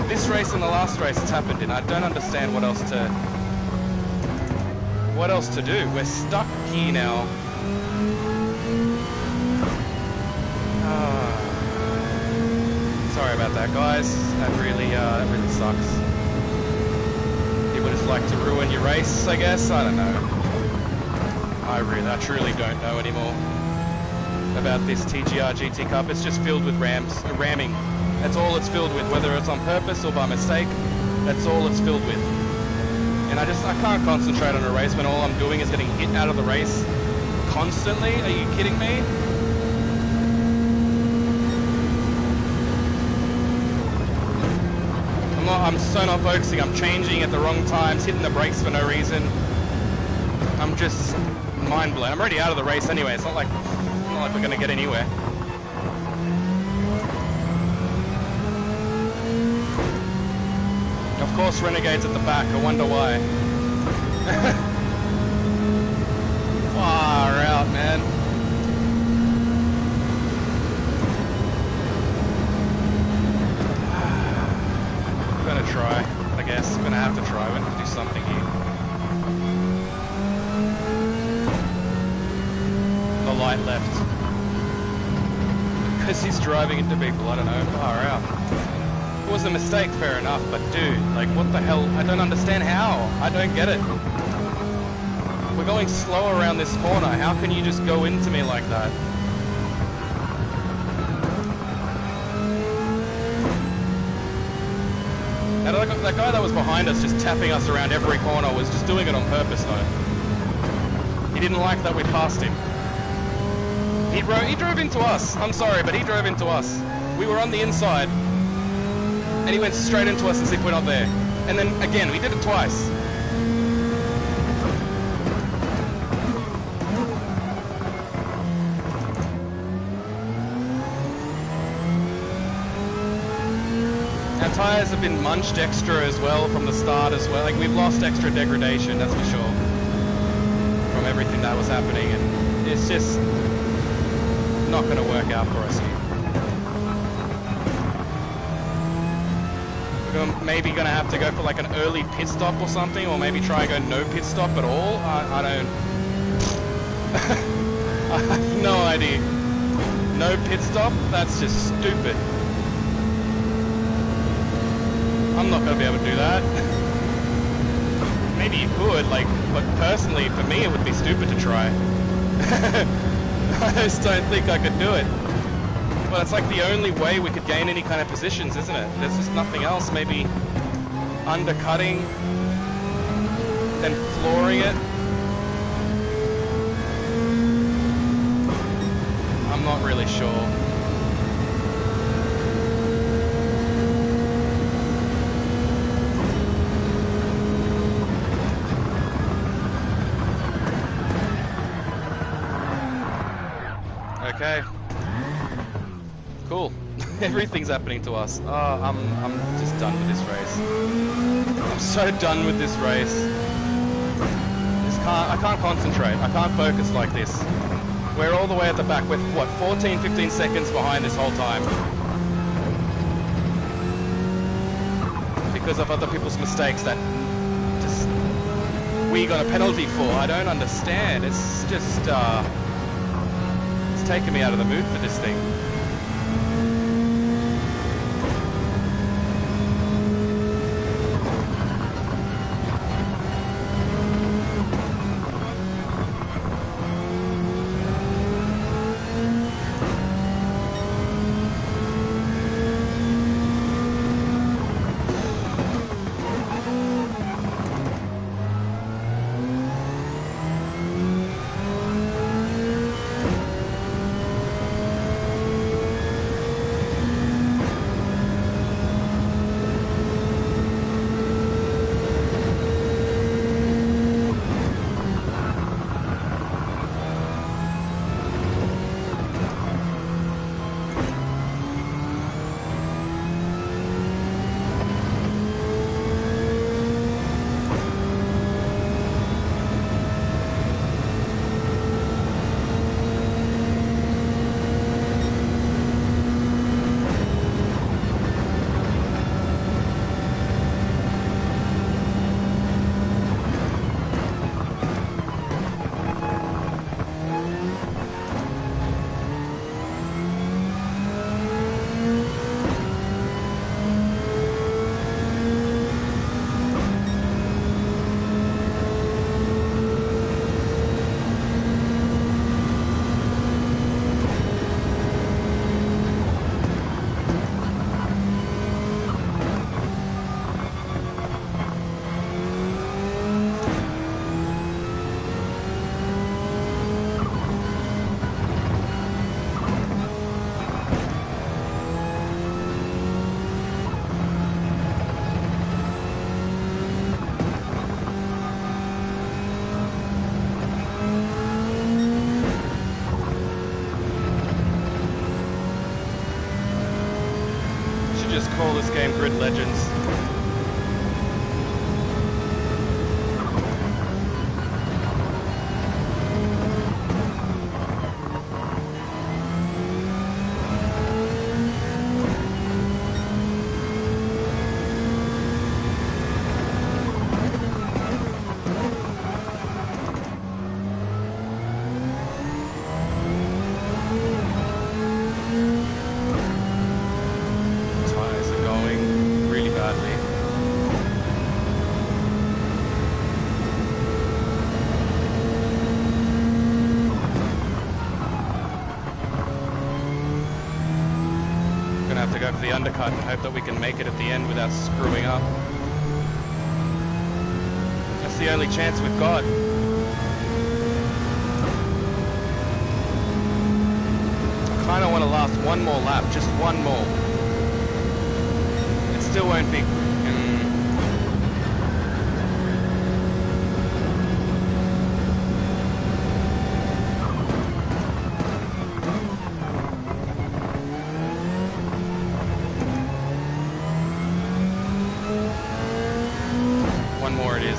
This race and the last race it's happened in. I don't understand what else to do. We're stuck here now. Sorry about that, guys. That really sucks. People just like to ruin your race, I guess. I don't know. I truly don't know anymore about this TGR GT Cup. It's just filled with ramming. That's all it's filled with, whether it's on purpose or by mistake. That's all it's filled with. And I can't concentrate on a race when all I'm doing is getting hit out of the race constantly. Are you kidding me? I'm so not focusing. I'm changing at the wrong times, hitting the brakes for no reason. I'm just mind blown. I'm already out of the race anyway. It's not like we're gonna get anywhere. Of course, Renegade's at the back. I wonder why. Far out, man. I'm gonna try. I guess I'm gonna have to try. I'm gonna have to do something here. The light left. Because he's driving into people, I don't know, far out. If it was a mistake, fair enough, but dude, like what the hell? I don't understand how. I don't get it. We're going slow around this corner. How can you just go into me like that? And that guy that was behind us just tapping us around every corner was just doing it on purpose though. He didn't like that we passed him. He drove into us. I'm sorry, but he drove into us. We were on the inside. And he went straight into us as if we're not there. And then again, we did it twice. Our tyres have been munched extra as well from the start as well. Like we've lost extra degradation, that's for sure. From everything that was happening. And it's just not going to work out for us here. We're maybe going to have to go for like an early pit stop or something, or maybe try and go no pit stop at all. I don't... I have no idea. No pit stop? That's just stupid. I'm not going to be able to do that. Maybe you could, like, but personally, for me, it would be stupid to try. I just don't think I could do it. Well, it's like the only way we could gain any kind of positions, isn't it? There's just nothing else. Maybe undercutting, then flooring it. I'm not really sure.
Okay. Cool. Everything's happening to us. Oh, I'm just done with this race. I'm so done with this race. I can't concentrate. I can't focus like this. We're all the way at the back. We're, what, 14, 15 seconds behind this whole time. Because of other people's mistakes that just we got a penalty for. I don't understand. It's just, it's taking me out of the mood for this thing. Just call this game Grid Legends. Go for the undercut and hope that we can make it at the end without screwing up. That's the only chance we've got. I kind of want to last one more lap, just one more. It still won't be... One more it is.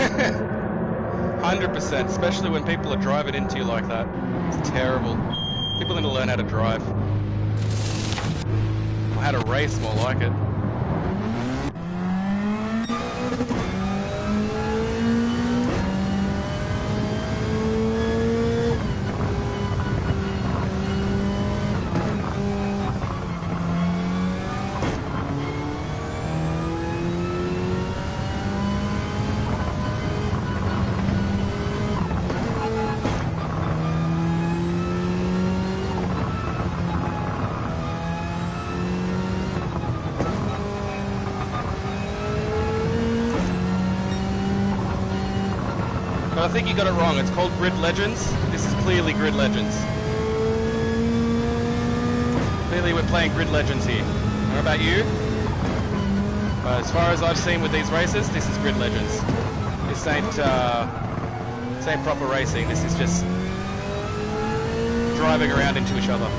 100%, especially when people are driving into you like that. It's terrible. People need to learn how to drive. Or how to race, more like it. I think you got it wrong. It's called Grid Legends. This is clearly Grid Legends. Clearly we're playing Grid Legends here. How about you? But as far as I've seen with these races, this is Grid Legends. This ain't proper racing. This is just driving around into each other.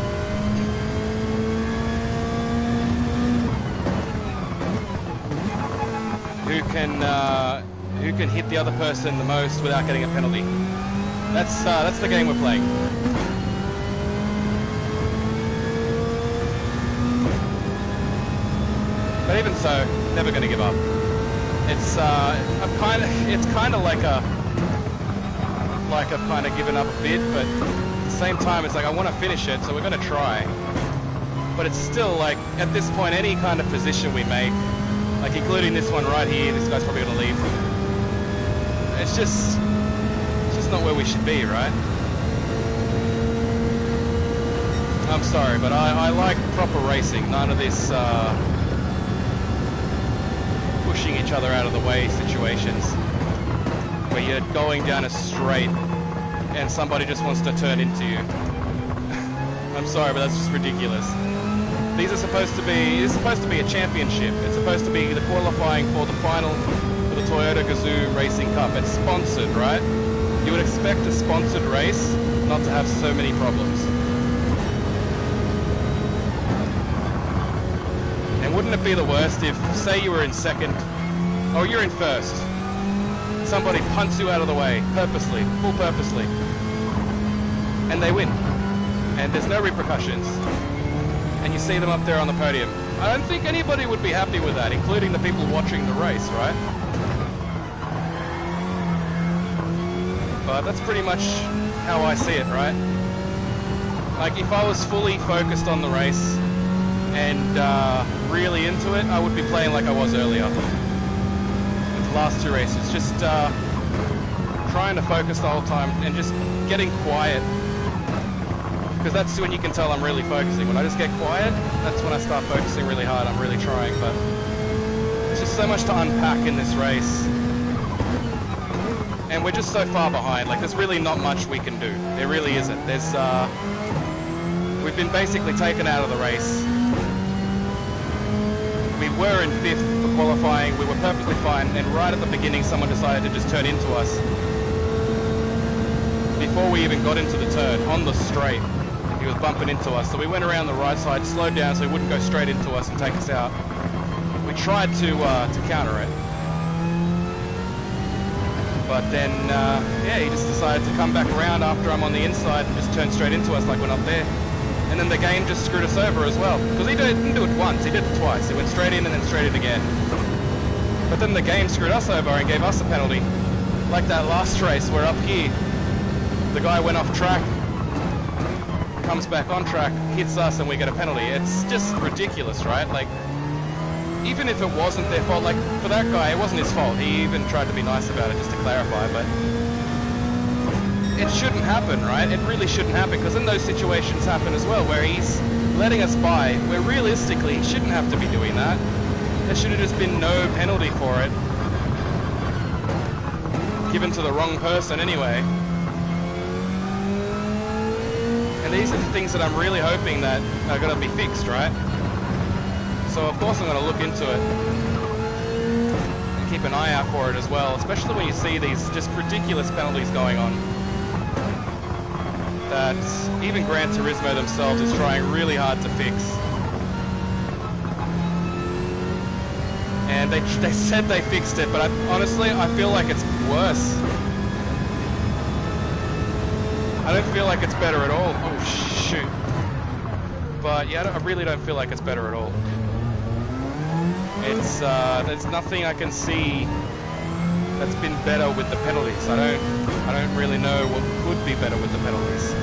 Who can hit the other person the most without getting a penalty? That's the game we're playing. But even so, never going to give up. It's kind of like I've kind of given up a bit, but at the same time, it's like I want to finish it, so we're going to try. But it's still like at this point, any kind of position we make, like including this one right here, this guy's probably going to leave. It's just not where we should be, right? I'm sorry, but I like proper racing. None of this pushing each other out of the way situations where you're going down a straight and somebody just wants to turn into you. I'm sorry, but that's just ridiculous. These are supposed to be, it's supposed to be a championship. It's supposed to be the qualifying for the final for the Toyota Gazoo Racing Cup. It's sponsored, right? You would expect a sponsored race not to have so many problems. And wouldn't it be the worst if, say you were in second, or you're in first, somebody punts you out of the way, purposely, full purposely, and they win, and there's no repercussions, and you see them up there on the podium. I don't think anybody would be happy with that, including the people watching the race, right? But that's pretty much how I see it, right? Like, if I was fully focused on the race and really into it, I would be playing like I was earlier. With the last two races, just trying to focus the whole time and just getting quiet. Because that's when you can tell I'm really focusing. When I just get quiet, that's when I start focusing really hard. I'm really trying, but there's just so much to unpack in this race. And we're just so far behind. Like, there's really not much we can do. There really isn't. There's, we've been basically taken out of the race. We were in 5th for qualifying. We were perfectly fine. And right at the beginning, someone decided to just turn into us. Before we even got into the turn, on the straight, he was bumping into us. So we went around the right side, slowed down so he wouldn't go straight into us and take us out. We tried to counter it. But then, yeah, he just decided to come back around after I'm on the inside and just turn straight into us like we're not there. And then the game just screwed us over as well. Because he didn't do it once, he did it twice. He went straight in and then straight in again. But then the game screwed us over and gave us a penalty. Like that last race, we're up here. The guy went off track, comes back on track, hits us, and we get a penalty. It's just ridiculous, right? Like, even if it wasn't their fault, like, for that guy, it wasn't his fault. He even tried to be nice about it, just to clarify, but it shouldn't happen, right? It really shouldn't happen, because then those situations happen as well, where he's letting us by, where realistically, he shouldn't have to be doing that. There should have just been no penalty for it, given to the wrong person anyway. And these are the things that I'm really hoping that are going to be fixed, right? So of course I'm going to look into it and keep an eye out for it as well, especially when you see these just ridiculous penalties going on that even Gran Turismo themselves is trying really hard to fix. And they said they fixed it, but honestly I feel like it's
worse. I don't feel like it's better at all. Oh, shoot. But yeah, I really don't feel like it's better at all. It's, there's nothing I can see that's been better with the penalties. I don't really know what could be better with the penalties.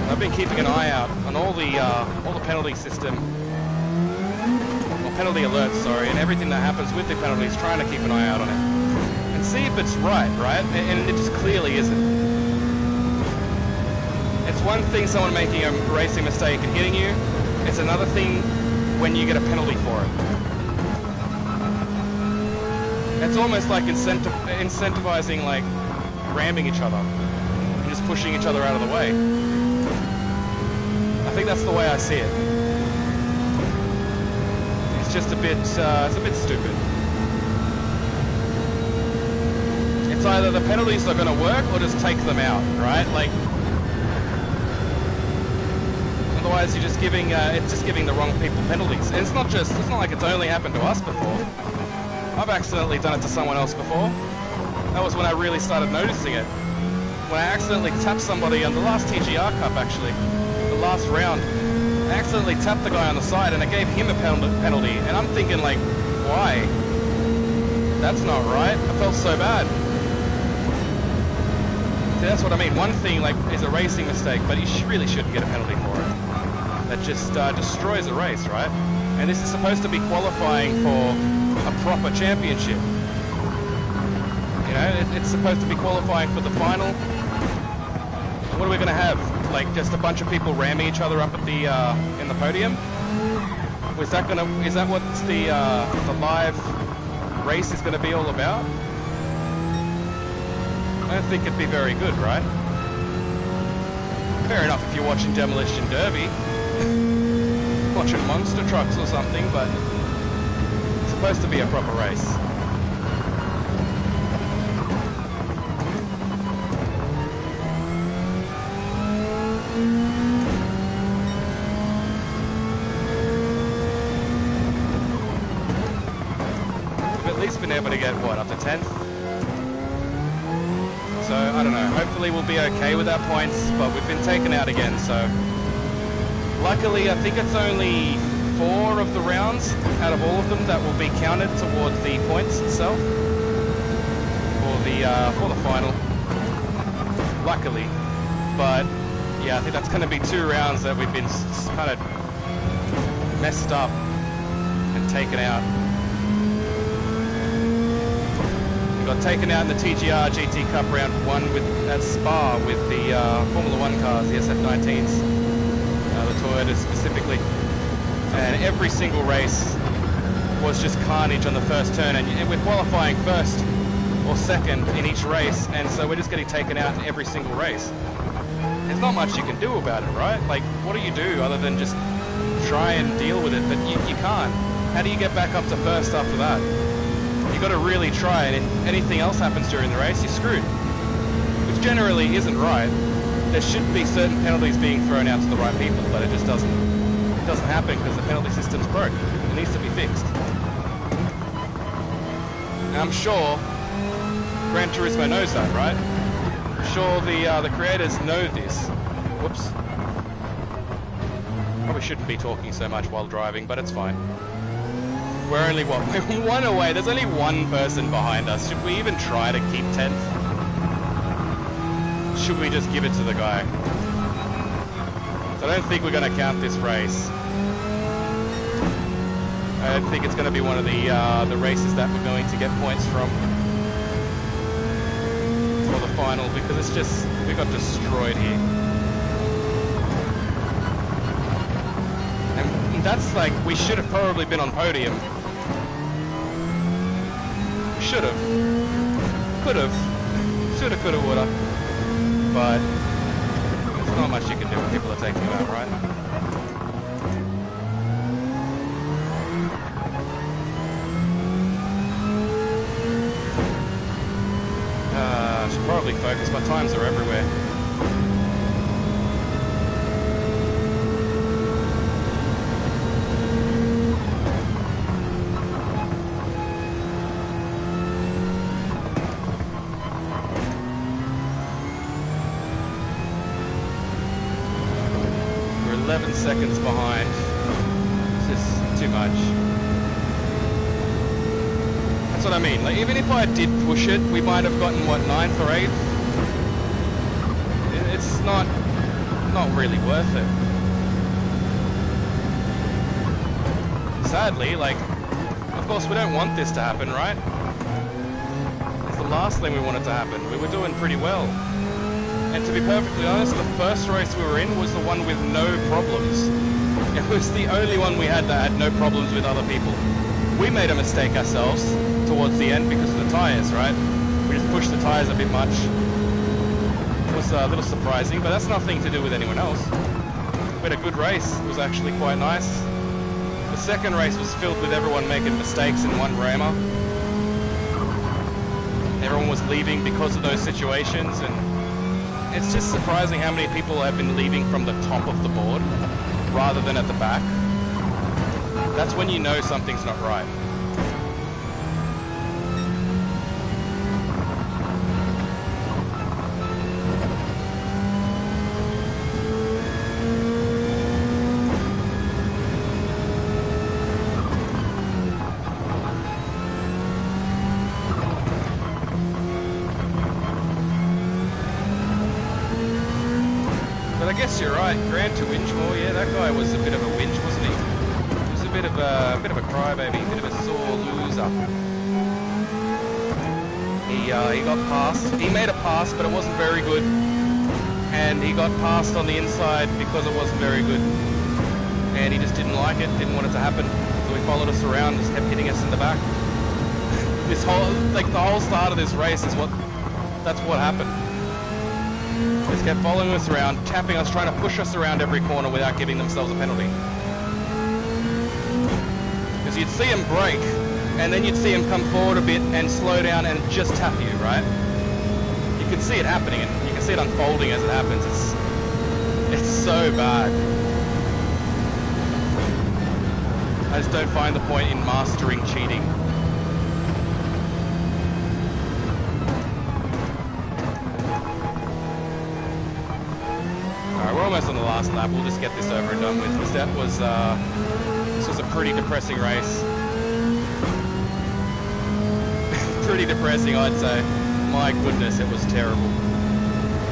I've been keeping an eye out on all the penalty system, or penalty alerts, sorry, and everything that happens with the penalties, trying to keep an eye out on it. And see if it's right? And it just clearly isn't. It's one thing someone making a racing mistake and hitting you, it's another thing when you get a penalty for it. It's almost like incentivizing, like, ramming each other, and just pushing each other out of the way. I think that's the way I see it. It's just a bit stupid. It's either the penalties are going to work or just take them out, right? Like, otherwise you're just giving, it's just giving the wrong people penalties. And it's not like it's only happened to us before. I've accidentally done it to someone else before. That was when I really started noticing it. When I accidentally tapped somebody on the last TGR Cup, actually, the last round, I accidentally tapped the guy on the side and I gave him a penalty. And I'm thinking, like, why? That's not right. I felt so bad. See, that's what I mean. One thing, like, is a racing mistake, but you really shouldn't get a penalty for it. That just destroys a race, right? And this is supposed to be qualifying for a proper championship. You know, it's supposed to be qualifying for the final. What are we going to have? Like, just a bunch of people ramming each other up at the in the podium? Is that what the live race is going to be all about? I don't think it'd be very good, right? Fair enough if you're watching Demolition Derby, watching monster trucks or something, but it's supposed to be a proper race. We've at least been able to get, what, up to 10th? So, I don't know, hopefully we'll be okay with our points, but we've been taken out again, so... Luckily, I think it's only 4 of the rounds out of all of them that will be counted towards the points itself for the final. Luckily, but yeah, I think that's going to be 2 rounds that we've been kind of messed up and taken out. We got taken out in the TGR GT Cup round 1 at Spa with the Formula 1 cars, the SF19s. The Toyota specifically, and every single race was just carnage on the first turn, and we're qualifying first or second in each race, and so we're just getting taken out in every single race. There's not much you can do about it, right? Like, what do you do other than just try and deal with it? But you can't. How do you get back up to first after that? You got to really try, and if anything else happens during the race, you're screwed, which generally isn't right. There should be certain penalties being thrown out to the right people, but it just doesn't happen because the penalty system's broke. It needs to be fixed. And I'm sure Gran Turismo knows that, right? I'm sure the creators know this. Whoops. Probably shouldn't be talking so much while driving, but it's fine. We're only, what, we're 1 away. There's only 1 person behind us. Should we even try to keep 10th? Should we just give it to the guy? So I don't think we're going to count this race. I don't think it's going to be one of the races that we're going to get points from for the final, because it's just, we got destroyed here. And that's like, we should have probably been on podium. Should have. Could have. Should have, could have, would have. But there's not much you can do when people are taking you out, right? I should probably focus. My times are everywhere.
11 seconds behind. It's just too much. That's what I mean. Like, even if I did push it, we might have gotten, what, 9th or 8th? It's not really worth it. Sadly, like, of course we don't want this to happen, right? It's the last thing we wanted to happen. We were doing pretty well. And to be perfectly honest, the first race we were in was the one with no problems. It was the only one we had that had no problems with other people. We made a mistake ourselves towards the end because of the tyres, right? We just pushed the tyres a bit much. It was a little surprising, but that's nothing to do with anyone else. We had a good race. It was actually quite nice. The second race was filled with everyone making mistakes in one rammer. Everyone was leaving because of those situations, and it's just surprising how many people have been leaving from the top of the board rather than at the back. That's when you know something's not right. I guess you're right, Gran to whinge more. Yeah, that guy was a bit of a whinge, wasn't he? He was a bit of a crybaby, a bit of a sore loser. He got passed. He made a pass, but it wasn't very good. And he got passed on the inside because it wasn't very good. And he just didn't like it, didn't want it to happen. So he followed us around, just kept hitting us in the back. This whole, like the whole start of this race is that's what happened. Just kept following us around, tapping us, trying to push us around every corner without giving themselves a penalty. Because you'd see him brake, and then you'd see him come forward a bit and slow down and just tap you, right? You can see it happening, and you can see it unfolding as it happens. It's so bad. I just don't find the point in mastering cheating. We're almost on the last lap. We'll just get this over and done with. Because this was a pretty depressing race. Pretty depressing, I'd say. My goodness, it was terrible.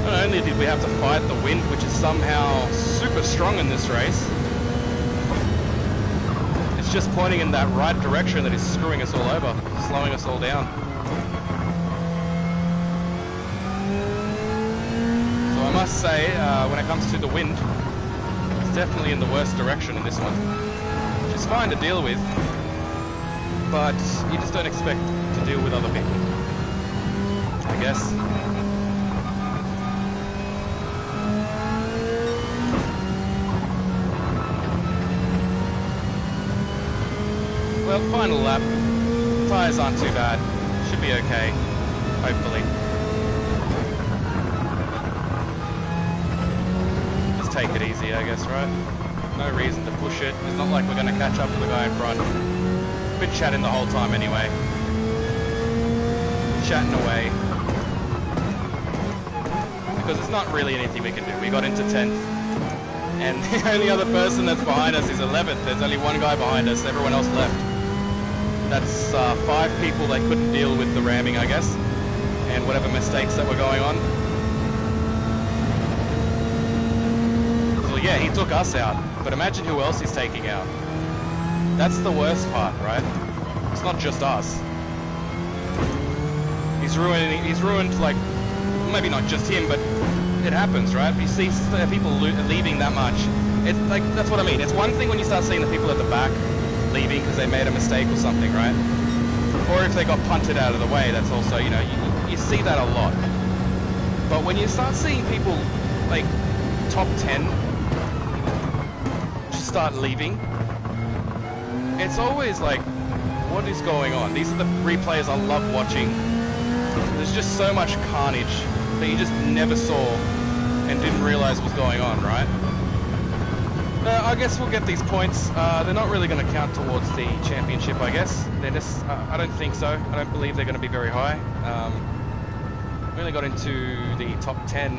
Not only did we have to fight the wind, which is somehow super strong in this race, it's just pointing in that right direction that is screwing us all over, slowing us all down. I must say, when it comes to the wind, it's definitely in the worst direction in this one. Which is fine to deal with, but you just don't expect to deal with other people, I guess. Well, final lap. Tyres aren't too bad. Should be okay, hopefully. Take it easy, I guess, right? No reason to push it. It's not like we're going to catch up to the guy in front. We've been chatting the whole time anyway. Chatting away. Because there's not really anything we can do. We got into 10th. And the only other person that's behind us is 11th. There's only one guy behind us. Everyone else left. That's 5 people that couldn't deal with the ramming, I guess. And whatever mistakes that were going on. Yeah, he took us out, but imagine who else he's taking out. That's the worst part, right? It's not just us. He's ruined, like, maybe not just him, but it happens, right? You see people leaving that much. It's like, that's what I mean. It's one thing when you start seeing the people at the back leaving because they made a mistake or something, right? Or if they got punted out of the way, that's also, you know, you see that a lot. But when you start seeing people, like, top 10, start leaving, it's always like, what is going on? These are the replays I love watching. There's just so much carnage that you just never saw and didn't realize was going on, right? I guess we'll get these points. They're not really going to count towards the championship, I guess. They're just, I don't think so. I don't believe they're going to be very high. We only got into the top 10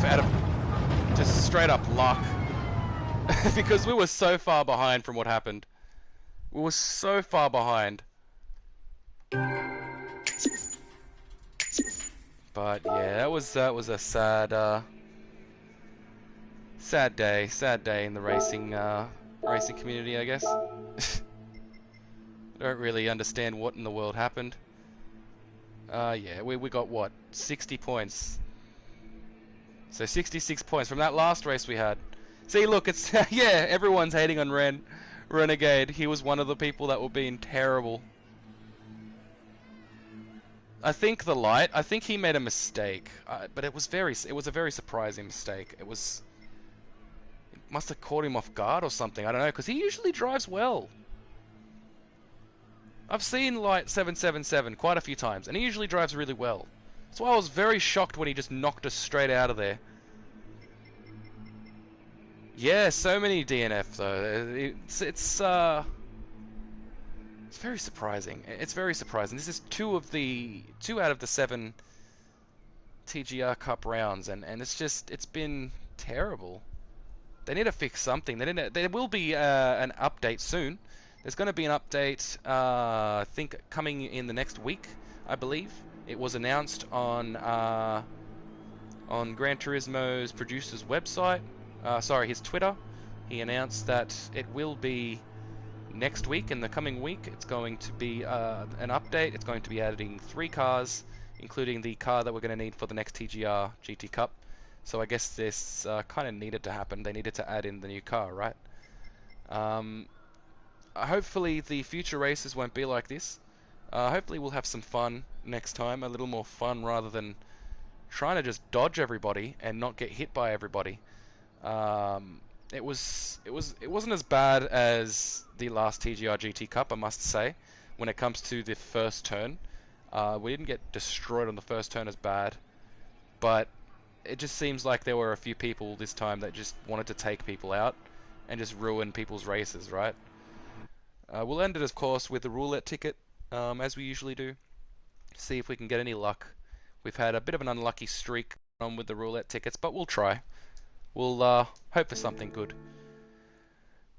out of just straight up luck.
because we were so far behind from what happened. We were so far behind. But yeah, that was a sad day in the racing community, I guess. I don't really understand what in the world happened. Yeah, we got what, 60 points. So 66 points from that last race we had. See, look, it's yeah, everyone's hating on Renegade. He was one of the people that were being terrible. I think he made a mistake, but it was a very surprising mistake. It must have caught him off guard or something. I don't know, because he usually drives well. I've seen Light 777 quite a few times, and he usually drives really well. That's why I was very shocked when he just knocked us straight out of there. Yeah, so many DNF though. It's very surprising. It's very surprising. This is two out of the 7 TGR Cup rounds, and it's been terrible. They need to fix something. There will be an update soon. There's going to be an update, I think, coming in the next week, I believe. It was announced on Gran Turismo's producer's website. Sorry, his Twitter. He announced that it will be next week, in the coming week. It's going to be an update. It's going to be adding 3 cars, including the car that we're going to need for the next TGR GT Cup. So I guess this kind of needed to happen. They needed to add in the new car, right? Hopefully the future races won't be like this. Hopefully we'll have some fun next time, a little more fun rather than trying to just dodge everybody and not get hit by everybody. It wasn't as bad as the last TGR GT Cup, I must say, when it comes to the first turn. We didn't get destroyed on the first turn as bad, but it just seems like there were a few people this time that just wanted to take people out and just ruin people's races, right? We'll end it, of course, with the roulette ticket, as we usually do. See if we can get any luck. We've had a bit of an unlucky streak on with the roulette tickets, but we'll try. We'll hope for something good.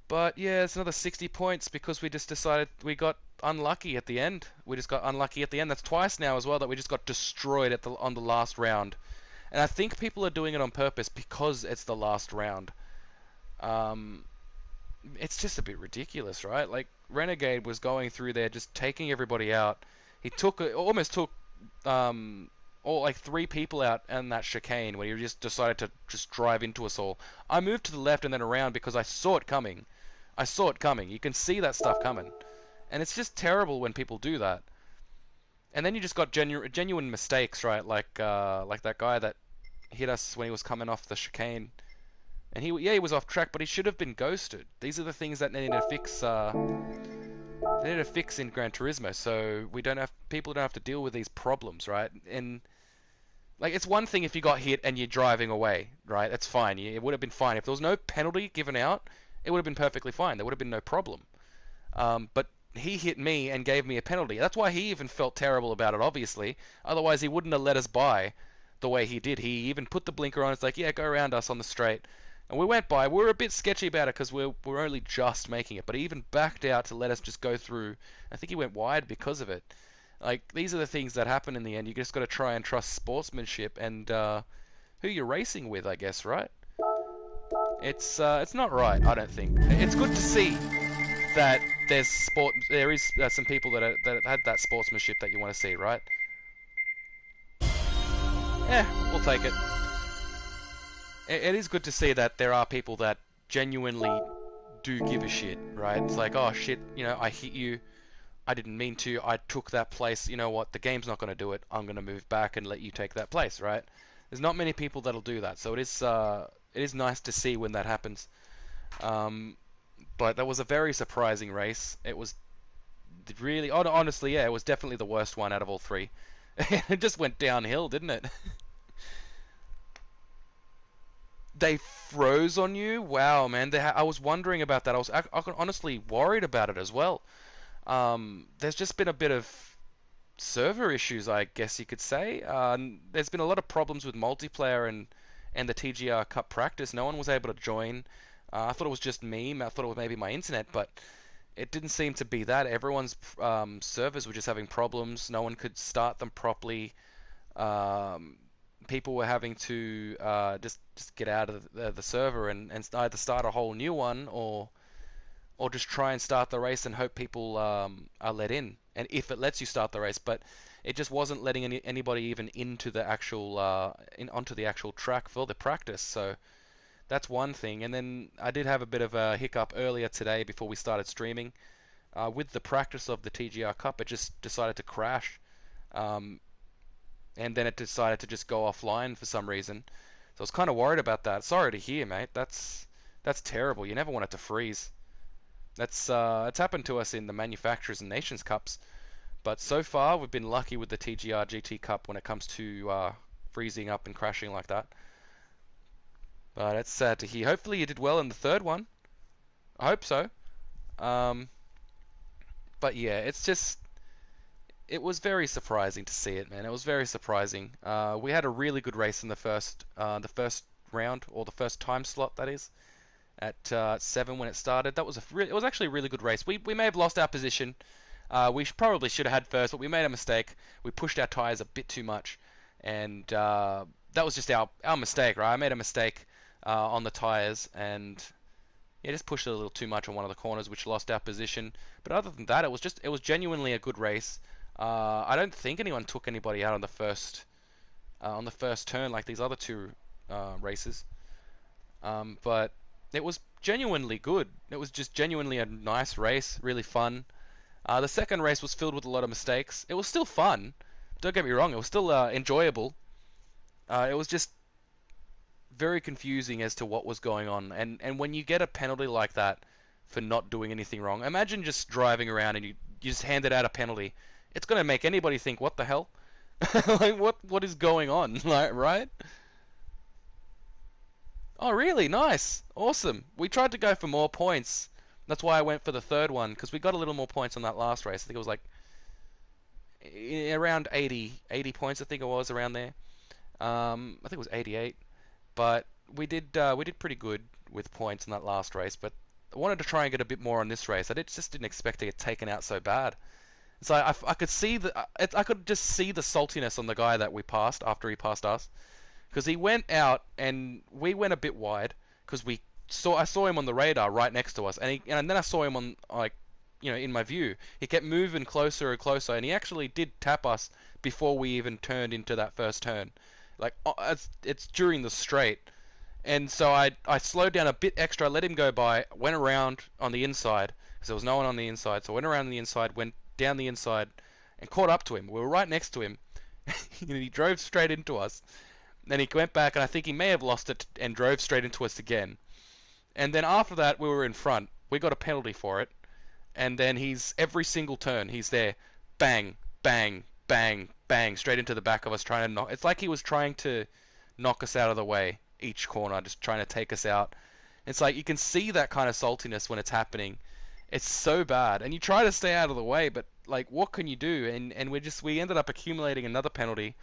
But yeah, it's another 60 points because we just decided we got unlucky at the end. We just got unlucky at the end. That's twice now as well that we just got destroyed on the last round. And I think people are doing it on purpose because it's the last round. It's just a bit ridiculous, right? Like, Renegade was going through there just taking everybody out. He almost took all like 3 people out in that chicane where he just decided to just drive into us all. I moved to the left and then around because I saw it coming. I saw it coming. You can see that stuff coming. And it's just terrible when people do that. And then you just got genuine mistakes, right? Like that guy that hit us when he was coming off the chicane. And he was off track, but he should have been ghosted. These are the things that they need to fix. They need to fix in Gran Turismo, so people don't have to deal with these problems, right? And like, it's one thing if you got hit and you're driving away, right? That's fine. It would have been fine if there was no penalty given out. It would have been perfectly fine. There would have been no problem. But he hit me and gave me a penalty. That's why he even felt terrible about it, obviously. Otherwise, he wouldn't have let us by the way he did. He even put the blinker on. It's like, yeah, go around us on the straight. And we went by. We were a bit sketchy about it because we're only just making it. But he even backed out to let us just go through. I think he went wide because of it. Like, these are the things that happen in the end. You just got to try and trust sportsmanship and who you're racing with, I guess, right? It's not right, I don't think. It's good to see that there is some people that had that sportsmanship that you want to see, right? Yeah, we'll take it. It is good to see that there are people that genuinely do give a shit, right? It's like, oh shit, I hit you, I didn't mean to, I took that place, you know what, the game's not going to do it, I'm going to move back and let you take that place, right? There's not many people that'll do that, so it is nice to see when that happens. But that was a very surprising race. It was really, honestly, yeah, it was definitely the worst one out of all 3. It just went downhill, didn't it? They froze on you? Wow, man. I was wondering about that. I was honestly worried about it as well. There's just been a bit of server issues, I guess you could say. There's been a lot of problems with multiplayer and the TGR Cup practice. No one was able to join. I thought it was just me. I thought it was maybe my internet, but it didn't seem to be that. Everyone's servers were just having problems. No one could start them properly. Um, People were having to just get out of the server and either start a whole new one or just try and start the race and hope people are let in. And if it lets you start the race, but it just wasn't letting anybody even into the actual onto the actual track for the practice. So that's one thing. And then I did have a bit of a hiccup earlier today before we started streaming. With the practice of the TGR Cup, it just decided to crash. Um, and then it decided to just go offline for some reason. So I was kind of worried about that. Sorry to hear, mate. That's terrible. You never want it to freeze. That's it's happened to us in the Manufacturers and Nations Cups, but so far we've been lucky with the TGR GT Cup when it comes to freezing up and crashing like that. But it's sad to hear. Hopefully you did well in the third one. I hope so. Um, but yeah, it was very surprising to see it, man. It was very surprising. We had a really good race in the first round, or the first time slot, that is, at 7 when it started. That was it was actually a really good race. We may have lost our position. We probably should have had first, but we made a mistake. We pushed our tires a bit too much, and that was just our mistake, right? I made a mistake on the tires, and yeah, just pushed it a little too much on one of the corners, which lost our position. But other than that, it was genuinely a good race. I don't think anyone took anybody out on the first turn like these other two races. But it was genuinely good. It was just genuinely a nice race, really fun. The second race was filled with a lot of mistakes. It was still fun. Don't get me wrong, it was still enjoyable. It was just very confusing as to what was going on. And when you get a penalty like that for not doing anything wrong, imagine just driving around and you just handed out a penalty. It's going to make anybody think, what the hell? Like, what is going on? Like, right? Oh, really? Nice. Awesome. We tried to go for more points. That's why I went for the third one, because we got a little more points on that last race. I think it was like around 80 points, I think it was, around there. I think it was 88. But we did pretty good with points in that last race, but I wanted to try and get a bit more on this race. Just didn't expect to get taken out so bad. So I could see I could just see the saltiness on the guy that we passed after he passed us, because he went out and we went a bit wide because I saw him on the radar right next to us, and then I saw him on, like, in my view. He kept moving closer and closer, and he actually did tap us before we even turned into that first turn. Like, it's during the straight. And so I slowed down a bit extra, let him go by, went around on the inside, because there was no one on the inside. So I went around the inside, went down the inside, and caught up to him. We were right next to him. And he drove straight into us. Then he went back, and I think he may have lost it and drove straight into us again. And then after that, we were in front. We got a penalty for it. And then every single turn, he's there. Bang, bang, bang, bang, straight into the back of us, trying to knock. It's like he was trying to knock us out of the way each corner, just trying to take us out. It's like you can see that kind of saltiness when it's happening. It's so bad, and you try to stay out of the way, but like, what can you do? And we ended up accumulating another penalty,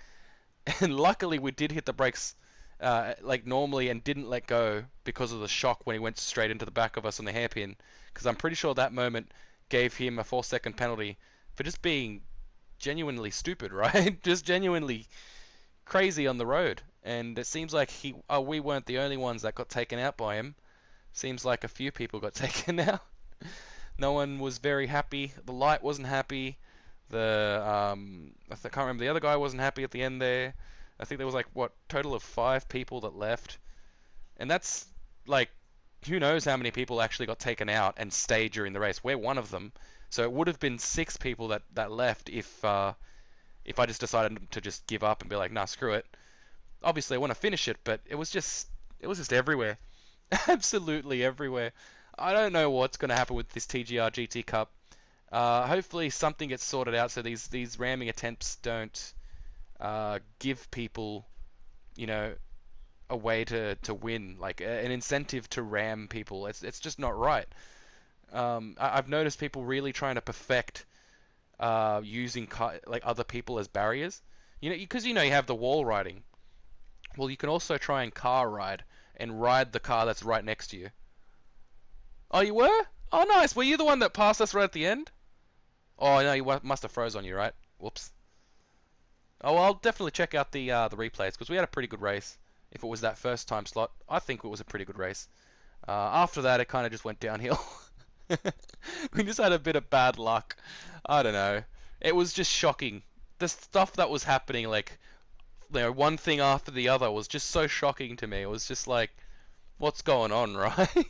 and luckily we did hit the brakes like normally and didn't let go because of the shock when he went straight into the back of us on the hairpin. Because I'm pretty sure that moment gave him a 4-second penalty for just being genuinely stupid, right? Just genuinely crazy on the road. And it seems like we weren't the only ones that got taken out by him. Seems like a few people got taken out. No one was very happy. The light wasn't happy. I can't remember, the other guy wasn't happy at the end there. I think there was like, what, total of 5 people that left. And that's like, who knows how many people actually got taken out and stayed during the race. We're one of them. So it would have been 6 people that left if I just decided to just give up and be like, nah, screw it. Obviously I want to finish it, but it was just everywhere. Absolutely everywhere. I don't know what's going to happen with this TGR GT Cup. Hopefully something gets sorted out so these ramming attempts don't give people, a way to win, like an incentive to ram people. It's just not right. I've noticed people really trying to perfect using like other people as barriers. Because you have the wall riding. Well, you can also try and car ride and ride the car that's right next to you. Oh, you were? Oh, nice. Were you the one that passed us right at the end? Oh, no, you must have froze on you, right? Whoops. Oh, well, I'll definitely check out the replays because we had a pretty good race. If it was that first time slot, I think it was a pretty good race. After that, it kind of just went downhill. We just had a bit of bad luck. I don't know. It was just shocking. The stuff that was happening, like, one thing after the other, was just so shocking to me. It was just like, what's going on, right?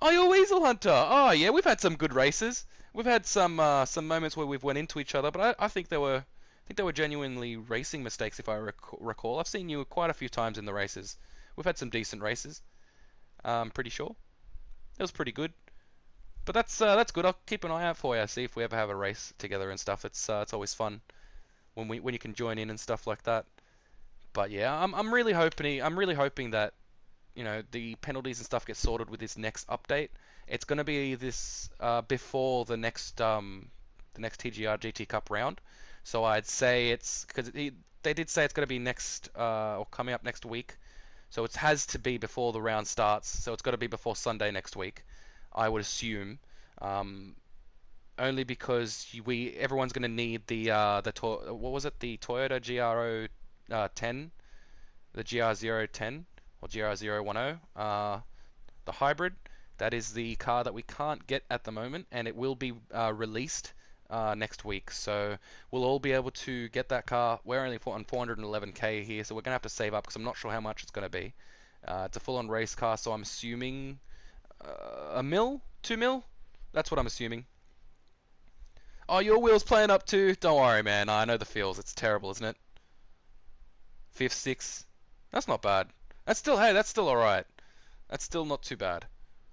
Oh, you're Weasel Hunter. Oh, yeah, we've had some good races. We've had some moments where we've went into each other, but I think they were genuinely racing mistakes if I recall. I've seen you quite a few times in the races. We've had some decent races. I'm pretty sure it was pretty good. But that's good. I'll keep an eye out for you. See if we ever have a race together and stuff. It's always fun when you can join in and stuff like that. But yeah, I'm really hoping that the penalties and stuff get sorted with this next update. It's going to be this before the next TGR GT Cup round. So I'd say it's because they did say it's going to be next or coming up next week. So it has to be before the round starts. So it's got to be before Sunday next week, I would assume. Um, Only because everyone's going to need what was it, the Toyota GR10, the GR010 or GR010, the hybrid. That is the car that we can't get at the moment, and it will be released next week. So we'll all be able to get that car. We're only on 411k here, so we're gonna have to save up because I'm not sure how much it's gonna be. It's a full-on race car, so I'm assuming a mil, 2 mil. That's what I'm assuming. Oh, your wheel's playing up too. Don't worry, man. I know the feels. It's terrible, isn't it? Fifth, sixth. That's not bad. That's still alright. That's still not too bad.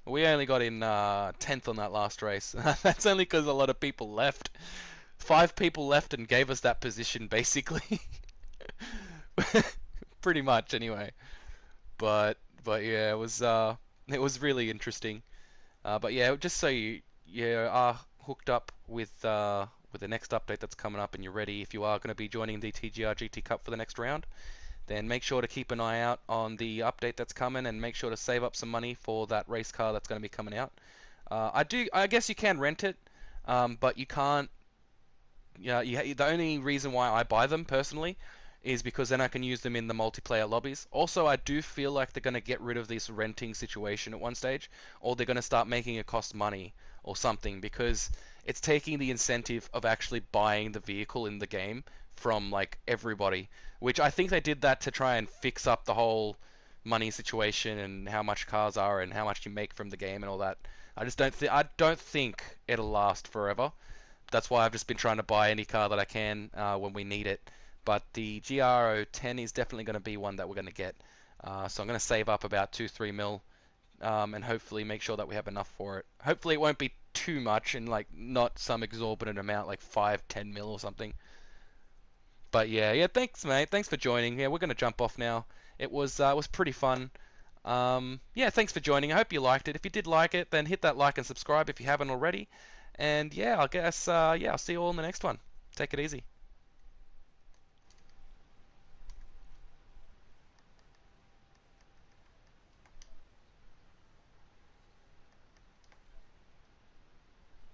We only got in 10th on that last race. That's only because a lot of people left. 5 people left and gave us that position, basically. Pretty much, anyway. But yeah, it was really interesting. But yeah, just so you are hooked up with the next update that's coming up and you're ready, if you are going to be joining the TGR GT Cup for the next round, then make sure to keep an eye out on the update that's coming and make sure to save up some money for that race car that's going to be coming out. I guess you can rent it, but you can't. Yeah, the only reason why I buy them personally is because then I can use them in the multiplayer lobbies. Also, I do feel like they're going to get rid of this renting situation at one stage, or they're going to start making it cost money or something because it's taking the incentive of actually buying the vehicle in the game from like everybody, which I think they did that to try and fix up the whole money situation and how much cars are and how much you make from the game and all that. I don't think it'll last forever. That's why I've just been trying to buy any car that I can when we need it. But the GR010 is definitely going to be one that we're going to get. So I'm going to save up about 2-3 mil and hopefully make sure that we have enough for it. Hopefully it won't be too much and like not some exorbitant amount like 5-10 mil or something. But yeah, thanks mate. Thanks for joining. Yeah, we're going to jump off now. It was pretty fun. Yeah, thanks for joining. I hope you liked it. If you did like it, then hit that like and subscribe if you haven't already. And yeah, I guess yeah, I'll see you all in the next one. Take it easy.